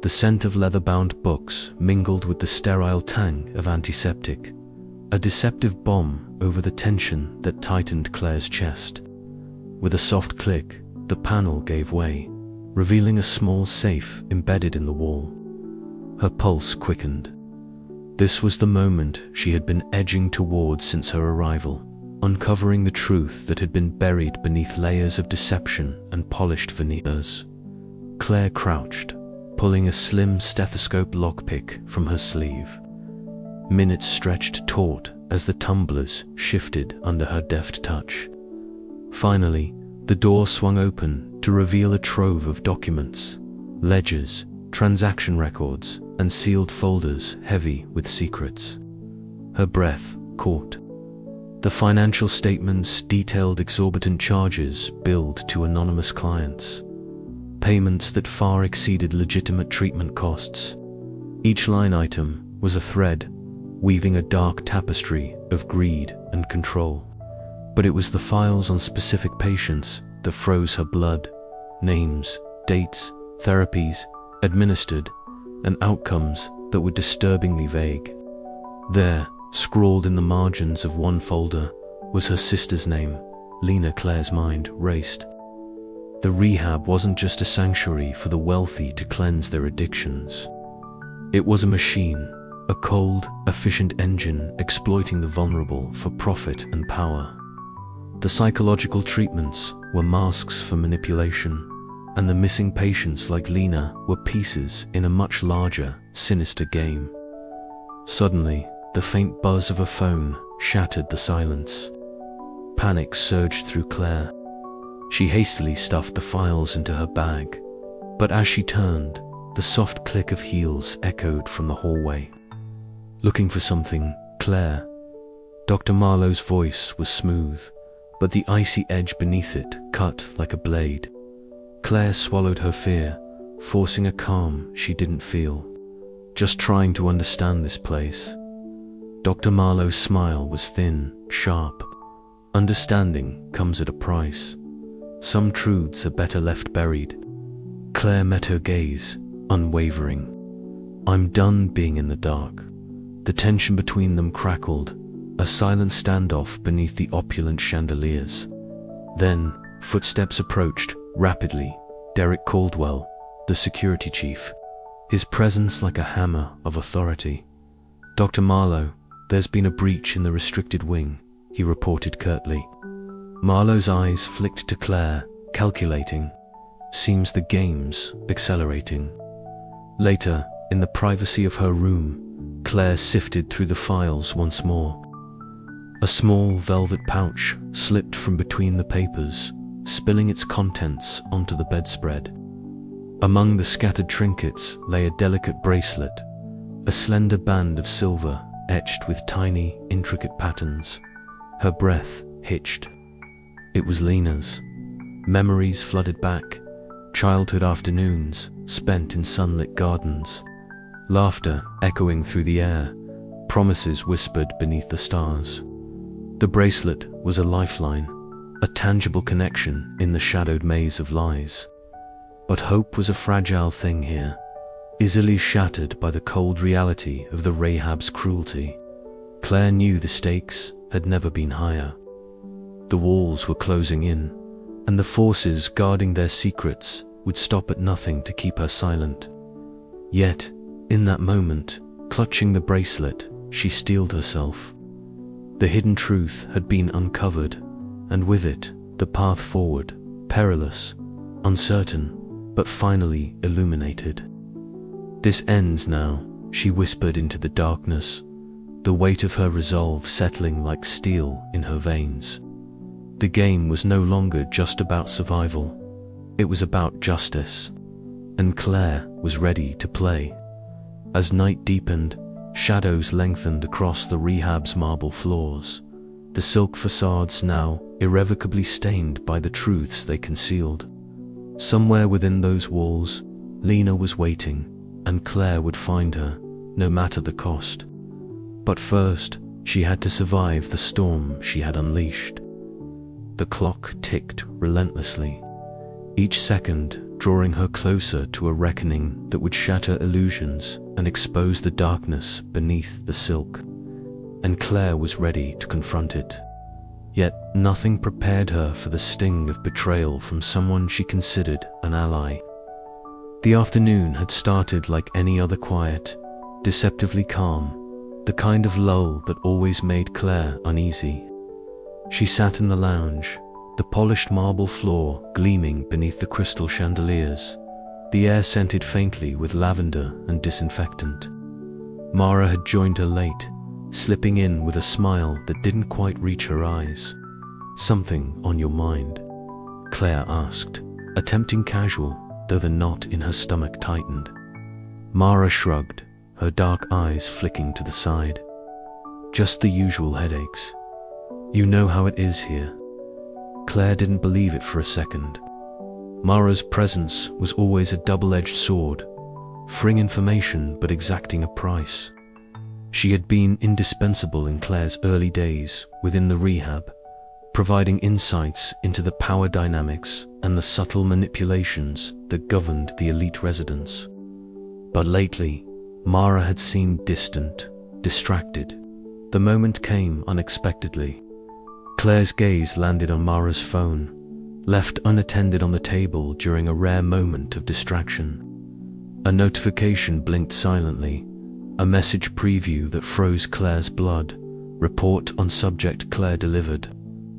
The scent of leather-bound books mingled with the sterile tang of antiseptic, a deceptive balm over the tension that tightened Claire's chest. With a soft click, the panel gave way, revealing a small safe embedded in the wall. Her pulse quickened. This was the moment she had been edging towards since her arrival, uncovering the truth that had been buried beneath layers of deception and polished veneers. Claire crouched, pulling a slim stethoscope lockpick from her sleeve. Minutes stretched taut as the tumblers shifted under her deft touch. Finally, the door swung open to reveal a trove of documents, ledgers, transaction records, and sealed folders heavy with secrets. Her breath caught. The financial statements detailed exorbitant charges billed to anonymous clients, payments that far exceeded legitimate treatment costs. Each line item was a thread, weaving a dark tapestry of greed and control. But it was the files on specific patients that froze her blood. Names, dates, therapies administered, and outcomes that were disturbingly vague. There, scrawled in the margins of one folder, was her sister's name. Lena. Claire's mind raced. The rehab wasn't just a sanctuary for the wealthy to cleanse their addictions. It was a machine, a cold, efficient engine exploiting the vulnerable for profit and power. The psychological treatments were masks for manipulation, and the missing patients like Lena were pieces in a much larger, sinister game. Suddenly, the faint buzz of a phone shattered the silence. Panic surged through Claire. She hastily stuffed the files into her bag, But as she turned, the soft click of heels echoed from the hallway. "Looking for something, Claire?" Dr. Marlowe's voice was smooth, but the icy edge beneath it cut like a blade. Claire swallowed her fear, forcing a calm she didn't feel. "Just trying to understand this place." Dr. Marlowe's smile was thin, sharp. "Understanding comes at a price. Some truths are better left buried." Claire met her gaze, unwavering. "I'm done being in the dark." The tension between them crackled, a silent standoff beneath the opulent chandeliers. Then, footsteps approached, rapidly. Derek Caldwell, the security chief, his presence like a hammer of authority. "Dr. Marlowe, there's been a breach in the restricted wing," he reported curtly. Marlowe's eyes flicked to Claire, calculating. "Seems the game's accelerating." Later, in the privacy of her room, Claire sifted through the files once more. A small velvet pouch slipped from between the papers, spilling its contents onto the bedspread. Among the scattered trinkets lay a delicate bracelet, a slender band of silver etched with tiny, intricate patterns. Her breath hitched. It was Lena's. Memories flooded back, childhood afternoons spent in sunlit gardens, laughter echoing through the air, promises whispered beneath the stars. The bracelet was a lifeline, a tangible connection in the shadowed maze of lies. But hope was a fragile thing here, easily shattered by the cold reality of the Rahab's cruelty. Claire knew the stakes had never been higher. The walls were closing in, and the forces guarding their secrets would stop at nothing to keep her silent. Yet, in that moment, clutching the bracelet, she steeled herself. The hidden truth had been uncovered, and with it, the path forward, perilous, uncertain, but finally illuminated. "This ends now," she whispered into the darkness, the weight of her resolve settling like steel in her veins. The game was no longer just about survival. It was about justice, and Claire was ready to play. As night deepened, shadows lengthened across the rehab's marble floors, the silk facades now irrevocably stained by the truths they concealed. Somewhere within those walls, Lena was waiting, and Claire would find her, no matter the cost. But first, she had to survive the storm she had unleashed. The clock ticked relentlessly, each second drawing her closer to a reckoning that would shatter illusions and expose the darkness beneath the silk. And Claire was ready to confront it. Yet nothing prepared her for the sting of betrayal from someone she considered an ally. The afternoon had started like any other, quiet, deceptively calm, the kind of lull that always made Claire uneasy. She sat in the lounge, the polished marble floor gleaming beneath the crystal chandeliers, the air scented faintly with lavender and disinfectant. Mara had joined her late, slipping in with a smile that didn't quite reach her eyes. "Something on your mind?" Claire asked, attempting casual, though the knot in her stomach tightened. Mara shrugged, her dark eyes flicking to the side. "Just the usual headaches. You know how it is here." Claire didn't believe it for a second. Mara's presence was always a double-edged sword, freeing information but exacting a price. She had been indispensable in Claire's early days within the rehab, providing insights into the power dynamics and the subtle manipulations that governed the elite residents. But lately, Mara had seemed distant, distracted. The moment came unexpectedly. Claire's gaze landed on Mara's phone, left unattended on the table during a rare moment of distraction. A notification blinked silently, a message preview that froze Claire's blood, report on subject Claire delivered,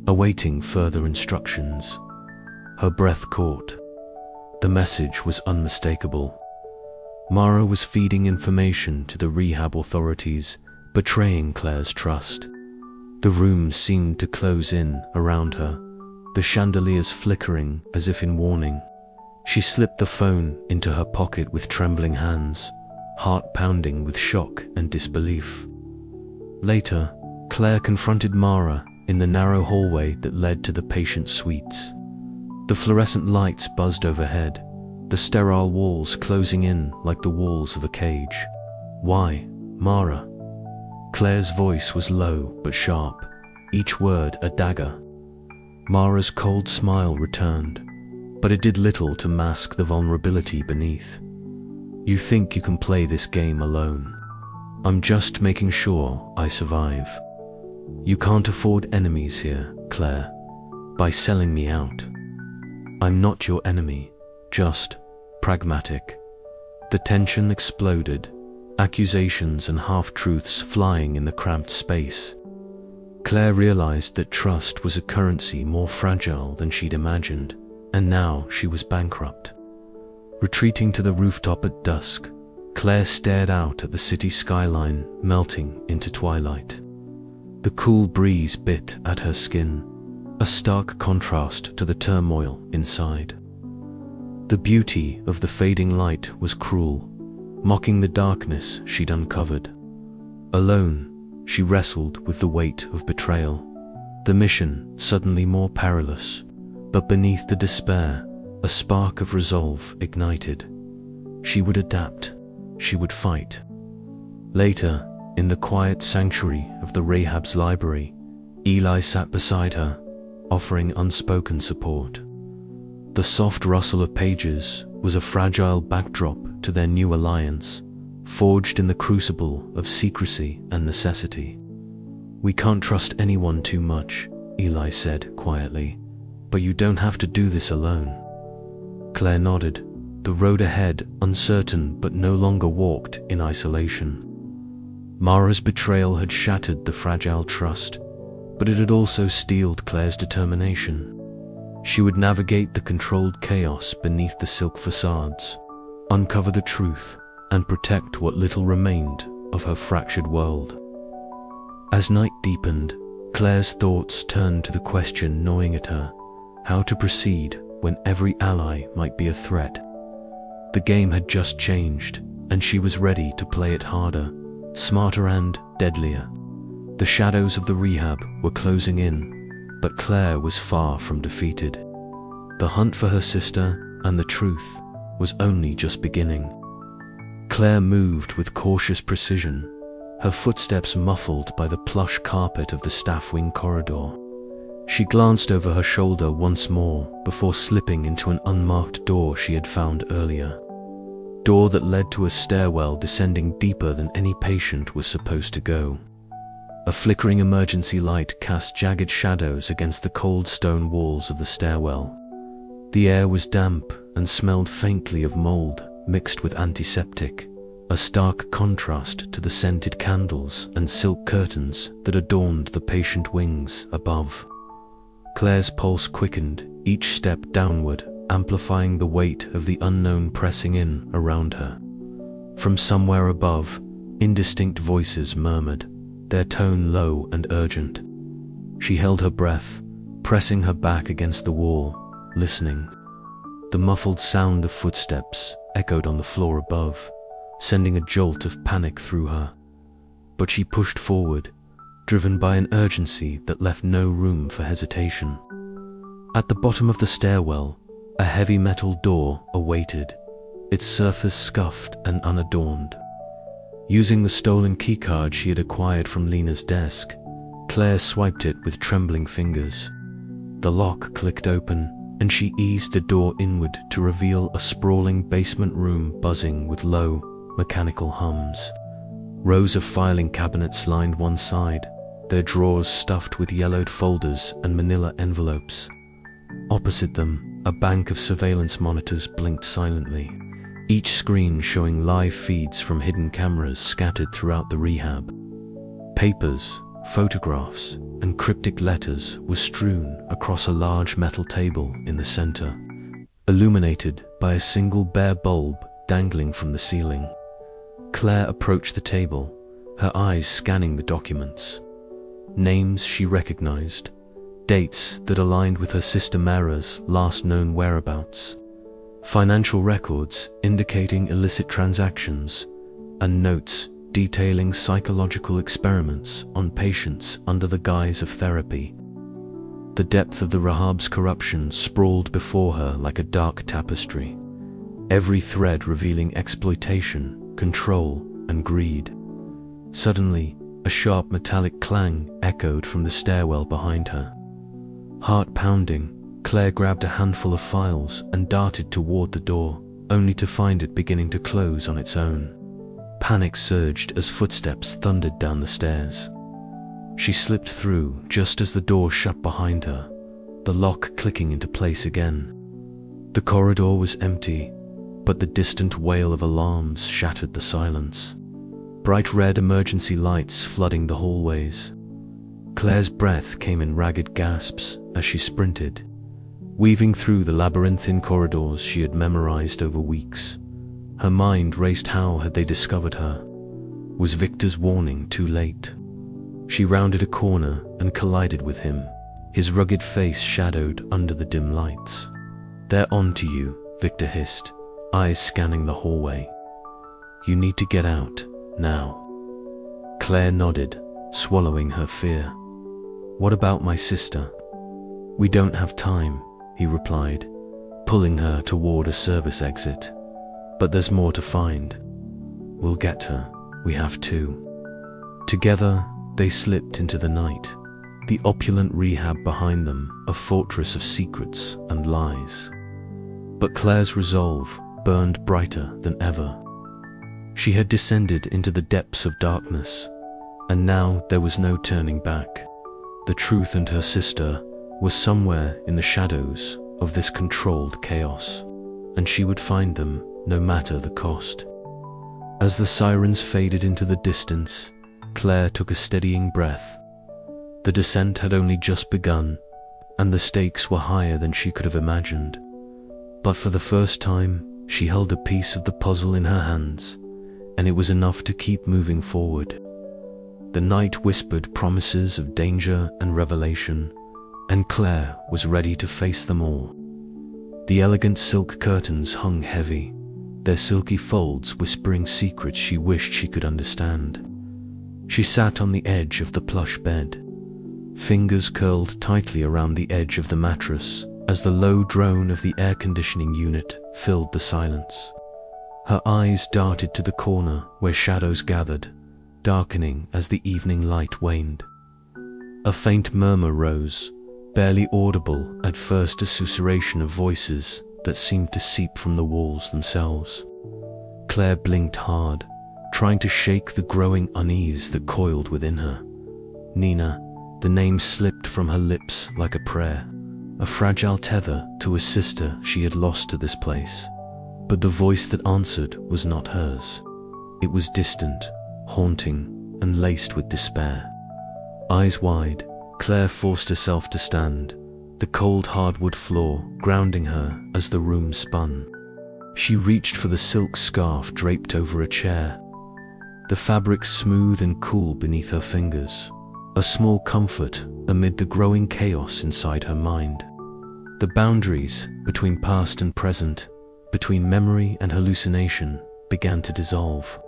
awaiting further instructions. Her breath caught. The message was unmistakable. Mara was feeding information to the rehab authorities, betraying Claire's trust. The room seemed to close in around her, the chandeliers flickering as if in warning. She slipped the phone into her pocket with trembling hands, heart pounding with shock and disbelief. Later, Claire confronted Mara in the narrow hallway that led to the patient suites. The fluorescent lights buzzed overhead, the sterile walls closing in like the walls of a cage. "Why, Mara?" Claire's voice was low but sharp, each word a dagger. Mara's cold smile returned, but it did little to mask the vulnerability beneath. "You think you can play this game alone? I'm just making sure I survive. You can't afford enemies here, Claire, by selling me out. I'm not your enemy, just pragmatic." The tension exploded, accusations and half-truths flying in the cramped space. Claire realized that trust was a currency more fragile than she'd imagined, and now she was bankrupt. Retreating to the rooftop at dusk, Claire stared out at the city skyline melting into twilight. The cool breeze bit at her skin, a stark contrast to the turmoil inside. The beauty of the fading light was cruel, mocking the darkness she'd uncovered. Alone, she wrestled with the weight of betrayal, the mission suddenly more perilous, but beneath the despair, a spark of resolve ignited. She would adapt, she would fight. Later, in the quiet sanctuary of the Rahab's library, Eli sat beside her, offering unspoken support. The soft rustle of pages was a fragile backdrop to their new alliance, forged in the crucible of secrecy and necessity. "We can't trust anyone too much," Eli said quietly, "but you don't have to do this alone." Claire nodded, the road ahead uncertain but no longer walked in isolation. Mara's betrayal had shattered the fragile trust, but it had also steeled Claire's determination. She would navigate the controlled chaos beneath the silk facades, uncover the truth, and protect what little remained of her fractured world. As night deepened, Claire's thoughts turned to the question gnawing at her: how to proceed when every ally might be a threat. The game had just changed, and she was ready to play it harder, smarter and deadlier. The shadows of the rehab were closing in, but Claire was far from defeated. The hunt for her sister and the truth was only just beginning. Claire moved with cautious precision, her footsteps muffled by the plush carpet of the staff wing corridor. She glanced over her shoulder once more before slipping into an unmarked door she had found earlier. Door that led to a stairwell descending deeper than any patient was supposed to go. A flickering emergency light cast jagged shadows against the cold stone walls of the stairwell. The air was damp and smelled faintly of mold mixed with antiseptic, a stark contrast to the scented candles and silk curtains that adorned the patient wings above. Claire's pulse quickened, each step downward, amplifying the weight of the unknown pressing in around her. From somewhere above, indistinct voices murmured, their tone low and urgent. She held her breath, pressing her back against the wall, listening. The muffled sound of footsteps echoed on the floor above, sending a jolt of panic through her. But she pushed forward, driven by an urgency that left no room for hesitation. At the bottom of the stairwell, a heavy metal door awaited, its surface scuffed and unadorned. Using the stolen keycard she had acquired from Lena's desk, Claire swiped it with trembling fingers. The lock clicked open, and she eased the door inward to reveal a sprawling basement room buzzing with low, mechanical hums. Rows of filing cabinets lined one side, their drawers stuffed with yellowed folders and manila envelopes. Opposite them, a bank of surveillance monitors blinked silently, each screen showing live feeds from hidden cameras scattered throughout the rehab. Papers, photographs, and cryptic letters were strewn across a large metal table in the center, illuminated by a single bare bulb dangling from the ceiling. Claire approached the table, her eyes scanning the documents. Names she recognized, dates that aligned with her sister Mara's last known whereabouts. financial records indicating illicit transactions, and notes detailing psychological experiments on patients under the guise of therapy. The depth of the Rahab's corruption sprawled before her like a dark tapestry, every thread revealing exploitation, control, and greed. Suddenly, a sharp metallic clang echoed from the stairwell behind her. Heart pounding, Claire grabbed a handful of files and darted toward the door, only to find it beginning to close on its own. Panic surged as footsteps thundered down the stairs. She slipped through just as the door shut behind her, the lock clicking into place again. The corridor was empty, but the distant wail of alarms shattered the silence. Bright red emergency lights flooding the hallways. Claire's breath came in ragged gasps as she sprinted, weaving through the labyrinthine corridors she had memorized over weeks. Her mind raced. How had they discovered her? Was Victor's warning too late? She rounded a corner and collided with him, his rugged face shadowed under the dim lights. "They're on to you," Victor hissed, eyes scanning the hallway. "You need to get out, now." Claire nodded, swallowing her fear. "What about my sister?" "We don't have time," he replied, pulling her toward a service exit. "But there's more to find. We'll get her. We have to." Together, they slipped into the night, the opulent rehab behind them, a fortress of secrets and lies. But Claire's resolve burned brighter than ever. She had descended into the depths of darkness, and now there was no turning back. The truth and her sister were somewhere in the shadows of this controlled chaos, and she would find them no matter the cost. As the sirens faded into the distance, Claire took a steadying breath. The descent had only just begun, and the stakes were higher than she could have imagined. But for the first time, she held a piece of the puzzle in her hands, and it was enough to keep moving forward. The night whispered promises of danger and revelation, and Claire was ready to face them all. The elegant silk curtains hung heavy, their silky folds whispering secrets she wished she could understand. She sat on the edge of the plush bed, fingers curled tightly around the edge of the mattress as the low drone of the air conditioning unit filled the silence. Her eyes darted to the corner where shadows gathered, darkening as the evening light waned. A faint murmur rose, barely audible at first, a susurration of voices that seemed to seep from the walls themselves. Claire blinked hard, trying to shake the growing unease that coiled within her. Nina, the name slipped from her lips like a prayer, a fragile tether to a sister she had lost to this place. But the voice that answered was not hers. It was distant, haunting, and laced with despair. Eyes wide, Claire forced herself to stand, the cold hardwood floor grounding her as the room spun. She reached for the silk scarf draped over a chair, the fabric smooth and cool beneath her fingers, a small comfort amid the growing chaos inside her mind. The boundaries between past and present, between memory and hallucination, began to dissolve.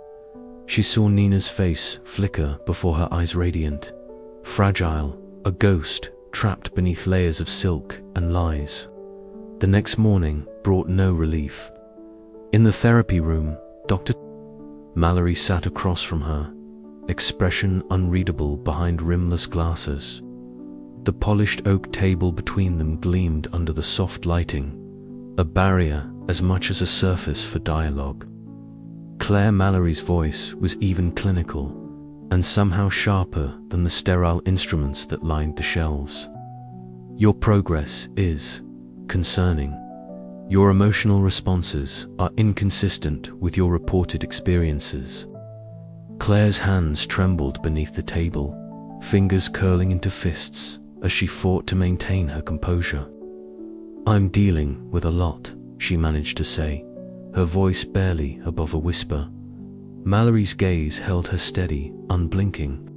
She saw Nina's face flicker before her eyes, radiant, fragile, a ghost trapped beneath layers of silk and lies. The next morning brought no relief. In the therapy room, Dr. Mallory sat across from her, expression unreadable behind rimless glasses. The polished oak table between them gleamed under the soft lighting, a barrier as much as a surface for dialogue. Claire Mallory's voice was even clinical, and somehow sharper than the sterile instruments that lined the shelves. "Your progress is concerning. Your emotional responses are inconsistent with your reported experiences." Claire's hands trembled beneath the table, fingers curling into fists as she fought to maintain her composure. "I'm dealing with a lot," she managed to say, her voice barely above a whisper. Mallory's gaze held her steady, unblinking.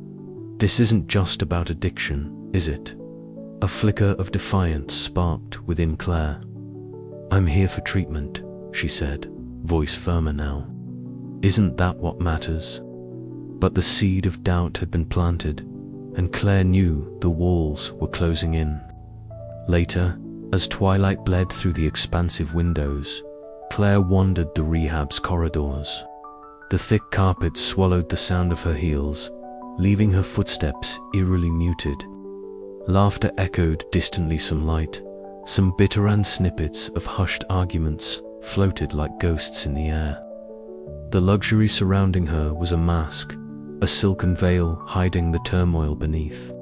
"This isn't just about addiction, is it?" A flicker of defiance sparked within Claire. "I'm here for treatment," she said, voice firmer now. Isn't that what matters? But the seed of doubt had been planted, and Claire knew the walls were closing in. Later, as twilight bled through the expansive windows, Claire wandered the rehab's corridors. The thick carpet swallowed the sound of her heels, leaving her footsteps eerily muted. Laughter echoed distantly, some light, some bitter snippets of hushed arguments floated like ghosts in the air. The luxury surrounding her was a mask, a silken veil hiding the turmoil beneath.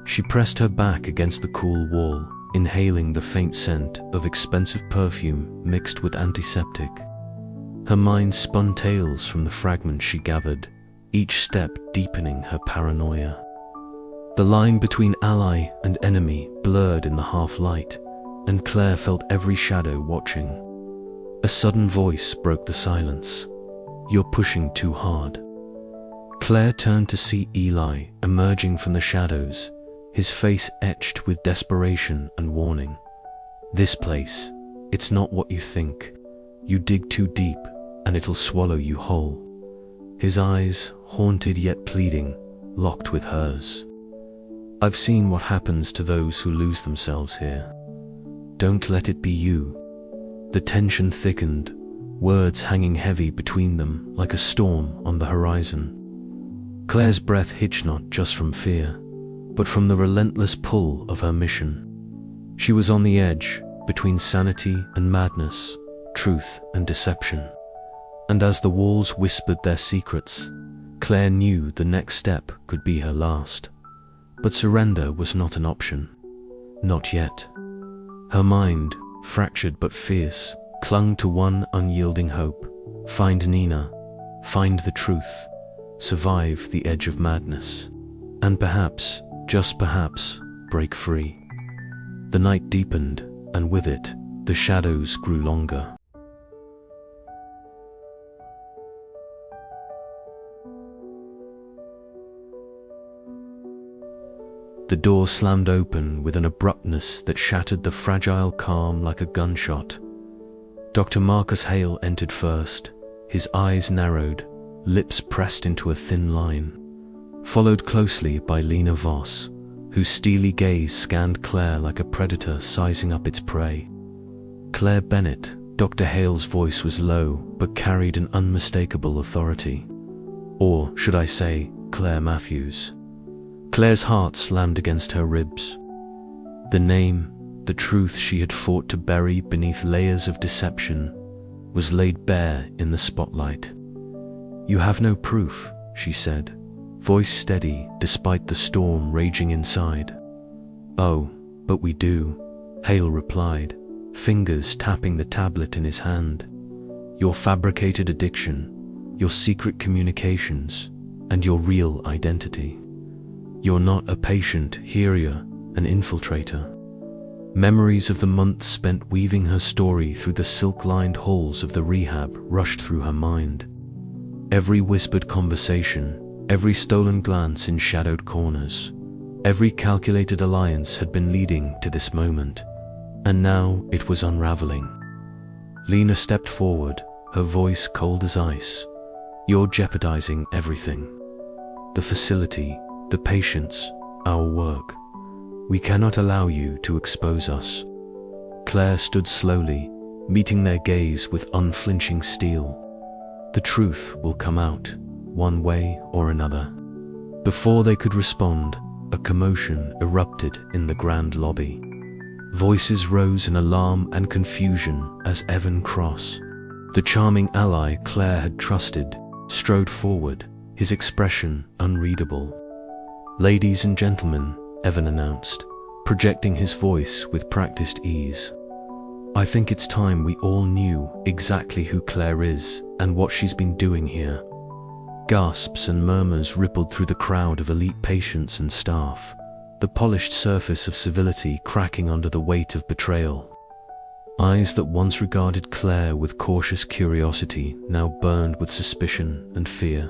She pressed her back against the cool wall, inhaling the faint scent of expensive perfume mixed with antiseptic. Her mind spun tales from the fragments she gathered, each step deepening her paranoia. The line between ally and enemy blurred in the half-light, and Claire felt every shadow watching. A sudden voice broke the silence. "You're pushing too hard." Claire turned to see Eli emerging from the shadows, his face etched with desperation and warning. "This place, it's not what you think. You dig too deep, and it'll swallow you whole." His eyes, haunted yet pleading, locked with hers. "I've seen what happens to those who lose themselves here. Don't let it be you." The tension thickened, words hanging heavy between them like a storm on the horizon. Claire's breath hitched not just from fear, but from the relentless pull of her mission. She was on the edge, between sanity and madness, truth and deception. And as the walls whispered their secrets, Claire knew the next step could be her last. But surrender was not an option. Not yet. Her mind, fractured but fierce, clung to one unyielding hope: find Nina, find the truth, survive the edge of madness, and perhaps, just perhaps, break free. The night deepened, and with it, the shadows grew longer. The door slammed open with an abruptness that shattered the fragile calm like a gunshot. Dr. Marcus Hale entered first, his eyes narrowed, lips pressed into a thin line, followed closely by Lena Voss, whose steely gaze scanned Claire like a predator sizing up its prey. "Claire Bennett," Dr. Hale's voice was low but carried an unmistakable authority. Or should I say, Claire Matthews. Claire's heart slammed against her ribs. The name, the truth she had fought to bury beneath layers of deception, was laid bare in the spotlight. "You have no proof," she said, voice steady despite the storm raging inside. "Oh, but we do," Hale replied, fingers tapping the tablet in his hand. "Your fabricated addiction, your secret communications, and your real identity. You're not a patient, here you're an infiltrator." Memories of the months spent weaving her story through the silk-lined halls of the rehab rushed through her mind. Every whispered conversation, every stolen glance in shadowed corners, every calculated alliance had been leading to this moment, and now it was unraveling. Lena stepped forward, her voice cold as ice. "You're jeopardizing everything. The facility, the patients, our work. We cannot allow you to expose us." Claire stood slowly, meeting their gaze with unflinching steel. "The truth will come out, one way or another." Before they could respond, a commotion erupted in the grand lobby. Voices rose in alarm and confusion as Evan Cross, the charming ally Claire had trusted, strode forward, his expression unreadable. "Ladies and gentlemen," Evan announced, projecting his voice with practiced ease. "I think it's time we all knew exactly who Claire is and what she's been doing here." Gasps and murmurs rippled through the crowd of elite patients and staff, the polished surface of civility cracking under the weight of betrayal. Eyes that once regarded Claire with cautious curiosity now burned with suspicion and fear.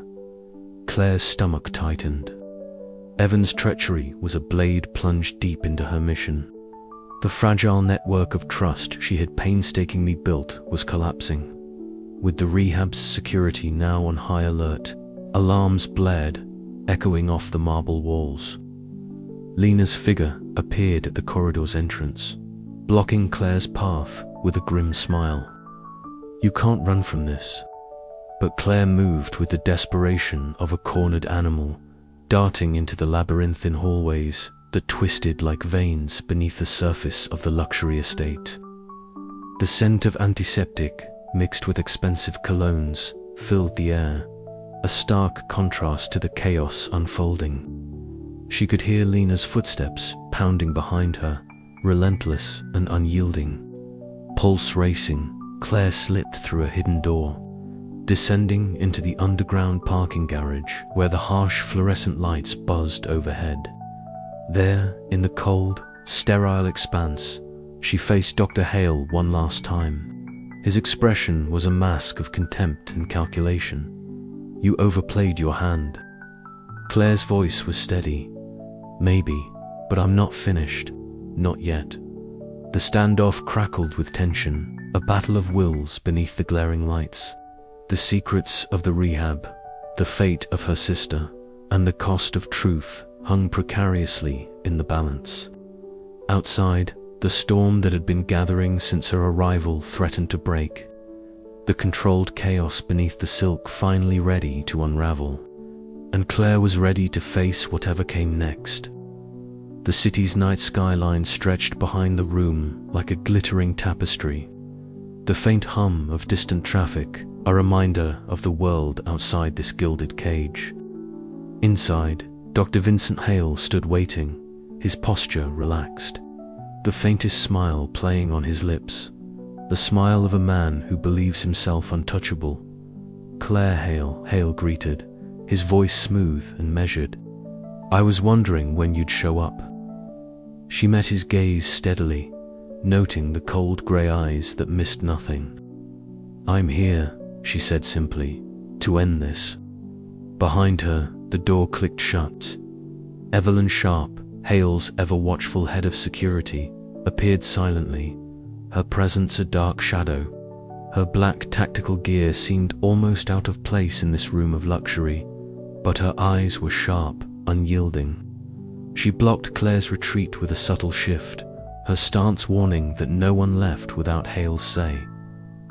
Claire's stomach tightened. Evan's treachery was a blade plunged deep into her mission. The fragile network of trust she had painstakingly built was collapsing. With the rehab's security now on high alert, alarms blared, echoing off the marble walls. Lena's figure appeared at the corridor's entrance, blocking Claire's path with a grim smile. "You can't run from this." But Claire moved with the desperation of a cornered animal, darting into the labyrinthine hallways that twisted like veins beneath the surface of the luxury estate. The scent of antiseptic, mixed with expensive colognes, filled the air, a stark contrast to the chaos unfolding. She could hear Lena's footsteps pounding behind her, relentless and unyielding. Pulse racing, Claire slipped through a hidden door, descending into the underground parking garage where the harsh fluorescent lights buzzed overhead. There, in the cold, sterile expanse, she faced Dr. Hale one last time. His expression was a mask of contempt and calculation. "You overplayed your hand." Claire's voice was steady. "Maybe, but I'm not finished. Not yet." The standoff crackled with tension, a battle of wills beneath the glaring lights. The secrets of the rehab, the fate of her sister, and the cost of truth hung precariously in the balance. Outside, the storm that had been gathering since her arrival threatened to break, the controlled chaos beneath the silk finally ready to unravel, and Claire was ready to face whatever came next. The city's night skyline stretched behind the room like a glittering tapestry, the faint hum of distant traffic a reminder of the world outside this gilded cage. Inside, Dr. Vincent Hale stood waiting, his posture relaxed, the faintest smile playing on his lips, the smile of a man who believes himself untouchable. "Claire Hale," Hale greeted, his voice smooth and measured. "I was wondering when you'd show up." She met his gaze steadily, noting the cold grey eyes that missed nothing. "I'm here," she said simply, "to end this." Behind her, the door clicked shut. Evelyn Sharp, Hale's ever-watchful head of security, appeared silently, her presence a dark shadow. Her black tactical gear seemed almost out of place in this room of luxury, but her eyes were sharp, unyielding. She blocked Claire's retreat with a subtle shift, her stance warning that no one left without Hale's say.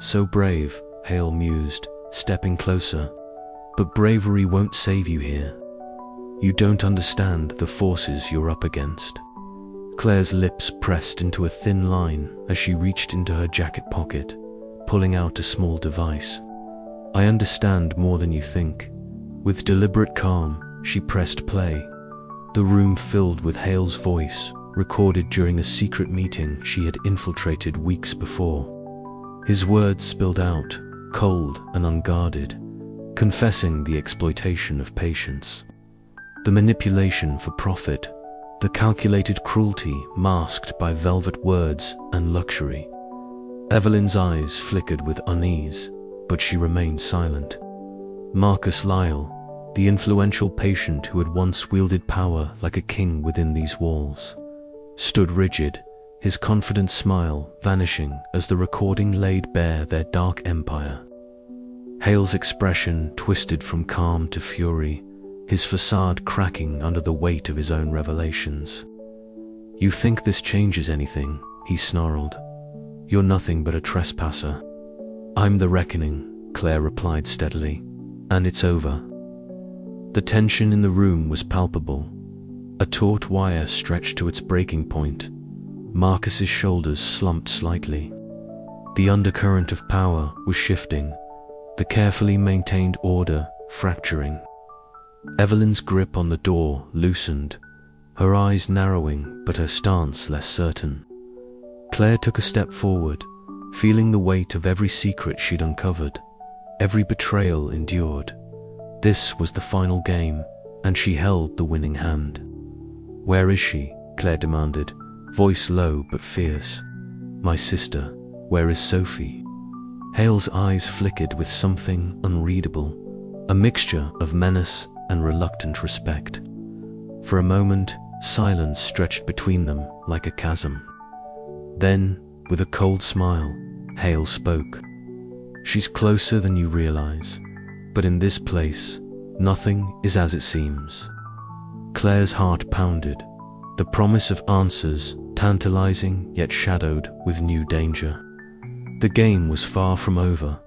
"So brave," Hale mused, stepping closer. "But bravery won't save you here. You don't understand the forces you're up against." Claire's lips pressed into a thin line as she reached into her jacket pocket, pulling out a small device. "I understand more than you think." With deliberate calm, she pressed play. The room filled with Hale's voice, recorded during a secret meeting she had infiltrated weeks before. His words spilled out, cold and unguarded, confessing the exploitation of patients, the manipulation for profit, the calculated cruelty masked by velvet words and luxury. Evelyn's eyes flickered with unease, but she remained silent. Marcus Lyle, the influential patient who had once wielded power like a king within these walls, stood rigid, his confident smile vanishing as the recording laid bare their dark empire. Hale's expression twisted from calm to fury, his facade cracking under the weight of his own revelations. "You think this changes anything?" he snarled. "You're nothing but a trespasser." "I'm the reckoning," Claire replied steadily, "and it's over." The tension in the room was palpable. A taut wire stretched to its breaking point. Marcus's shoulders slumped slightly. The undercurrent of power was shifting, the carefully maintained order fracturing. Evelyn's grip on the door loosened, her eyes narrowing but her stance less certain. Claire took a step forward, feeling the weight of every secret she'd uncovered, every betrayal endured. This was the final game, and she held the winning hand. "Where is she?" Claire demanded, voice low but fierce. "My sister. Where is Sophie?" Hale's eyes flickered with something unreadable, a mixture of menace and reluctant respect. For a moment, silence stretched between them like a chasm. Then, with a cold smile, Hale spoke. "She's closer than you realize, but in this place, nothing is as it seems." Claire's heart pounded, the promise of answers tantalizing yet shadowed with new danger. The game was far from over,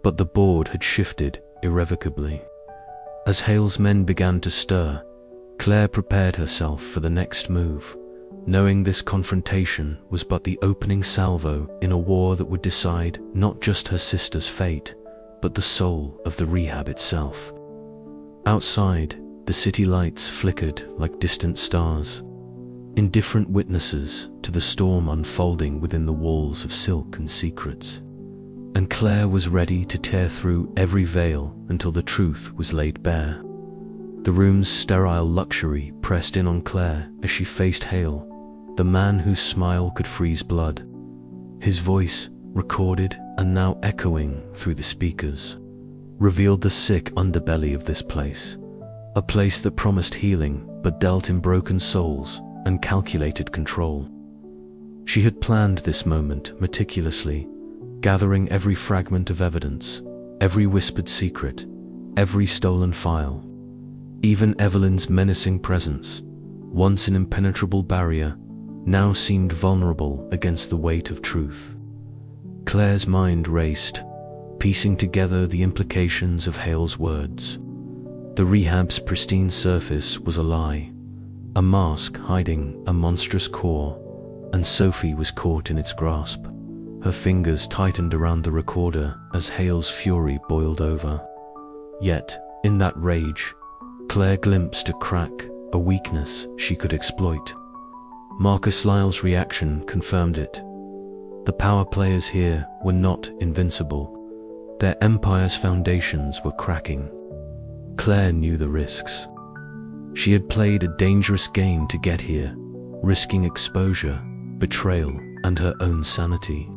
but the board had shifted irrevocably. As Hale's men began to stir, Claire prepared herself for the next move, knowing this confrontation was but the opening salvo in a war that would decide not just her sister's fate, but the soul of the rehab itself. Outside, the city lights flickered like distant stars, indifferent witnesses to the storm unfolding within the walls of silk and secrets. And Claire was ready to tear through every veil until the truth was laid bare. The room's sterile luxury pressed in on Claire as she faced Hale, the man whose smile could freeze blood. His voice, recorded and now echoing through the speakers, revealed the sick underbelly of this place, a place that promised healing but dealt in broken souls and calculated control. She had planned this moment meticulously, gathering every fragment of evidence, every whispered secret, every stolen file. Even Evelyn's menacing presence, once an impenetrable barrier, now seemed vulnerable against the weight of truth. Claire's mind raced, piecing together the implications of Hale's words. The rehab's pristine surface was a lie, a mask hiding a monstrous core, and Sophie was caught in its grasp. Her fingers tightened around the recorder as Hale's fury boiled over. Yet, in that rage, Claire glimpsed a crack, a weakness she could exploit. Marcus Lyle's reaction confirmed it. The power players here were not invincible. Their empire's foundations were cracking. Claire knew the risks. She had played a dangerous game to get here, risking exposure, betrayal, and her own sanity.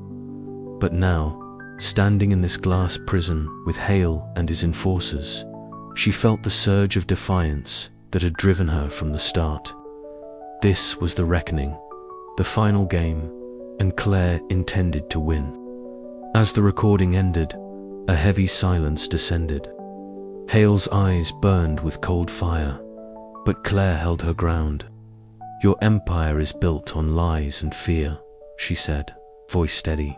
But now, standing in this glass prison with Hale and his enforcers, she felt the surge of defiance that had driven her from the start. This was the reckoning, the final game, and Claire intended to win. As the recording ended, a heavy silence descended. Hale's eyes burned with cold fire, but Claire held her ground. "Your empire is built on lies and fear," she said, voice steady.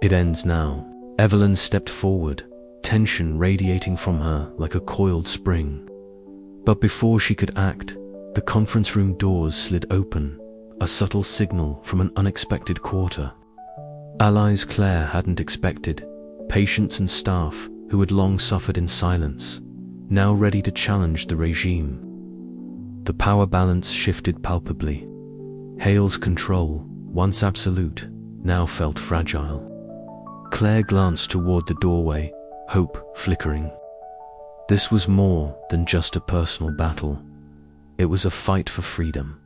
"It ends now." Evelyn stepped forward, tension radiating from her like a coiled spring. But before she could act, the conference room doors slid open, a subtle signal from an unexpected quarter. Allies Claire hadn't expected, patients and staff who had long suffered in silence, now ready to challenge the regime. The power balance shifted palpably. Hale's control, once absolute, now felt fragile. Claire glanced toward the doorway, hope flickering. This was more than just a personal battle. It was a fight for freedom,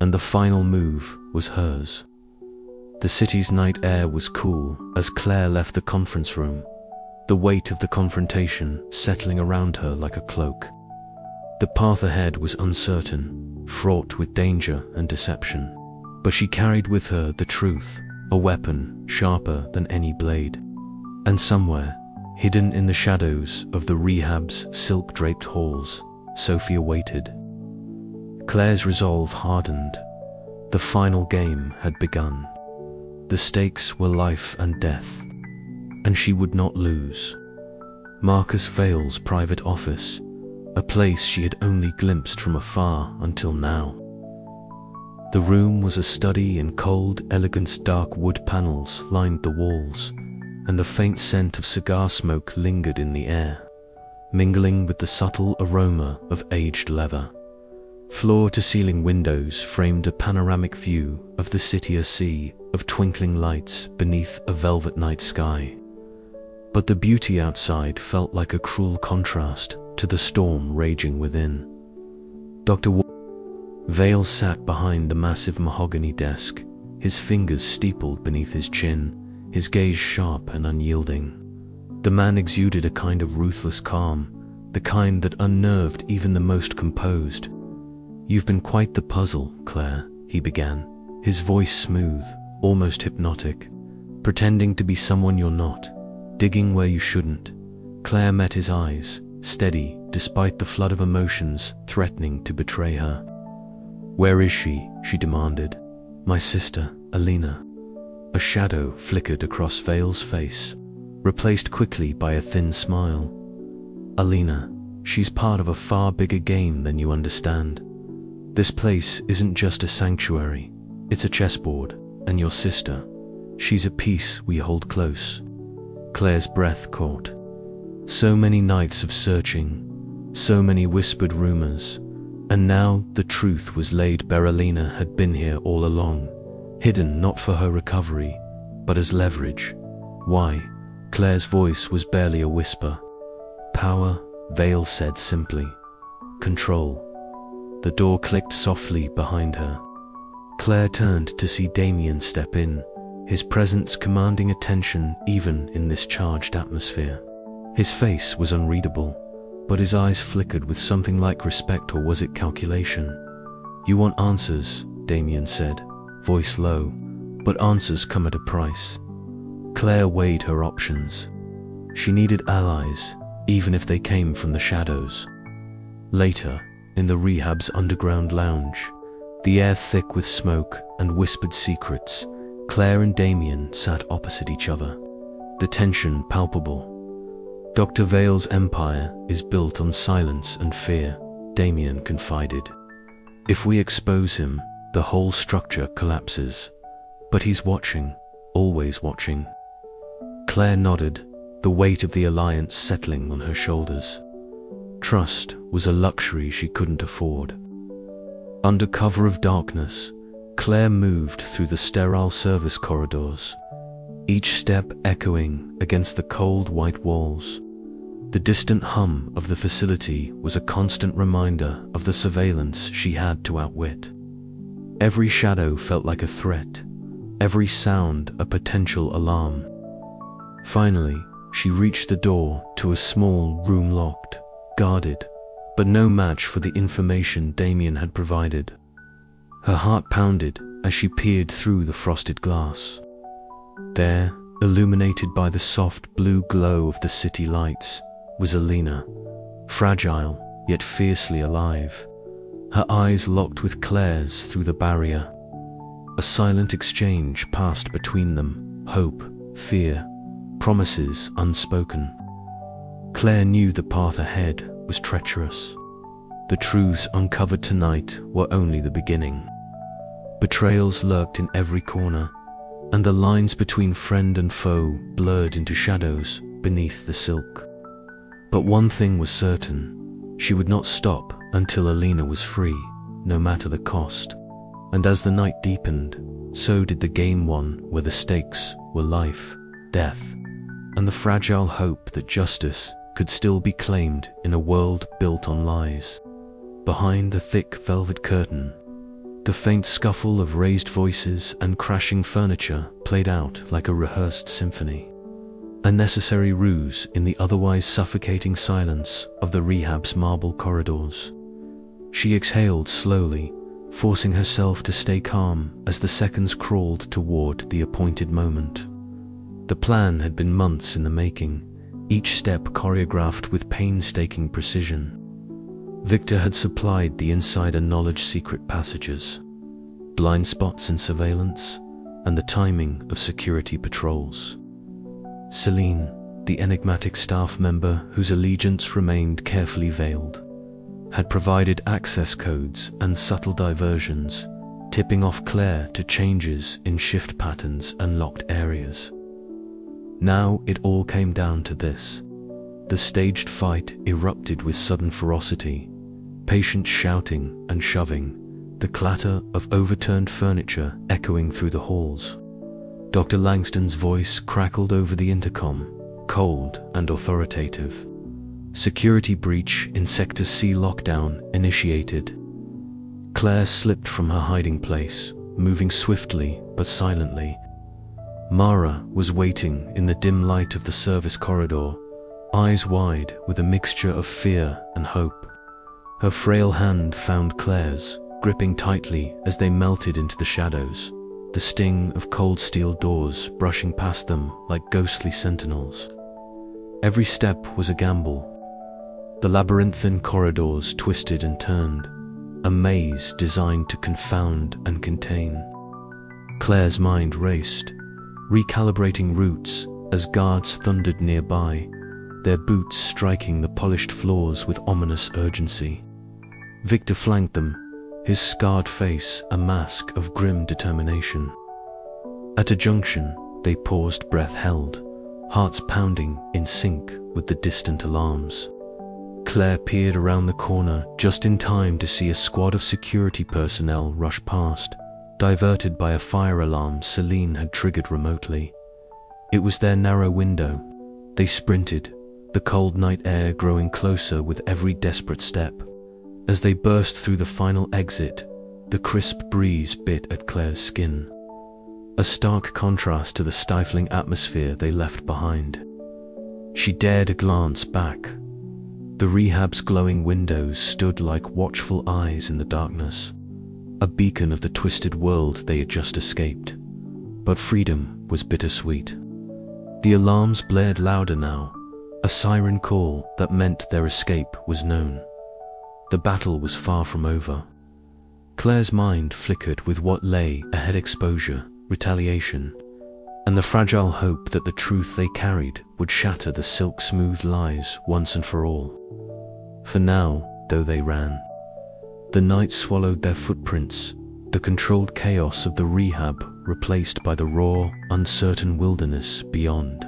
and the final move was hers. The city's night air was cool as Claire left the conference room, the weight of the confrontation settling around her like a cloak. The path ahead was uncertain, fraught with danger and deception, but she carried with her the truth, a weapon sharper than any blade. And somewhere, hidden in the shadows of the rehab's silk-draped halls, Sophie awaited. Claire's resolve hardened. The final game had begun. The stakes were life and death, and she would not lose. Marcus Vale's private office, a place she had only glimpsed from afar until now. The room was a study in cold elegance. Dark wood panels lined the walls, and the faint scent of cigar smoke lingered in the air, mingling with the subtle aroma of aged leather. Floor-to-ceiling windows framed a panoramic view of the city, a sea of twinkling lights beneath a velvet night sky. But the beauty outside felt like a cruel contrast to the storm raging within. Dr. Vale sat behind the massive mahogany desk, his fingers steepled beneath his chin, his gaze sharp and unyielding. The man exuded a kind of ruthless calm, the kind that unnerved even the most composed. "You've been quite the puzzle, Claire," he began, his voice smooth, almost hypnotic, pretending to be someone you're not, digging where you shouldn't. Claire met his eyes, steady despite the flood of emotions threatening to betray her. "Where is she?" she demanded. "My sister, Alina." A shadow flickered across Vale's face, replaced quickly by a thin smile. "Alina, she's part of a far bigger game than you understand. This place isn't just a sanctuary, it's a chessboard, and your sister, she's a piece we hold close." Claire's breath caught. So many nights of searching, so many whispered rumors, and now the truth was laid bare. Alina had been here all along, hidden not for her recovery, but as leverage. Why? Claire's voice was barely a whisper. "Power," Vale said simply. "Control." The door clicked softly behind her. Claire turned to see Damien step in, his presence commanding attention even in this charged atmosphere. His face was unreadable, but his eyes flickered with something like respect, or was it calculation? "You want answers," Damien said, voice low, "but answers come at a price." Claire weighed her options. She needed allies, even if they came from the shadows. Later, in the rehab's underground lounge, the air thick with smoke and whispered secrets, Claire and Damien sat opposite each other, the tension palpable. "Dr. Vale's empire is built on silence and fear," Damien confided. "If we expose him, the whole structure collapses. But he's watching, always watching." Claire nodded, the weight of the alliance settling on her shoulders. Trust was a luxury she couldn't afford. Under cover of darkness, Claire moved through the sterile service corridors, each step echoing against the cold white walls. The distant hum of the facility was a constant reminder of the surveillance she had to outwit. Every shadow felt like a threat, every sound a potential alarm. Finally, she reached the door to a small room locked, guarded, but no match for the information Damien had provided. Her heart pounded as she peered through the frosted glass. There, illuminated by the soft blue glow of the city lights, was Alina, fragile yet fiercely alive, her eyes locked with Claire's through the barrier. A silent exchange passed between them, hope, fear, promises unspoken. Claire knew the path ahead was treacherous. The truths uncovered tonight were only the beginning. Betrayals lurked in every corner, and the lines between friend and foe blurred into shadows beneath the silk. But one thing was certain: she would not stop until Alina was free, no matter the cost. And as the night deepened, so did the game one, where the stakes were life, death, and the fragile hope that justice could still be claimed in a world built on lies. Behind the thick velvet curtain, the faint scuffle of raised voices and crashing furniture played out like a rehearsed symphony. A necessary ruse in the otherwise suffocating silence of the rehab's marble corridors. She exhaled slowly, forcing herself to stay calm as the seconds crawled toward the appointed moment. The plan had been months in the making, each step choreographed with painstaking precision. Victor had supplied the insider knowledge, secret passages, blind spots in surveillance, and the timing of security patrols. Celine, the enigmatic staff member whose allegiance remained carefully veiled, had provided access codes and subtle diversions, tipping off Claire to changes in shift patterns and locked areas. Now it all came down to this. The staged fight erupted with sudden ferocity, patients shouting and shoving, the clatter of overturned furniture echoing through the halls. Dr. Langston's voice crackled over the intercom, cold and authoritative. Security breach in Sector C, lockdown initiated. Claire slipped from her hiding place, moving swiftly but silently. Mara was waiting in the dim light of the service corridor, eyes wide with a mixture of fear and hope. Her frail hand found Claire's, gripping tightly as they melted into the shadows, the sting of cold steel doors brushing past them like ghostly sentinels. Every step was a gamble. The labyrinthine corridors twisted and turned, a maze designed to confound and contain. Claire's mind raced, recalibrating routes as guards thundered nearby, their boots striking the polished floors with ominous urgency. Victor flanked them, his scarred face a mask of grim determination. At a junction, they paused, breath held, hearts pounding in sync with the distant alarms. Claire peered around the corner just in time to see a squad of security personnel rush past, diverted by a fire alarm Celine had triggered remotely. It was their narrow window. They sprinted, the cold night air growing closer with every desperate step. As they burst through the final exit, the crisp breeze bit at Claire's skin, a stark contrast to the stifling atmosphere they left behind. She dared a glance back. The rehab's glowing windows stood like watchful eyes in the darkness, a beacon of the twisted world they had just escaped. But freedom was bittersweet. The alarms blared louder now, a siren call that meant their escape was known. The battle was far from over. Claire's mind flickered with what lay ahead: exposure, retaliation, and the fragile hope that the truth they carried would shatter the silk-smooth lies once and for all. For now, though they ran, the night swallowed their footprints, the controlled chaos of the rehab replaced by the raw, uncertain wilderness beyond.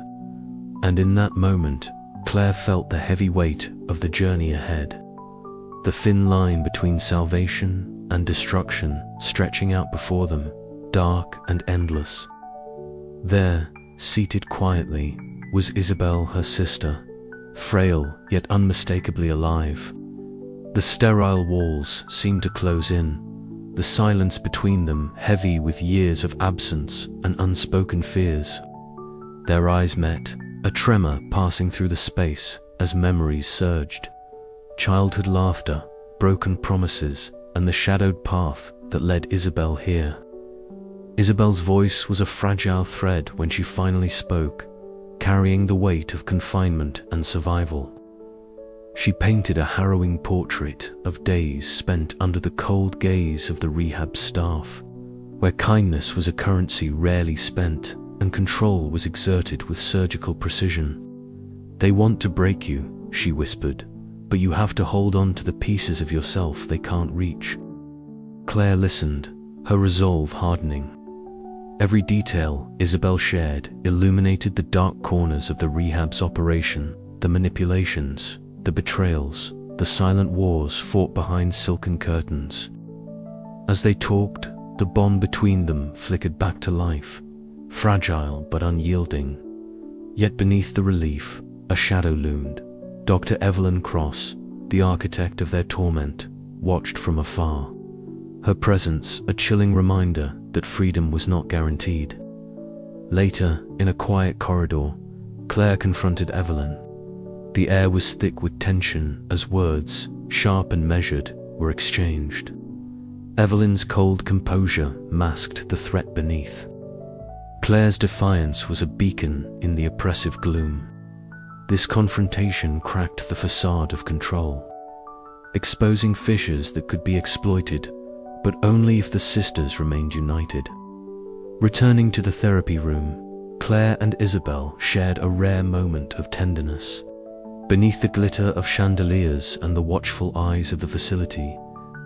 And in that moment, Claire felt the heavy weight of the journey ahead, the thin line between salvation and destruction stretching out before them, dark and endless. There, seated quietly, was Isabel, her sister, frail yet unmistakably alive. The sterile walls seemed to close in, the silence between them heavy with years of absence and unspoken fears. Their eyes met, a tremor passing through the space as memories surged. Childhood laughter, broken promises, and the shadowed path that led Isabel here. Isabel's voice was a fragile thread when she finally spoke, carrying the weight of confinement and survival. She painted a harrowing portrait of days spent under the cold gaze of the rehab staff, where kindness was a currency rarely spent and control was exerted with surgical precision. "They want to break you," she whispered, "but you have to hold on to the pieces of yourself they can't reach." Claire listened, her resolve hardening. Every detail Isabel shared illuminated the dark corners of the rehab's operation, the manipulations, the betrayals, the silent wars fought behind silken curtains. As they talked, the bond between them flickered back to life, fragile but unyielding. Yet beneath the relief, a shadow loomed. Dr. Evelyn Cross, the architect of their torment, watched from afar, her presence a chilling reminder that freedom was not guaranteed. Later, in a quiet corridor, Claire confronted Evelyn. The air was thick with tension as words, sharp and measured, were exchanged. Evelyn's cold composure masked the threat beneath. Claire's defiance was a beacon in the oppressive gloom. This confrontation cracked the facade of control, exposing fissures that could be exploited, but only if the sisters remained united. Returning to the therapy room, Claire and Isabel shared a rare moment of tenderness. Beneath the glitter of chandeliers and the watchful eyes of the facility,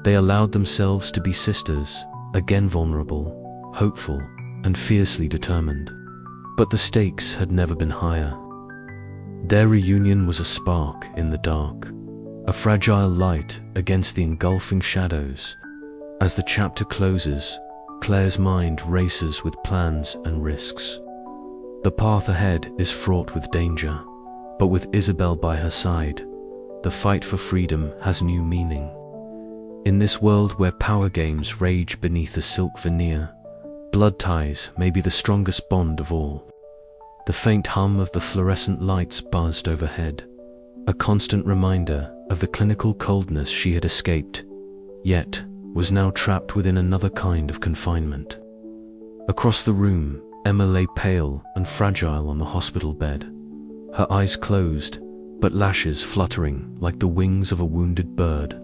they allowed themselves to be sisters, again vulnerable, hopeful, and fiercely determined. But the stakes had never been higher. Their reunion was a spark in the dark, a fragile light against the engulfing shadows. As the chapter closes, Claire's mind races with plans and risks. The path ahead is fraught with danger, but with Isabel by her side, the fight for freedom has new meaning. In this world where power games rage beneath a silk veneer, blood ties may be the strongest bond of all. The faint hum of the fluorescent lights buzzed overhead, a constant reminder of the clinical coldness she had escaped, yet was now trapped within another kind of confinement. Across the room, Emma lay pale and fragile on the hospital bed, her eyes closed, but lashes fluttering like the wings of a wounded bird.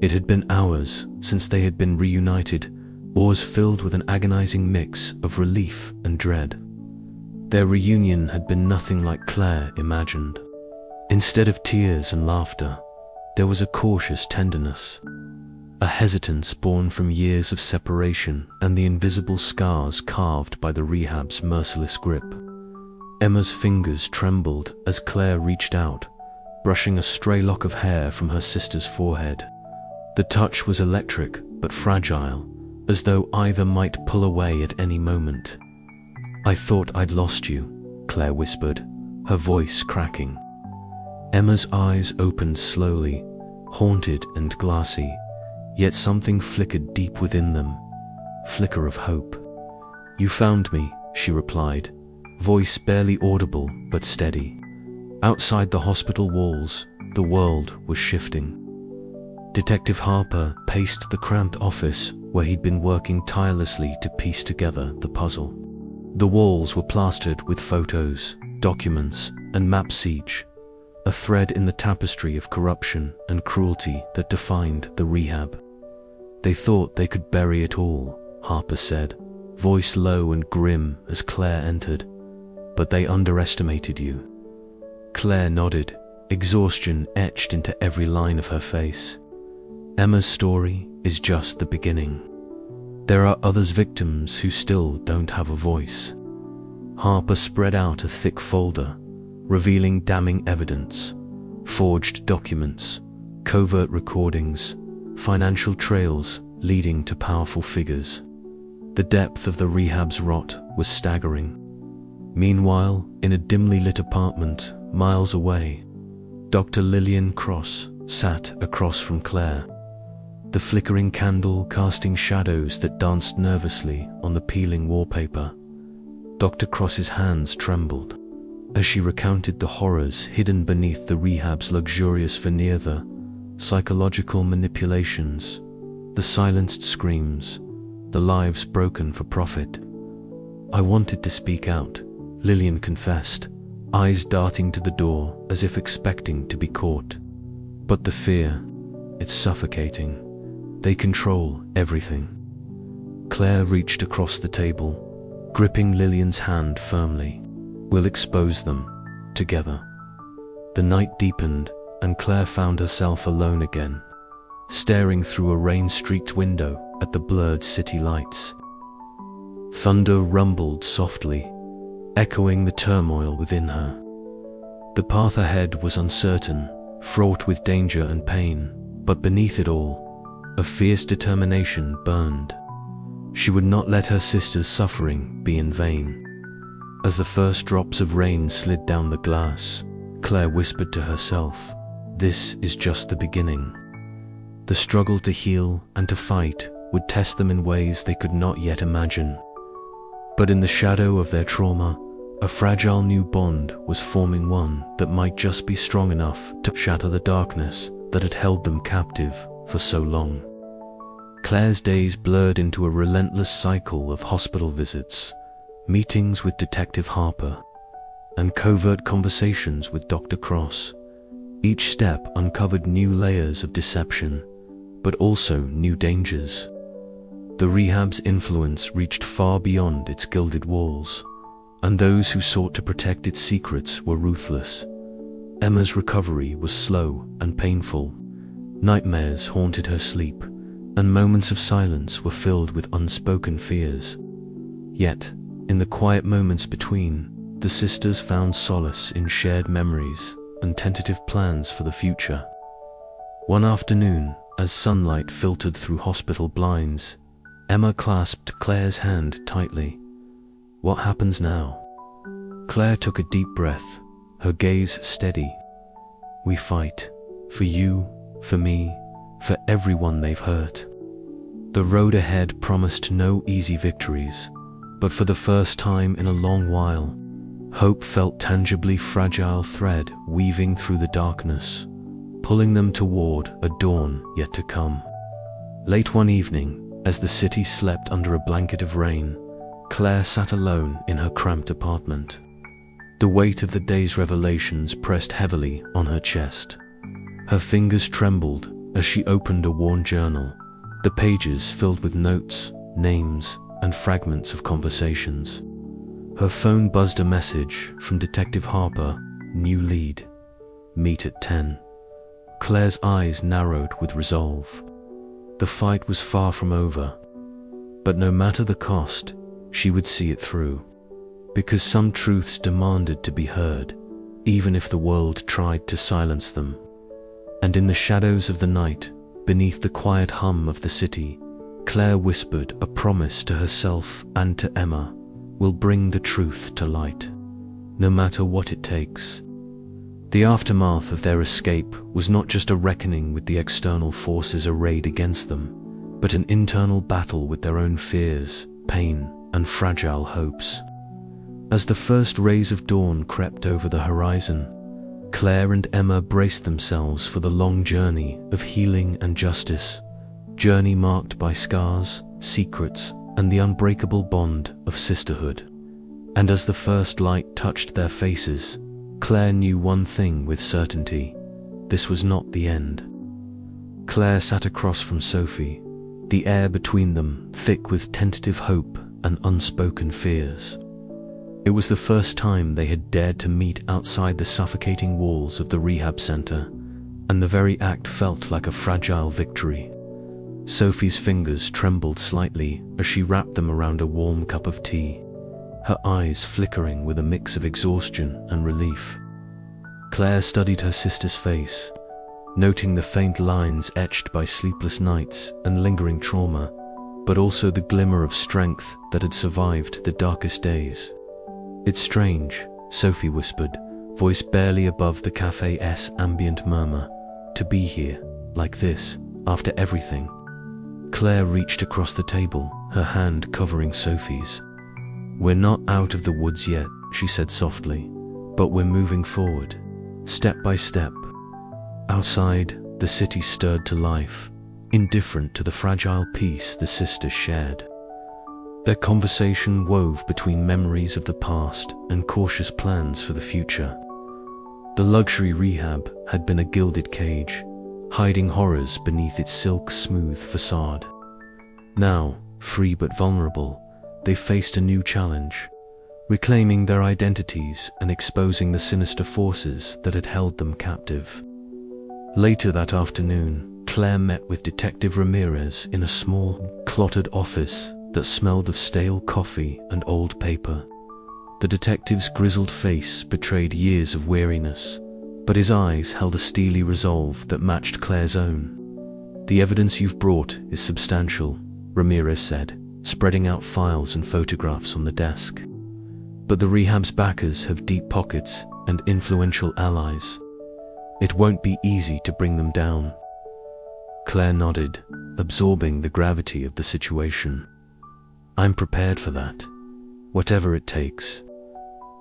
It had been hours since they had been reunited, oars filled with an agonizing mix of relief and dread. Their reunion had been nothing like Claire imagined. Instead of tears and laughter, there was a cautious tenderness, a hesitance born from years of separation and the invisible scars carved by the rehab's merciless grip. Emma's fingers trembled as Claire reached out, brushing a stray lock of hair from her sister's forehead. The touch was electric but fragile, as though either might pull away at any moment. "I thought I'd lost you," Claire whispered, her voice cracking. Emma's eyes opened slowly, haunted and glassy, yet something flickered deep within them, flicker of hope. "You found me," she replied, voice barely audible but steady. Outside the hospital walls, the world was shifting. Detective Harper paced the cramped office where he'd been working tirelessly to piece together the puzzle. The walls were plastered with photos, documents, and maps each, a thread in the tapestry of corruption and cruelty that defined the rehab. "They thought they could bury it all," Harper said, voice low and grim as Claire entered. "But they underestimated you." Claire nodded, exhaustion etched into every line of her face. Emma's story is just the beginning. There are others victims who still don't have a voice. Harper spread out a thick folder, revealing damning evidence, forged documents, covert recordings, financial trails leading to powerful figures. The depth of the rehab's rot was staggering. Meanwhile, in a dimly lit apartment miles away, Dr. Lillian Cross sat across from Claire, the flickering candle casting shadows that danced nervously on the peeling wallpaper. Dr. Cross's hands trembled as she recounted the horrors hidden beneath the rehab's luxurious veneer, the psychological manipulations, the silenced screams, the lives broken for profit. "I wanted to speak out," Lillian confessed, eyes darting to the door as if expecting to be caught. "But the fear, it's suffocating. They control everything." Claire reached across the table, gripping Lillian's hand firmly. "We'll expose them, together." The night deepened, and Claire found herself alone again, staring through a rain-streaked window at the blurred city lights. Thunder rumbled softly, echoing the turmoil within her. The path ahead was uncertain, fraught with danger and pain, but beneath it all, a fierce determination burned. She would not let her sister's suffering be in vain. As the first drops of rain slid down the glass, Claire whispered to herself, "This is just the beginning." The struggle to heal and to fight would test them in ways they could not yet imagine. But in the shadow of their trauma, a fragile new bond was forming, one that might just be strong enough to shatter the darkness that had held them captive for so long. Claire's days blurred into a relentless cycle of hospital visits, meetings with Detective Harper, and covert conversations with Dr. Cross. Each step uncovered new layers of deception, but also new dangers. The rehab's influence reached far beyond its gilded walls, and those who sought to protect its secrets were ruthless. Emma's recovery was slow and painful. Nightmares haunted her sleep, and moments of silence were filled with unspoken fears. Yet, in the quiet moments between, the sisters found solace in shared memories and tentative plans for the future. One afternoon, as sunlight filtered through hospital blinds, Emma clasped Claire's hand tightly. "What happens now?" Claire took a deep breath, her gaze steady. "We fight. For you, for me, for everyone they've hurt." The road ahead promised no easy victories, but for the first time in a long while, hope felt tangibly fragile thread weaving through the darkness, pulling them toward a dawn yet to come. Late one evening, as the city slept under a blanket of rain, Claire sat alone in her cramped apartment. The weight of the day's revelations pressed heavily on her chest. Her fingers trembled as she opened a worn journal, the pages filled with notes, names, and fragments of conversations. Her phone buzzed a message from Detective Harper, new lead. Meet at 10. Claire's eyes narrowed with resolve. The fight was far from over, but no matter the cost, she would see it through. Because some truths demanded to be heard, even if the world tried to silence them. And in the shadows of the night, beneath the quiet hum of the city, Claire whispered a promise to herself and to Emma: "We'll bring the truth to light, no matter what it takes." The aftermath of their escape was not just a reckoning with the external forces arrayed against them, but an internal battle with their own fears, pain, and fragile hopes. As the first rays of dawn crept over the horizon, Claire and Emma braced themselves for the long journey of healing and justice, journey marked by scars, secrets, and the unbreakable bond of sisterhood. And as the first light touched their faces, Claire knew one thing with certainty: this was not the end. Claire sat across from Sophie, the air between them thick with tentative hope and unspoken fears. It was the first time they had dared to meet outside the suffocating walls of the rehab center, and the very act felt like a fragile victory. Sophie's fingers trembled slightly as she wrapped them around a warm cup of tea, her eyes flickering with a mix of exhaustion and relief. Claire studied her sister's face, noting the faint lines etched by sleepless nights and lingering trauma, but also the glimmer of strength that had survived the darkest days. "It's strange," Sophie whispered, voice barely above the cafe's ambient murmur, "to be here, like this, after everything." Claire reached across the table, her hand covering Sophie's. "We're not out of the woods yet," she said softly, "but we're moving forward, step by step." Outside, the city stirred to life, indifferent to the fragile peace the sisters shared. Their conversation wove between memories of the past and cautious plans for the future. The luxury rehab had been a gilded cage, hiding horrors beneath its silk-smooth facade. Now, free but vulnerable, they faced a new challenge, reclaiming their identities and exposing the sinister forces that had held them captive. Later that afternoon, Claire met with Detective Ramirez in a small, cluttered office that smelled of stale coffee and old paper. The detective's grizzled face betrayed years of weariness, but his eyes held a steely resolve that matched Claire's own. "The evidence you've brought is substantial," Ramirez said, spreading out files and photographs on the desk. "But the rehab's backers have deep pockets and influential allies. It won't be easy to bring them down." Claire nodded, absorbing the gravity of the situation. "I'm prepared for that, whatever it takes."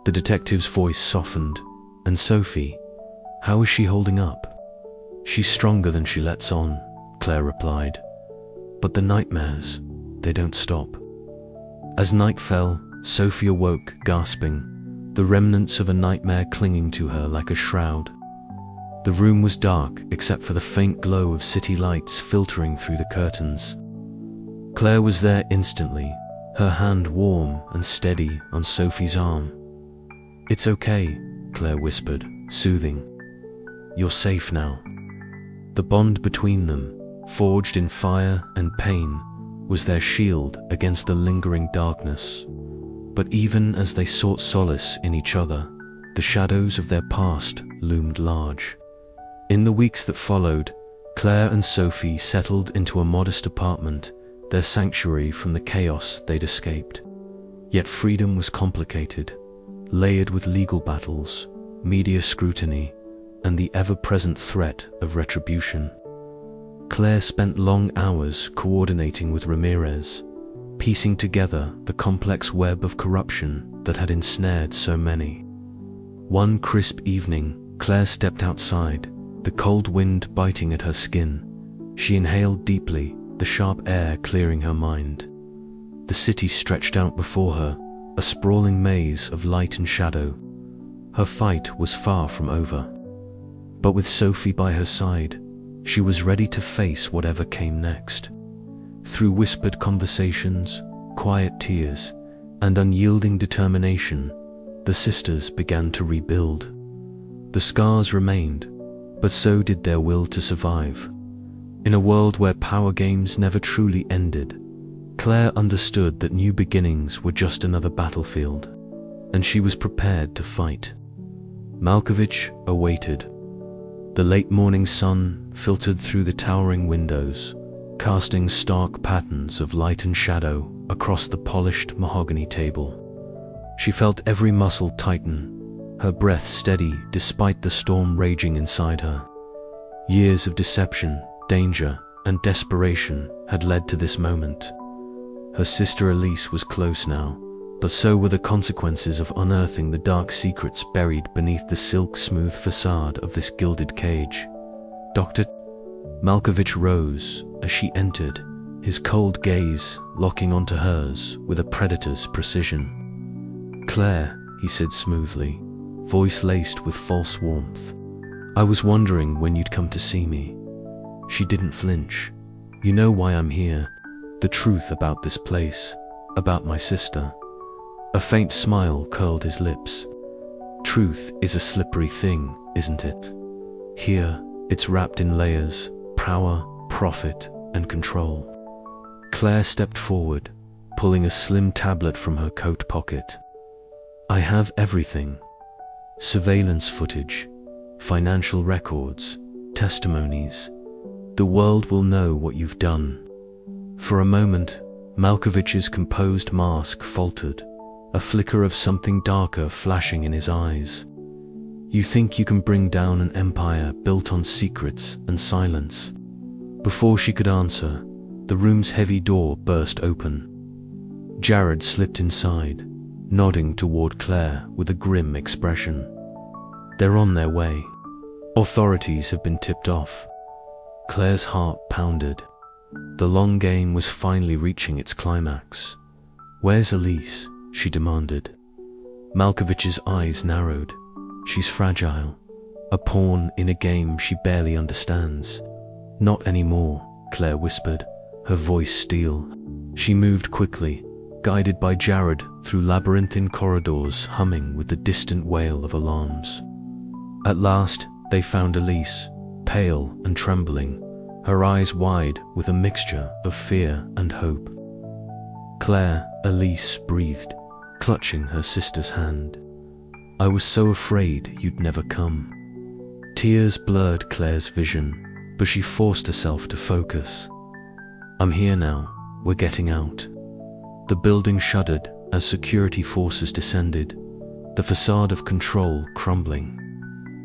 The detective's voice softened. "And Sophie, how is she holding up?" "She's stronger than she lets on," Claire replied. "But the nightmares, they don't stop." As night fell, Sophie awoke, gasping, the remnants of a nightmare clinging to her like a shroud. The room was dark except for the faint glow of city lights filtering through the curtains. Claire was there instantly, her hand warm and steady on Sophie's arm. "It's okay," Claire whispered, soothing. "You're safe now." The bond between them, forged in fire and pain, was their shield against the lingering darkness. But even as they sought solace in each other, the shadows of their past loomed large. In the weeks that followed, Claire and Sophie settled into a modest apartment, their sanctuary from the chaos they'd escaped. Yet freedom was complicated, layered with legal battles, media scrutiny, and the ever-present threat of retribution. Claire spent long hours coordinating with Ramirez, piecing together the complex web of corruption that had ensnared so many. One crisp evening, Claire stepped outside, the cold wind biting at her skin. She inhaled deeply, the sharp air clearing her mind. The The city stretched out before her, a sprawling maze of light and shadow. Her fight was far from over. But with Sophie by her side, she was ready to face whatever came next. Through whispered conversations, quiet tears, and unyielding determination, the sisters began to rebuild. The scars remained, but so did their will to survive. In a world where power games never truly ended, Claire understood that new beginnings were just another battlefield, and she was prepared to fight. Malkovich awaited. The late morning sun filtered through the towering windows, casting stark patterns of light and shadow across the polished mahogany table. She felt every muscle tighten, her breath steady despite the storm raging inside her. Years of deception, danger, and desperation had led to this moment. Her sister Elise was close now, but so were the consequences of unearthing the dark secrets buried beneath the silk-smooth facade of this gilded cage. Dr. Malkovich rose as she entered, his cold gaze locking onto hers with a predator's precision. "Claire," he said smoothly, voice laced with false warmth. "I was wondering when you'd come to see me." She didn't flinch. "You know why I'm here. The truth about this place, about my sister." A faint smile curled his lips. "Truth is a slippery thing, isn't it? Here, it's wrapped in layers, power, profit, and control." Claire stepped forward, pulling a slim tablet from her coat pocket. "I have everything. Surveillance footage, financial records, testimonies. The world will know what you've done." For a moment, Malkovich's composed mask faltered, a flicker of something darker flashing in his eyes. "You think you can bring down an empire built on secrets and silence?" Before she could answer, the room's heavy door burst open. Jared slipped inside, nodding toward Claire with a grim expression. "They're on their way. Authorities have been tipped off." Claire's heart pounded. The long game was finally reaching its climax. "Where's Elise?" she demanded. Malkovich's eyes narrowed. "She's fragile, a pawn in a game she barely understands." "Not anymore," Claire whispered, her voice steel. She moved quickly, guided by Jared through labyrinthine corridors humming with the distant wail of alarms. At last, they found Elise, pale and trembling, her eyes wide with a mixture of fear and hope. "Claire," Elise breathed, clutching her sister's hand. "I was so afraid you'd never come." Tears blurred Claire's vision, but she forced herself to focus. "I'm here now. We're getting out." The building shuddered as security forces descended, the facade of control crumbling.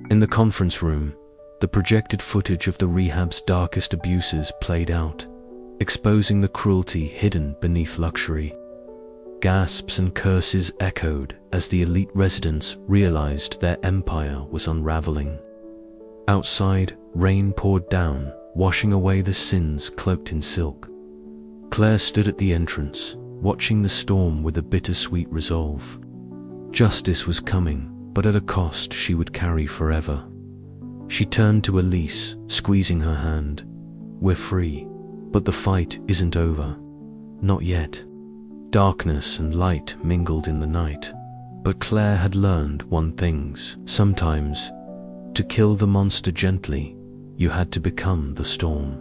In the conference room, the projected footage of the rehab's darkest abuses played out, exposing the cruelty hidden beneath luxury. Gasps and curses echoed as the elite residents realized their empire was unraveling. Outside, rain poured down, washing away the sins cloaked in silk. Claire stood at the entrance, watching the storm with a bittersweet resolve. Justice was coming, but at a cost she would carry forever. She turned to Elise, squeezing her hand. "We're free, but the fight isn't over. Not yet." Darkness and light mingled in the night, but Claire had learned one thing: sometimes, to kill the monster gently, you had to become the storm.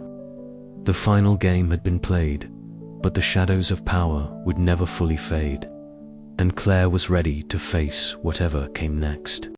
The final game had been played, but the shadows of power would never fully fade, and Claire was ready to face whatever came next.